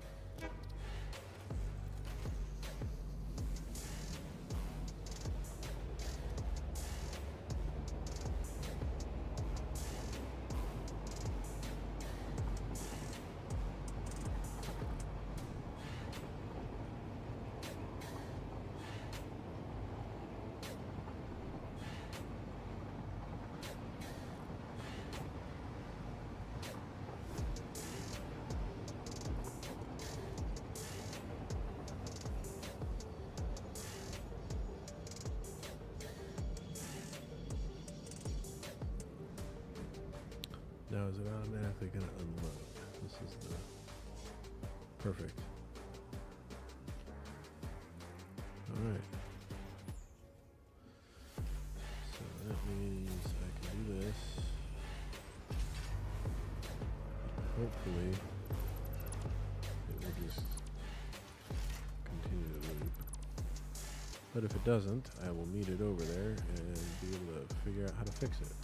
Now is it automatically going to unload? This is the perfect. All right. So that means I can do this. Hopefully, it will just continue to loop. But if it doesn't, I will meet it over there and be able to figure out how to fix it.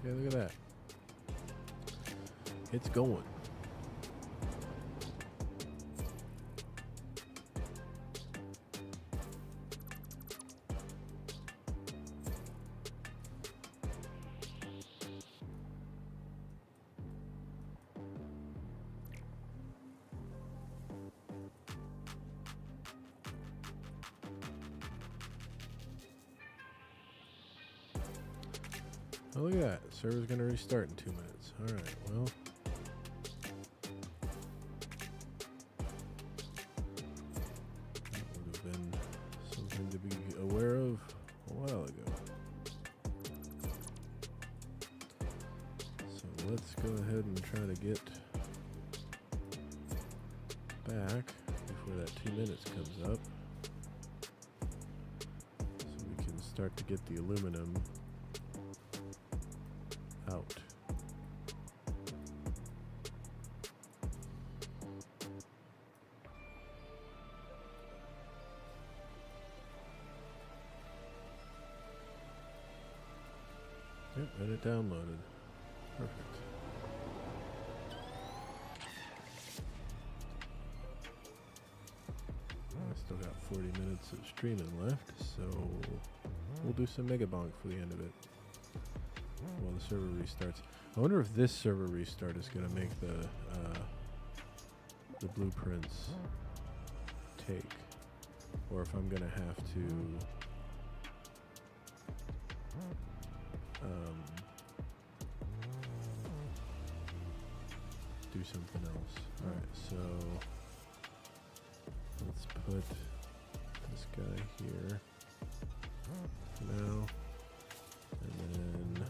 Yeah, look at that. It's going. Oh, look at that. Server's going to restart in 2 minutes. All right, well. That would have been something to be aware of a while ago. So let's go ahead and try to get back before that 2 minutes comes up. So we can start to get the aluminum out. Yep, and it downloaded. Perfect. I still got 40 minutes of streaming left, so we'll do some Megabonk for the end of it while the server restarts. I wonder if this server restart is going to make the blueprints take, or if I'm going to have to do something else. Alright, so let's put this guy here for now, and then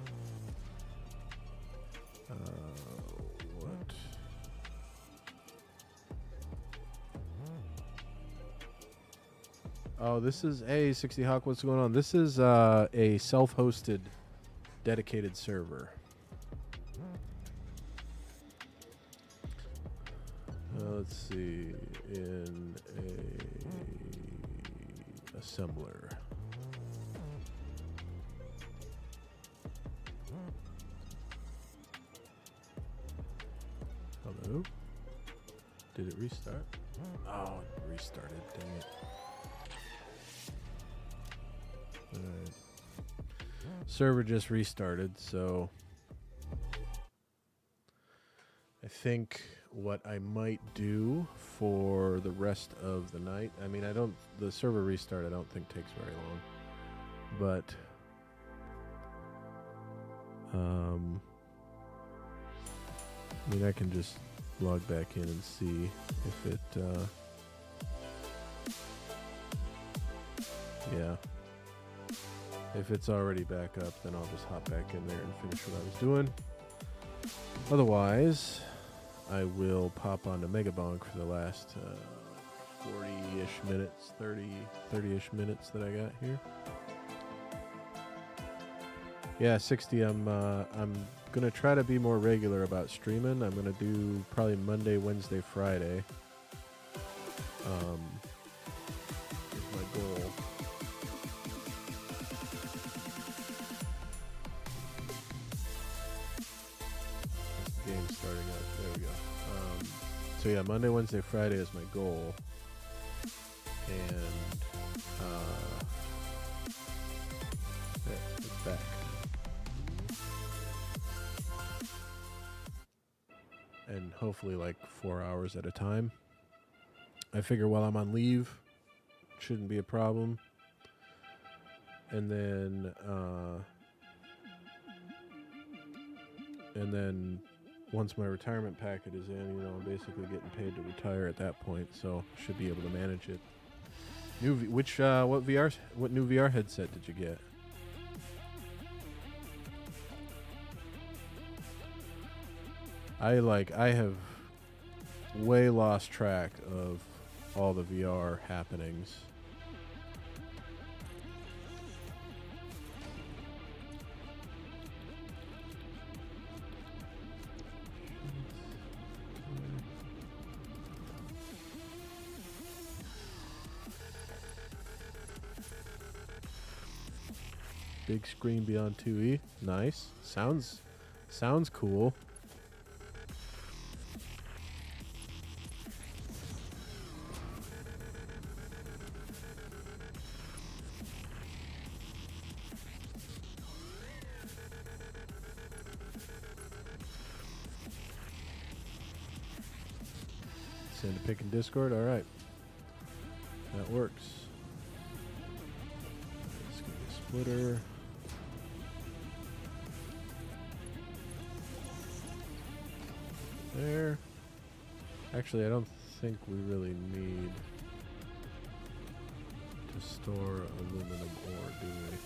what? Oh, this is a 60 Hawk. What's going on? This is a self-hosted, dedicated server. Let's see, in a assembler. Hello? Did it restart? Oh, it restarted. Dang it. Alright. Server just restarted, so I think what I might do for the rest of the night, I mean, the server restart I don't think takes very long, but I mean, I can just log back in and see if it, yeah. If it's already back up, then I'll just hop back in there and finish what I was doing. Otherwise, I will pop onto Megabonk for the last 40-ish minutes, 30-ish minutes that I got here. Yeah, 60. I'm gonna try to be more regular about streaming. I'm gonna do probably Monday, Wednesday, Friday. Is my goal. Game starting up. There we go. So yeah, Monday, Wednesday, Friday is my goal, and yeah, it's back. And hopefully like 4 hours at a time. I figure while I'm on leave, shouldn't be a problem. And then once my retirement packet is in, I'm basically getting paid to retire at that point, so should be able to manage it. What new VR headset did you get? I have way lost track of all the VR happenings. Big screen beyond 2E. Nice. Sounds cool. Send a pic in Discord. All right. That works. Let's get a splitter. There. Actually, I don't think we really need to store aluminum ore, do we?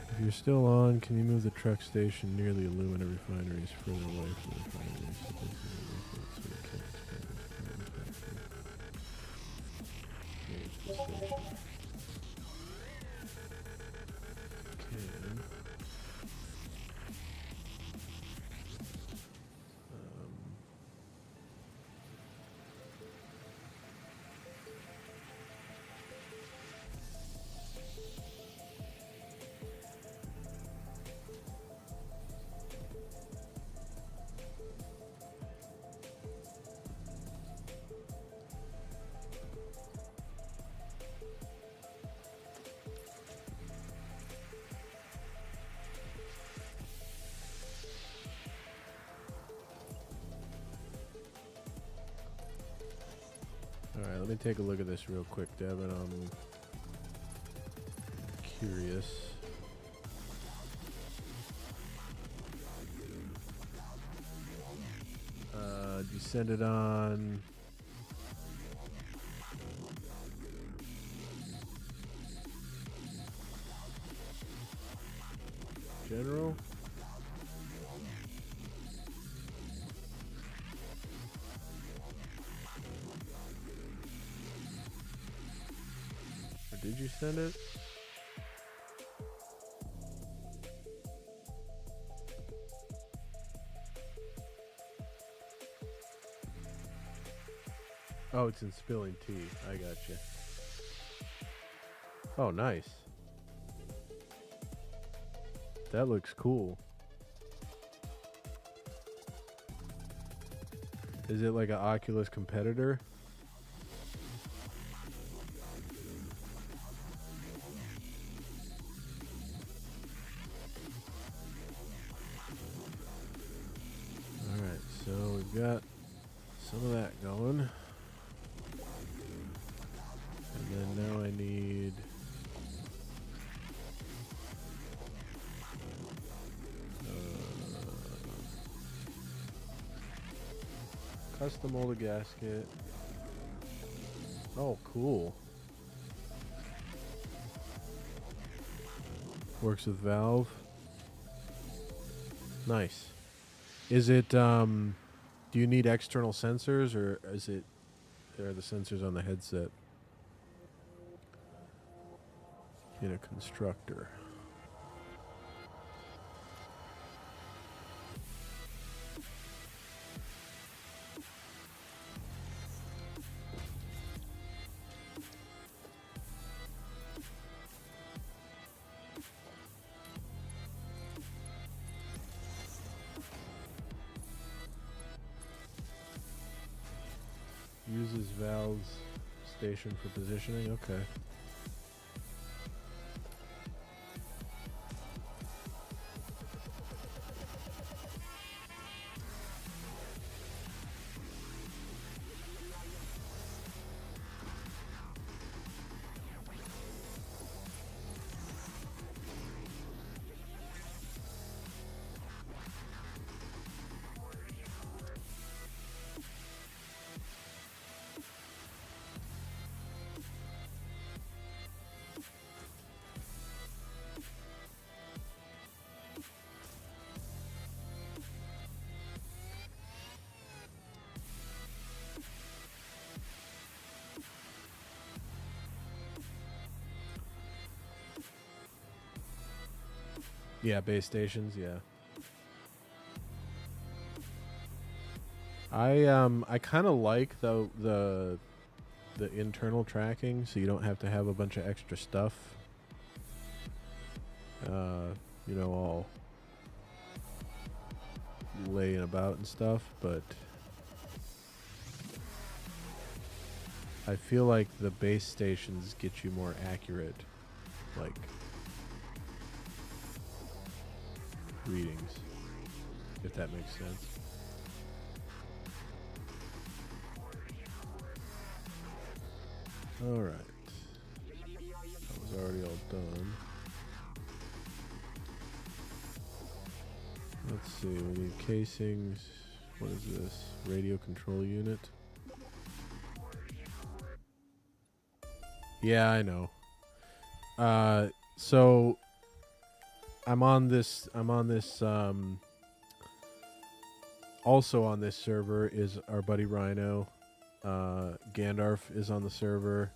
If you're still on, can you move the truck station near the aluminum refineries further away from the refineries? So we can't expand this factory. Manage the station. Can. Alright, let me take a look at this real quick, Devin. I'm curious. Did you send it on general? Or did you send it? Oh, it's in spilling tea. I gotcha. Oh, nice. That looks cool. Is it like an Oculus competitor? Alright, so we've got some of that going. And then now I need custom molded gasket. Oh, cool. Works with valve. Nice. Is it, do you need external sensors, or are the sensors on the headset in a constructor? Uses valves station for positioning. Okay. Yeah, base stations, yeah. I kind of like the internal tracking, so you don't have to have a bunch of extra stuff. You know, all laying about and stuff, but I feel like the base stations get you more accurate, like, readings, if that makes sense. Alright. That was already all done. Let's see, we need casings. What is this? Radio control unit. Yeah, I know. So I'm on this also on this server is our buddy Rhino. Gandalf is on the server,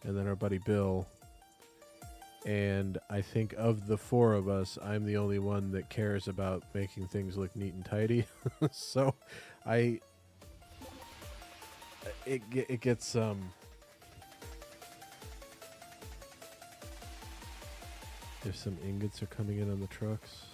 and then our buddy Bill. And I think of the four of us, I'm the only one that cares about making things look neat and tidy. So it gets if some ingots are coming in on the trucks.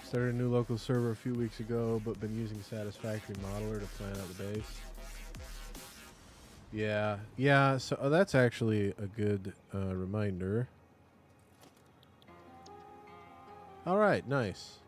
Started a new local server a few weeks ago, but been using Satisfactory modeler to plan out the base. Yeah, so that's actually a good reminder. All right, nice.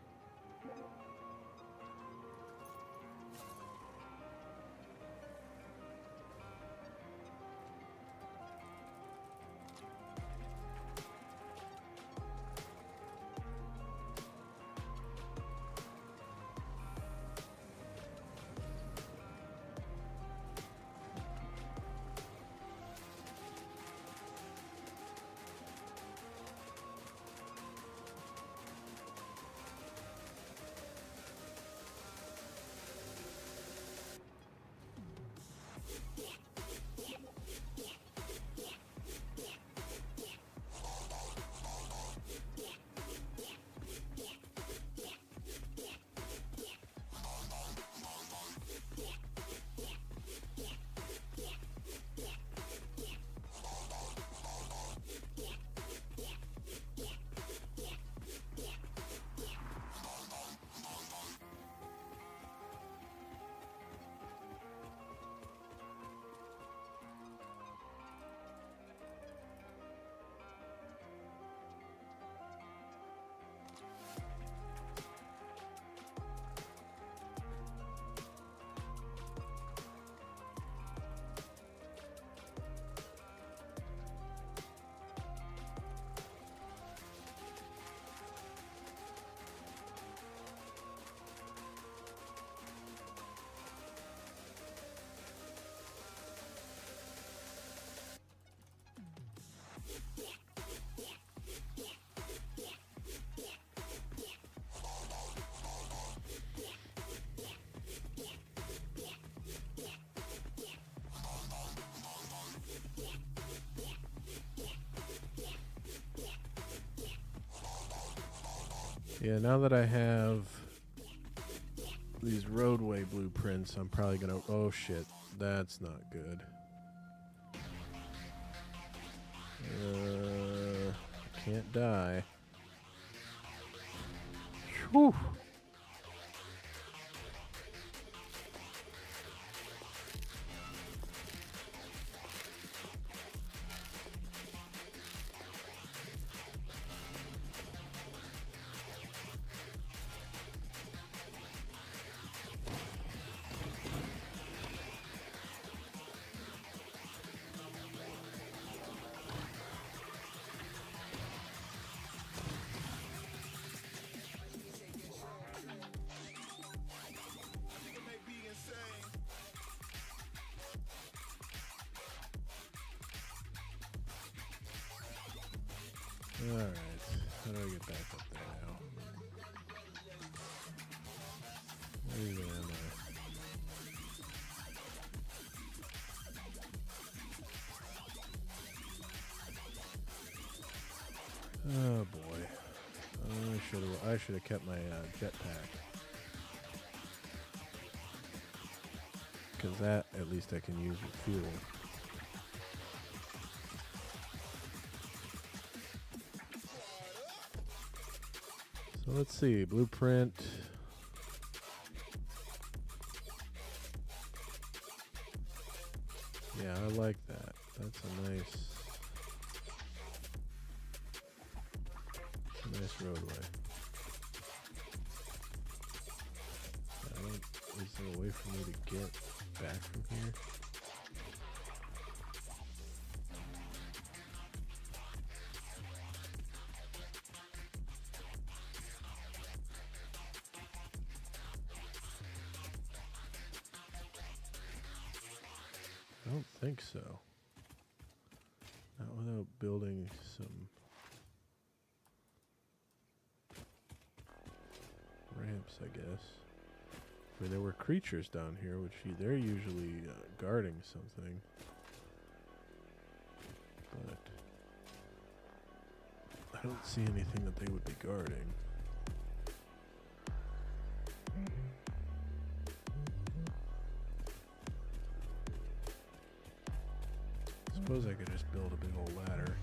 Yeah, now that I have these roadway blueprints, I'm probably gonna... Oh shit, that's not good. Can't die. Whew. Alright, how do I get back up there now? Where am I? Oh boy. I should have kept my jetpack. Because that, at least I can use with fuel. So let's see, blueprint. Yeah, I like that. That's a nice roadway. Is there a way for me to get back from here? I don't think so. Not without building some ramps, I guess. I mean, there were creatures down here, which they're usually guarding something. But I don't see anything that they would be guarding. Suppose I could just build a big old ladder.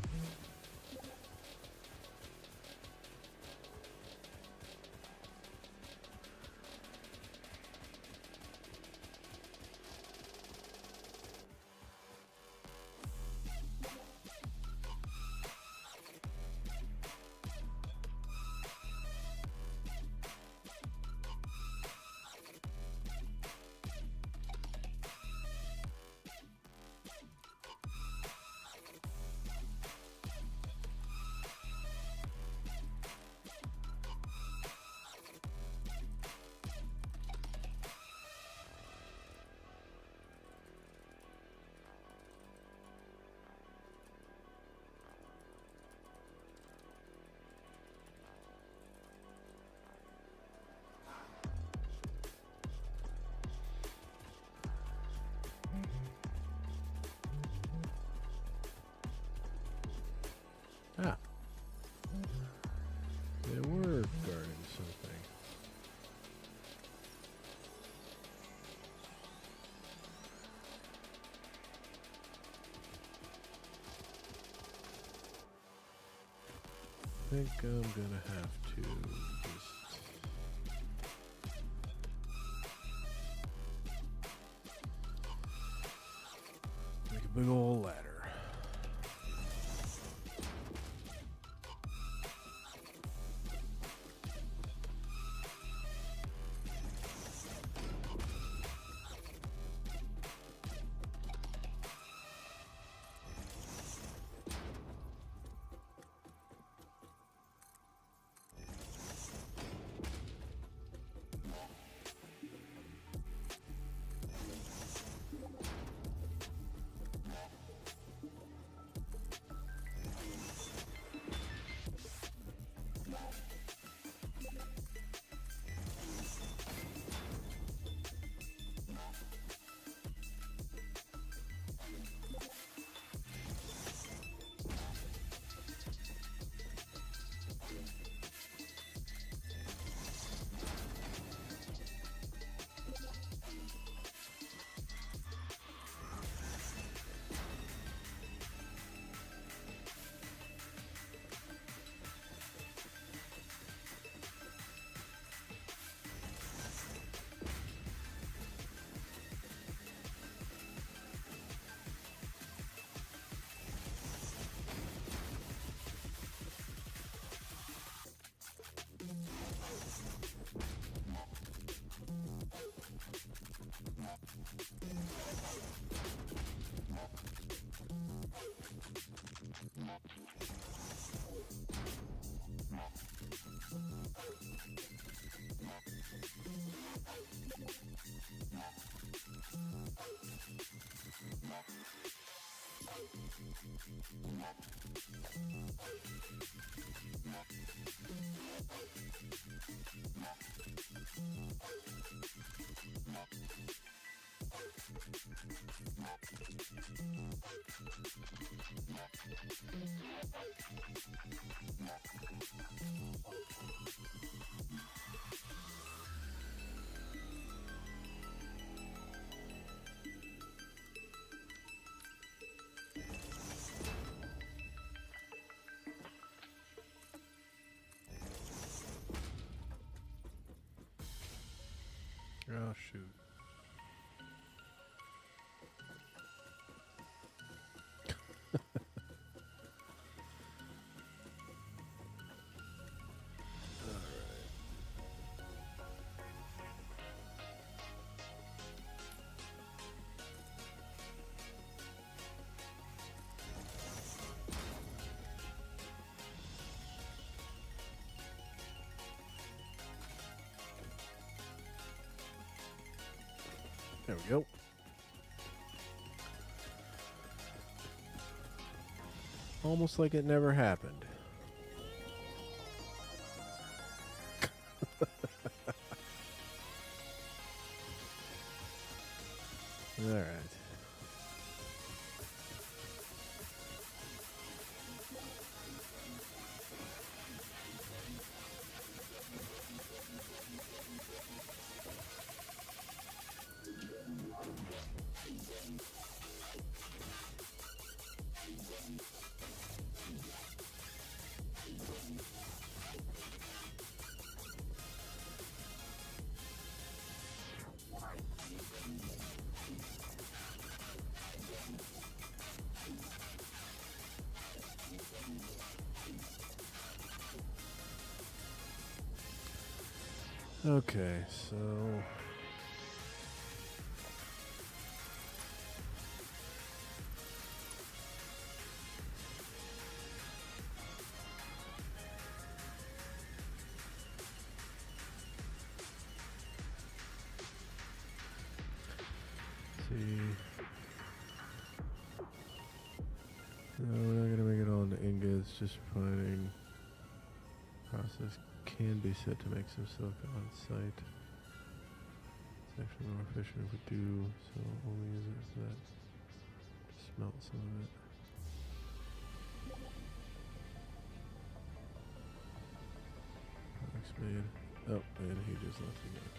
Ah. They were guarding something. I think I'm gonna have to just make a big old ladder. Oh, shoot. There we go. Almost like it never happened. All right. Okay, so see. No, we're not gonna make it all into ingots. Just finding process can be set to make some silicon on site. It's actually more efficient if we do, so only use it for that. Just smelt some of it. Products made. Oh, and he just left again.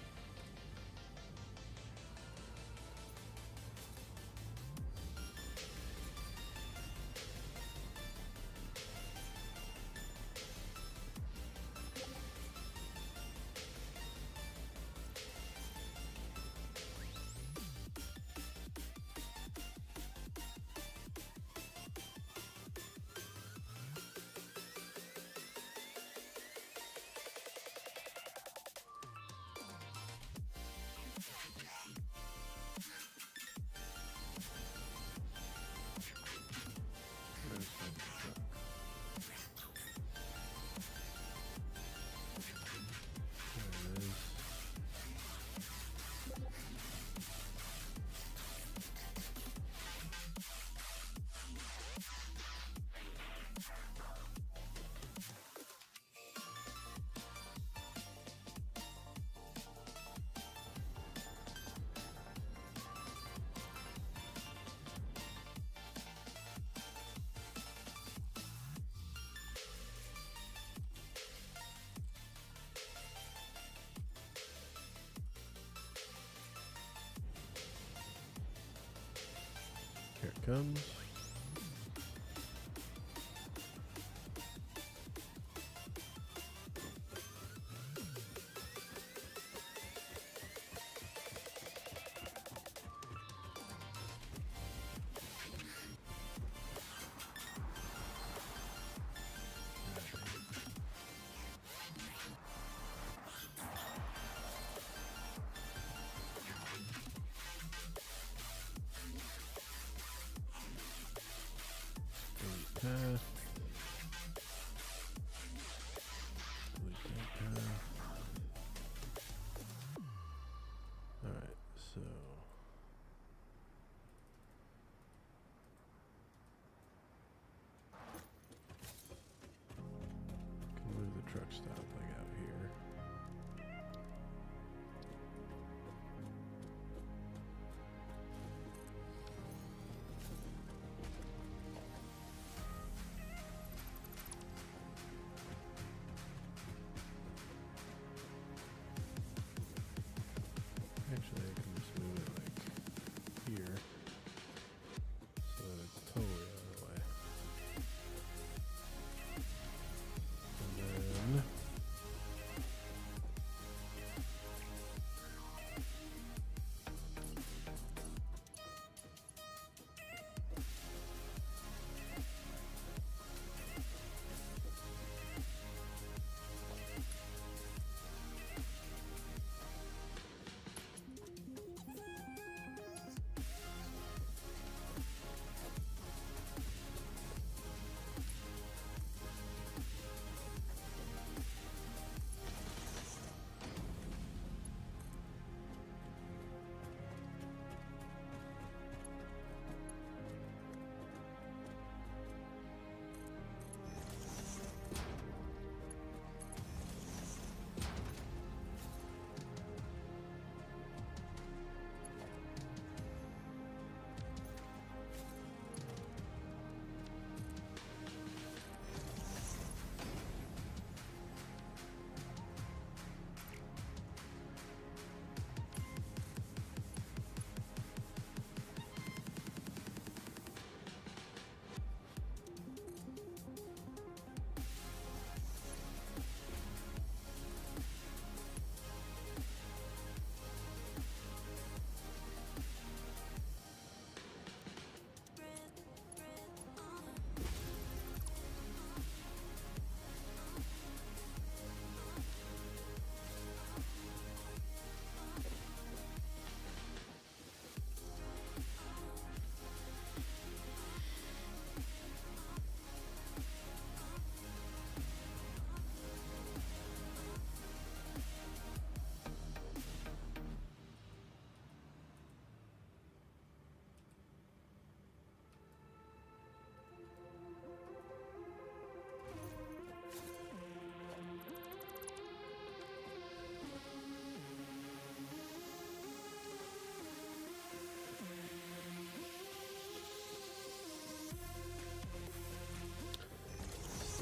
Here it comes. Path. Delete that path. Alright, so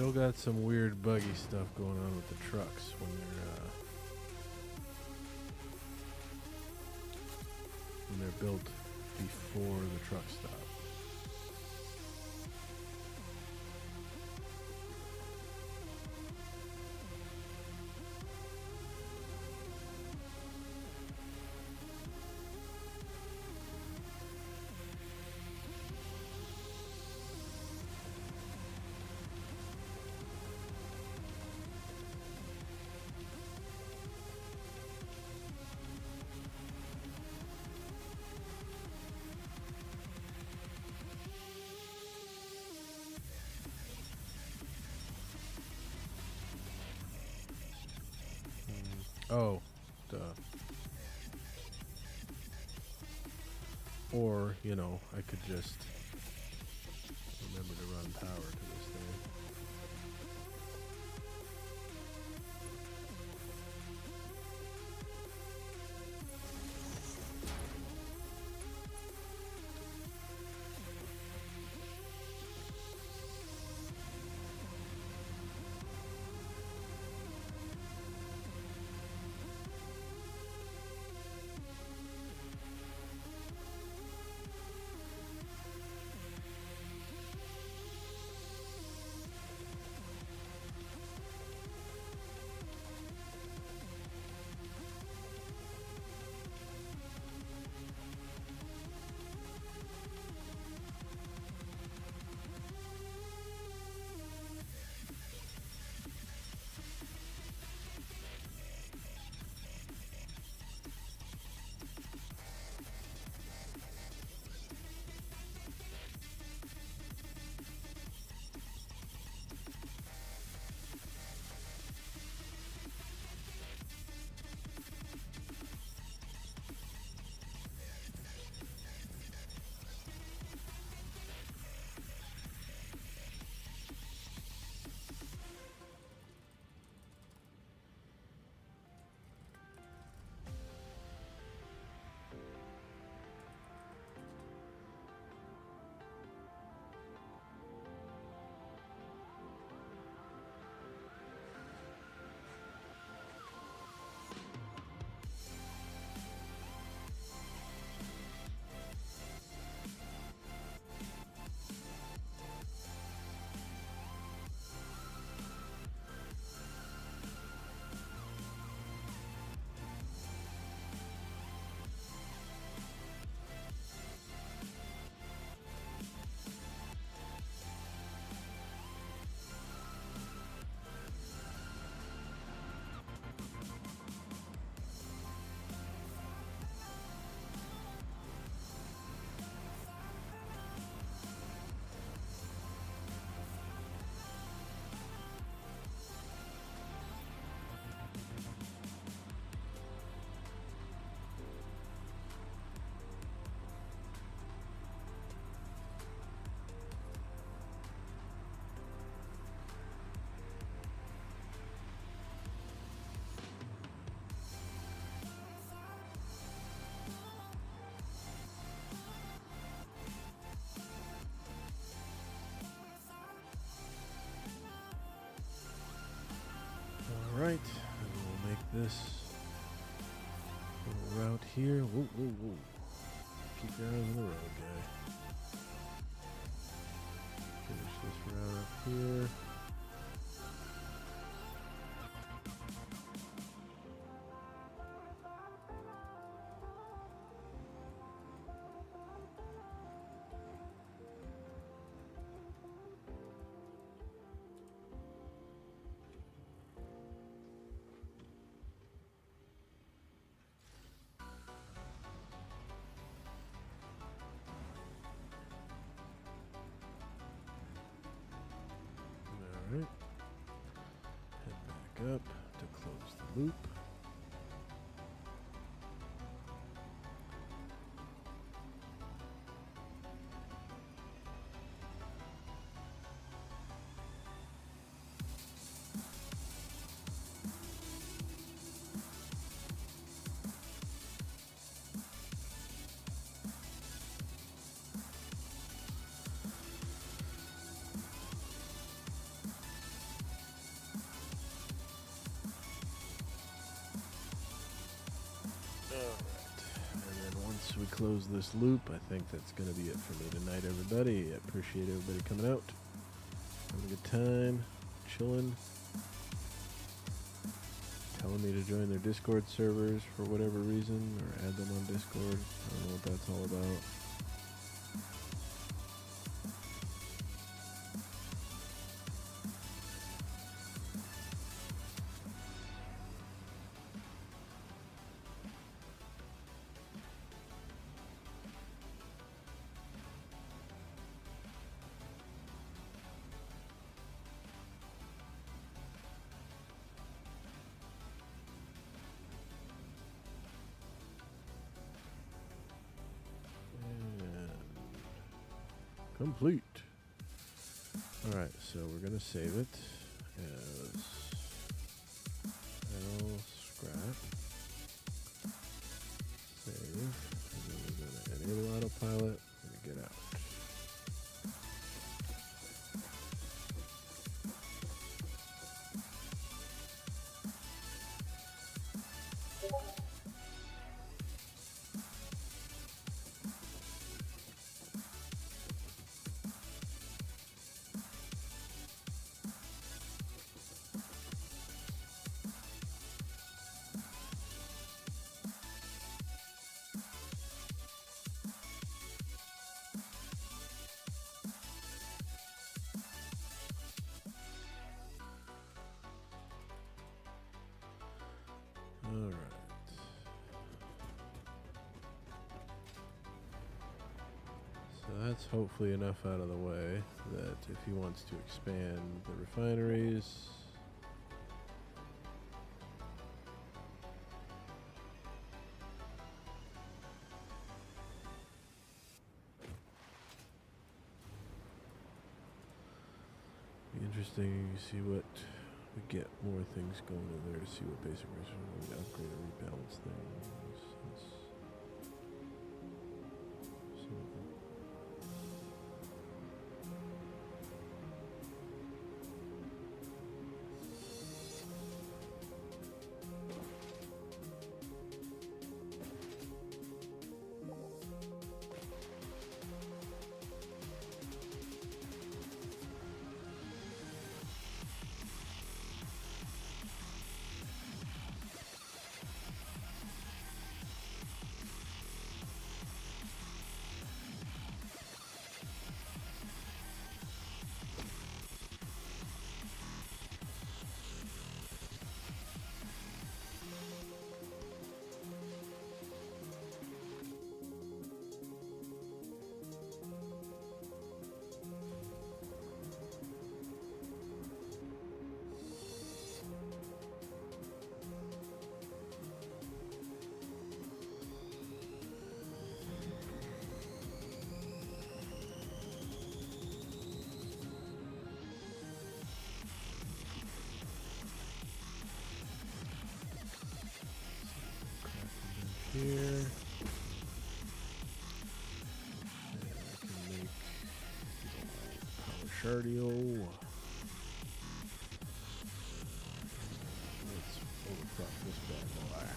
Still got some weird buggy stuff going on with the trucks when they're built before the truck stop. Oh, duh. Or, you know, I could just remember to run power to this thing. Alright, and we'll make this little route here. Whoa, whoa, whoa. Keep your eyes on the road, guy. Finish this route up here. Alright. Head back up to close the loop. we close this loop, I think that's going to be it for me tonight, everybody. I appreciate everybody coming out, having a good time, chilling, telling me to join their Discord servers for whatever reason, or add them on Discord. I don't know what that's all about. Complete. Alright, so we're going to save it as L scrap. Save. And then we're going to enable autopilot and get out. Alright. So that's hopefully enough out of the way that if he wants to expand the refineries, be interesting to see what we get more things going in there to see what basic resources we upgrade or rebalance things. Here. And I can make power shardio. Let's overclock this bad boy.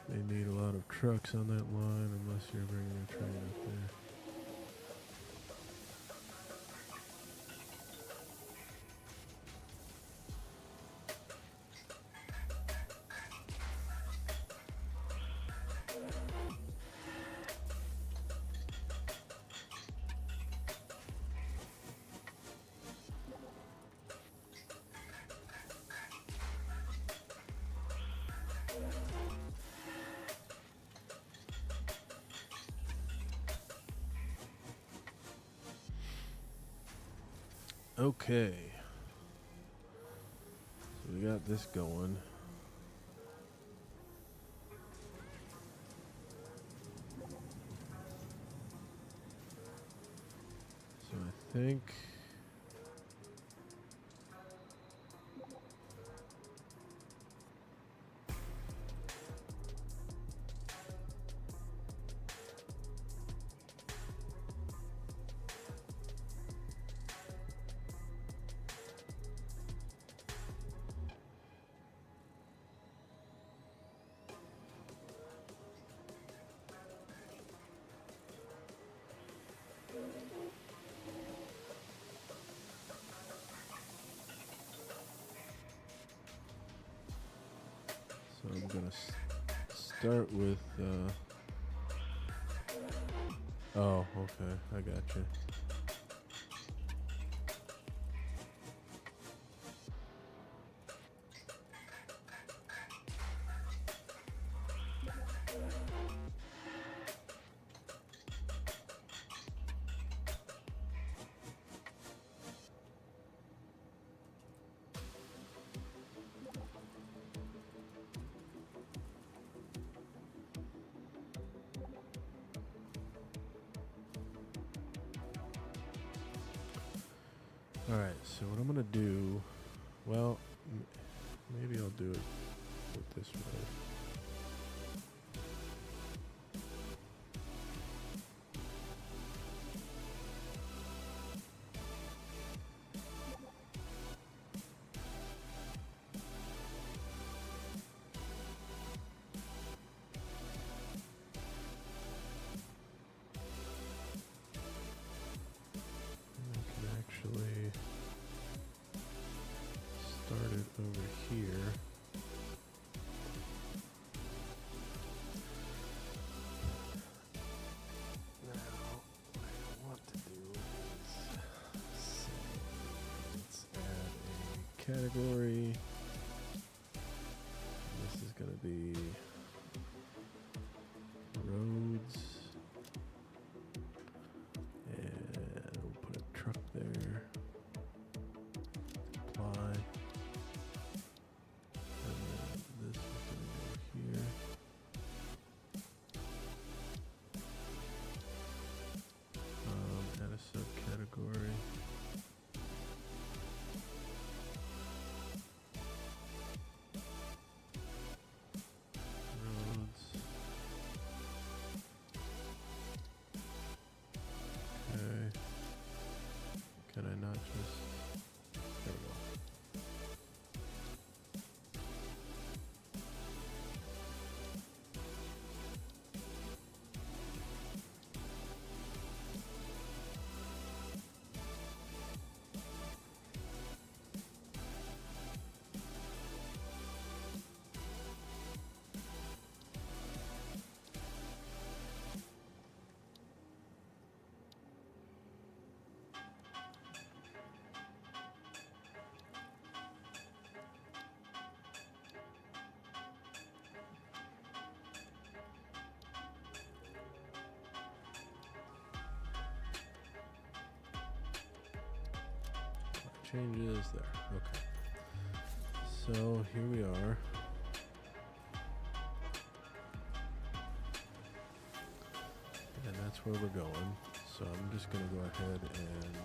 May need a lot of trucks on that line unless you're bringing a train up there. Okay. So we got this going. So I think I'm gonna start with. Oh, okay, I got you. Alright, so what I'm going to do, well, maybe I'll do it with this way. Actually start it over here. Now, what I want to do is let's add a category. This is going to be roads. And we'll put a truck there. Apply. And then this is going to go here. Add a subcategory. Roads. Okay. Can I not just... There we go. Changes there. Okay. So here we are. And that's where we're going. So I'm just going to go ahead and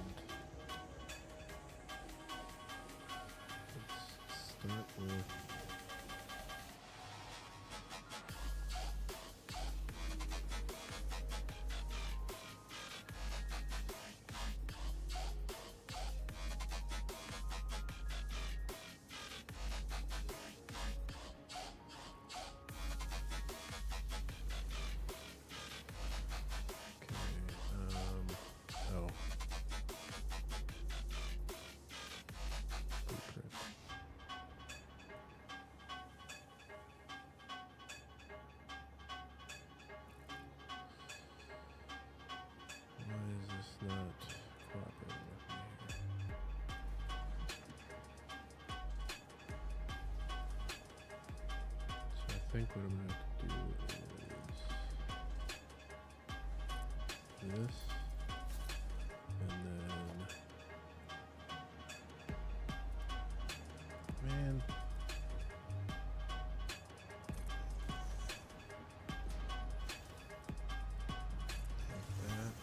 let's start with think what I'm gonna have to do is this, and then, man, like that.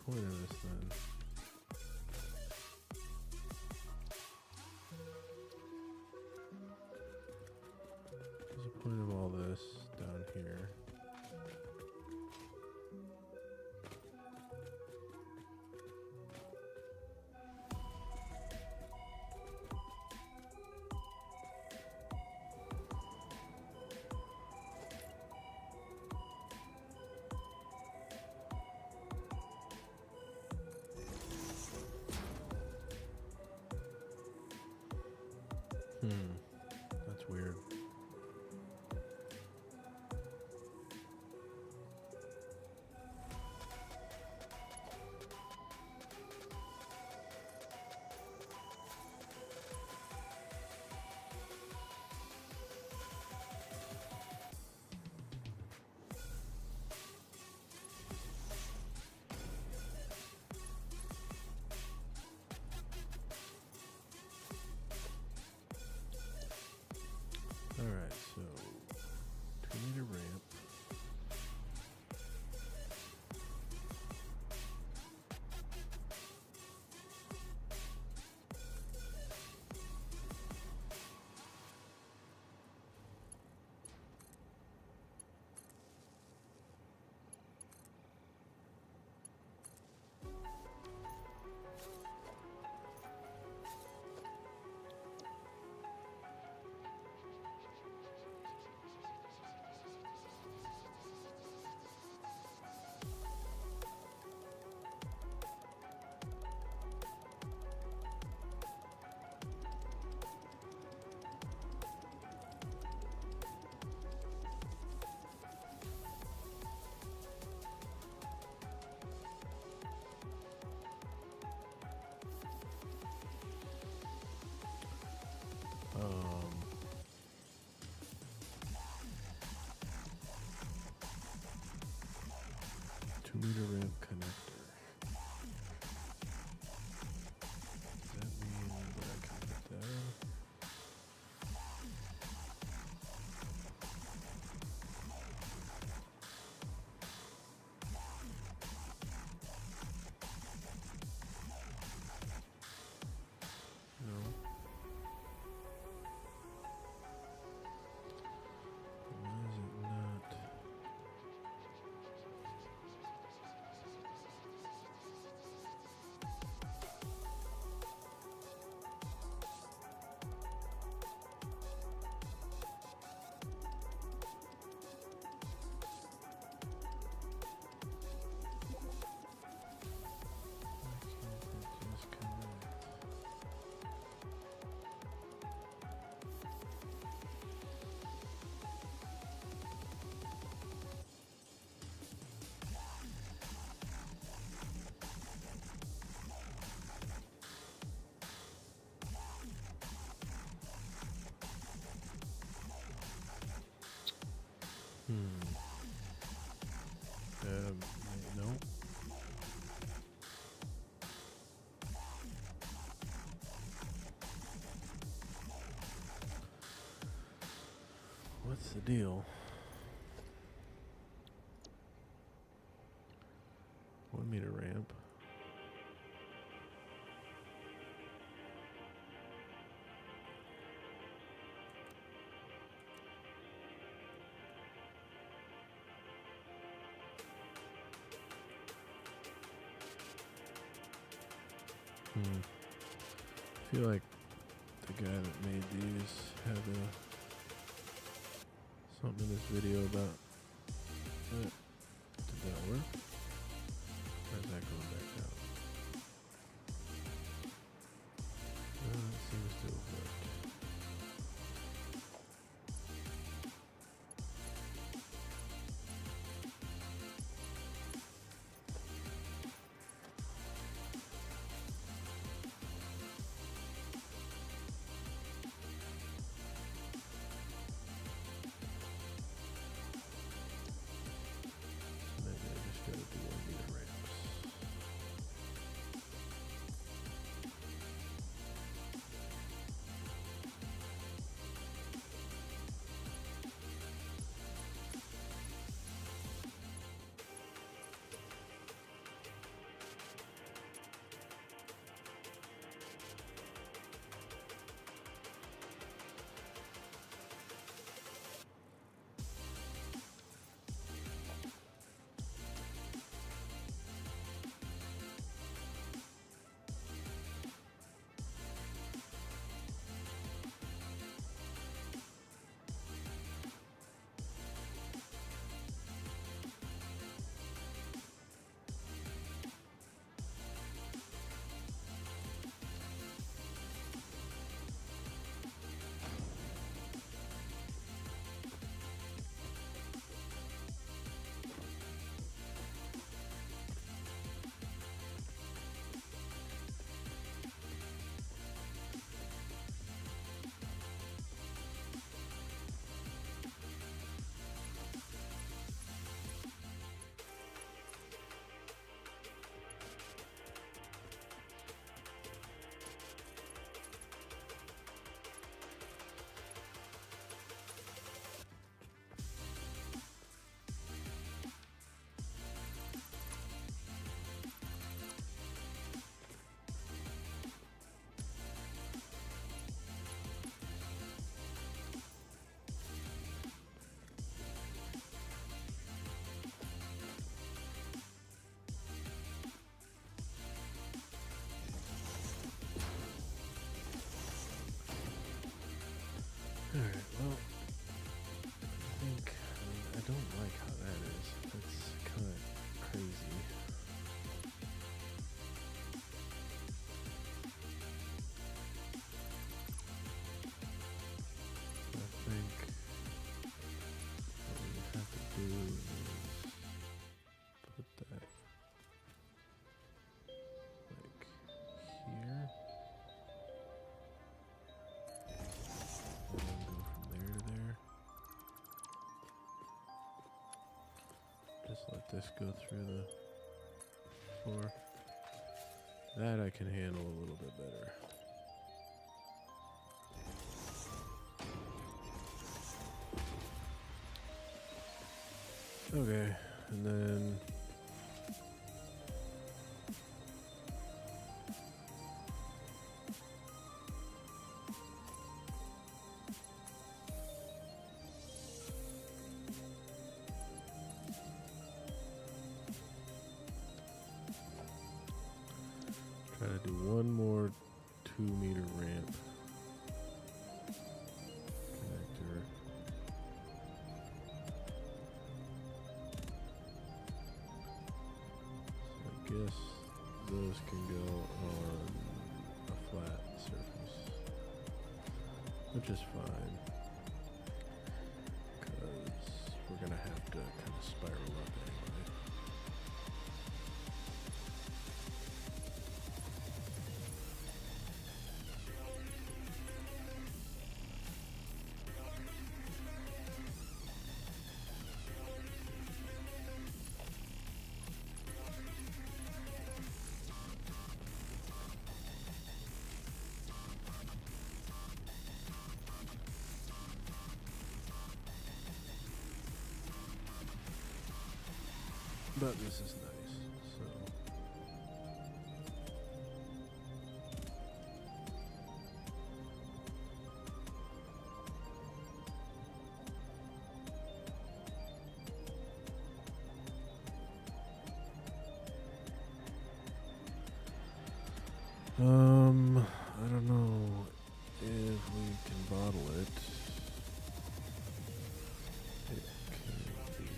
point of this then? What's the point of all this down here? That's weird. Alright, so 2-meter ramp. Um, 2-meter ramp connector. Does that mean that I can put that in? No. Why is it not? Why can't it just connect? No. What's the deal? 1-meter ramp. I feel like the guy that made these had something in this video about it. Did that work? Or is that going back down? It seems to have worked. this go through the floor. That I can handle a little bit better. Okay, and then try to do one more 2-meter ramp connector. So I guess those can go on a flat surface, which is fine, because we're gonna have to kind of spiral up anyway. But this is nice, so. I don't know if we can bottle it. It can be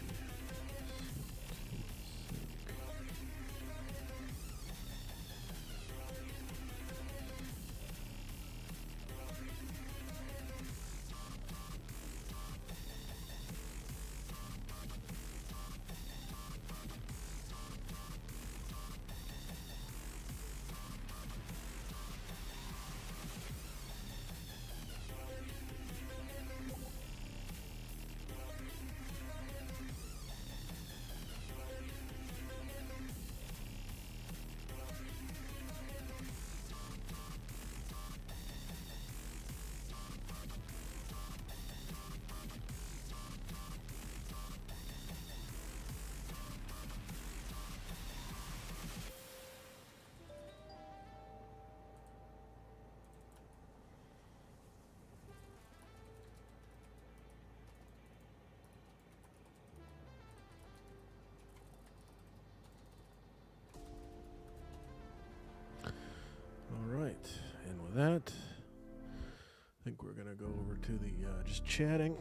Alright, and with that, I think we're going to go over to the just chatting.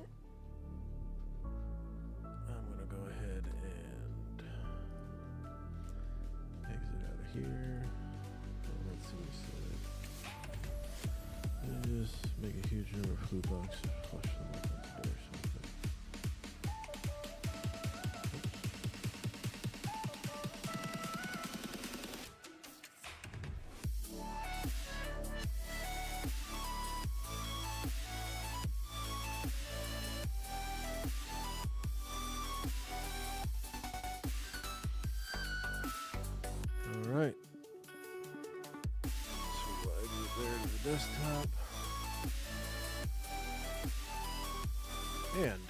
I'm going to go ahead and exit out of here. Let's see what's there. And just make a huge number of food boxes, flush them up into there or something. Alright, so I get there to the desktop, and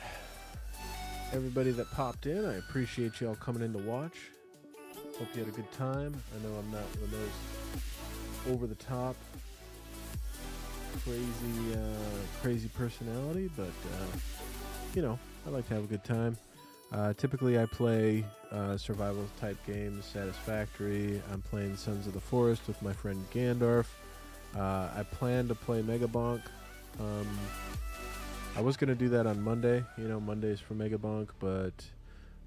everybody that popped in, I appreciate y'all coming in to watch. Hope you had a good time. I know I'm not one of those over the top crazy personality, but you know, I like to have a good time. Typically I play survival type games, Satisfactory. I'm playing Sons of the Forest with my friend Gandalf. I plan to play Megabonk. I was going to do that on Monday, you know, Mondays for Megabonk, but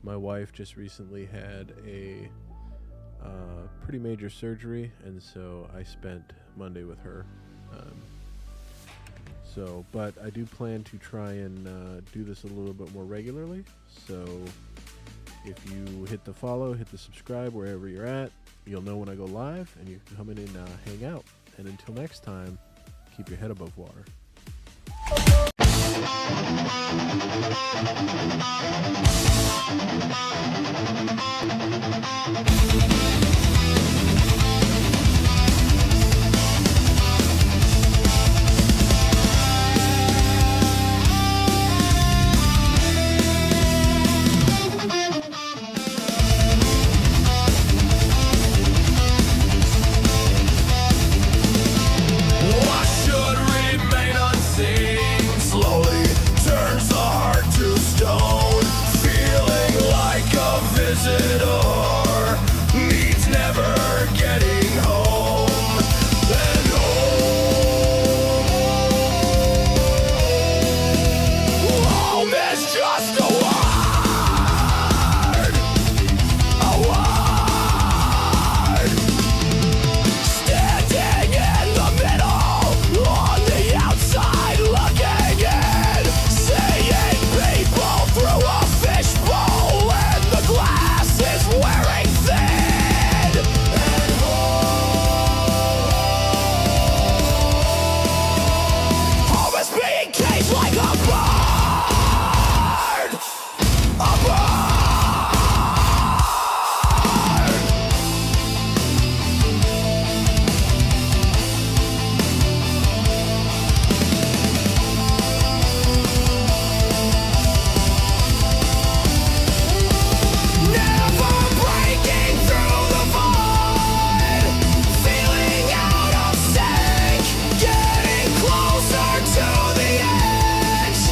my wife just recently had a pretty major surgery, and so I spent Monday with her. But I do plan to try and do this a little bit more regularly. So if you hit the follow, hit the subscribe wherever you're at, you'll know when I go live, and you can come in and hang out. And until next time, keep your head above water. What should remain unseen slowly turns the heart to stone. Feeling like a visitor means never getting home. And home is just a word. A word. Standing in the middle, on the outside looking in, seeing people through a fishbowl, and the glass is wearing thin. And home is being caged like a bird. A bird. Never breaking through the void, feeling out of sync, getting closer to the edge,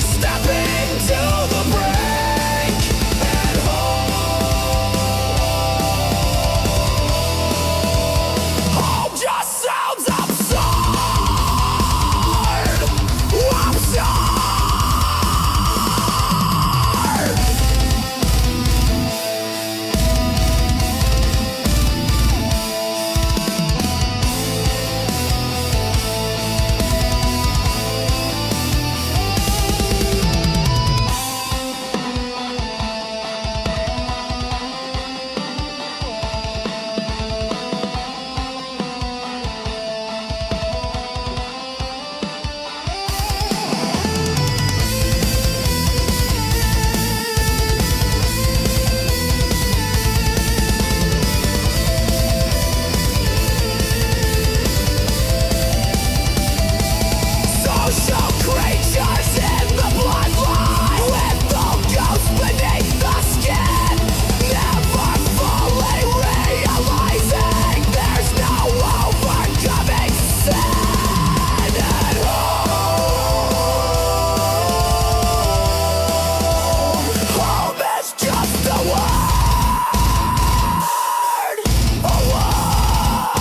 stepping to the brink, and home just sounds absurd. Absurd. Social creatures in the bloodline, lethal ghosts beneath the skin, never fully realizing there's no overcoming sin. And home is just a word. A word.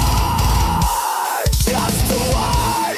Just a word.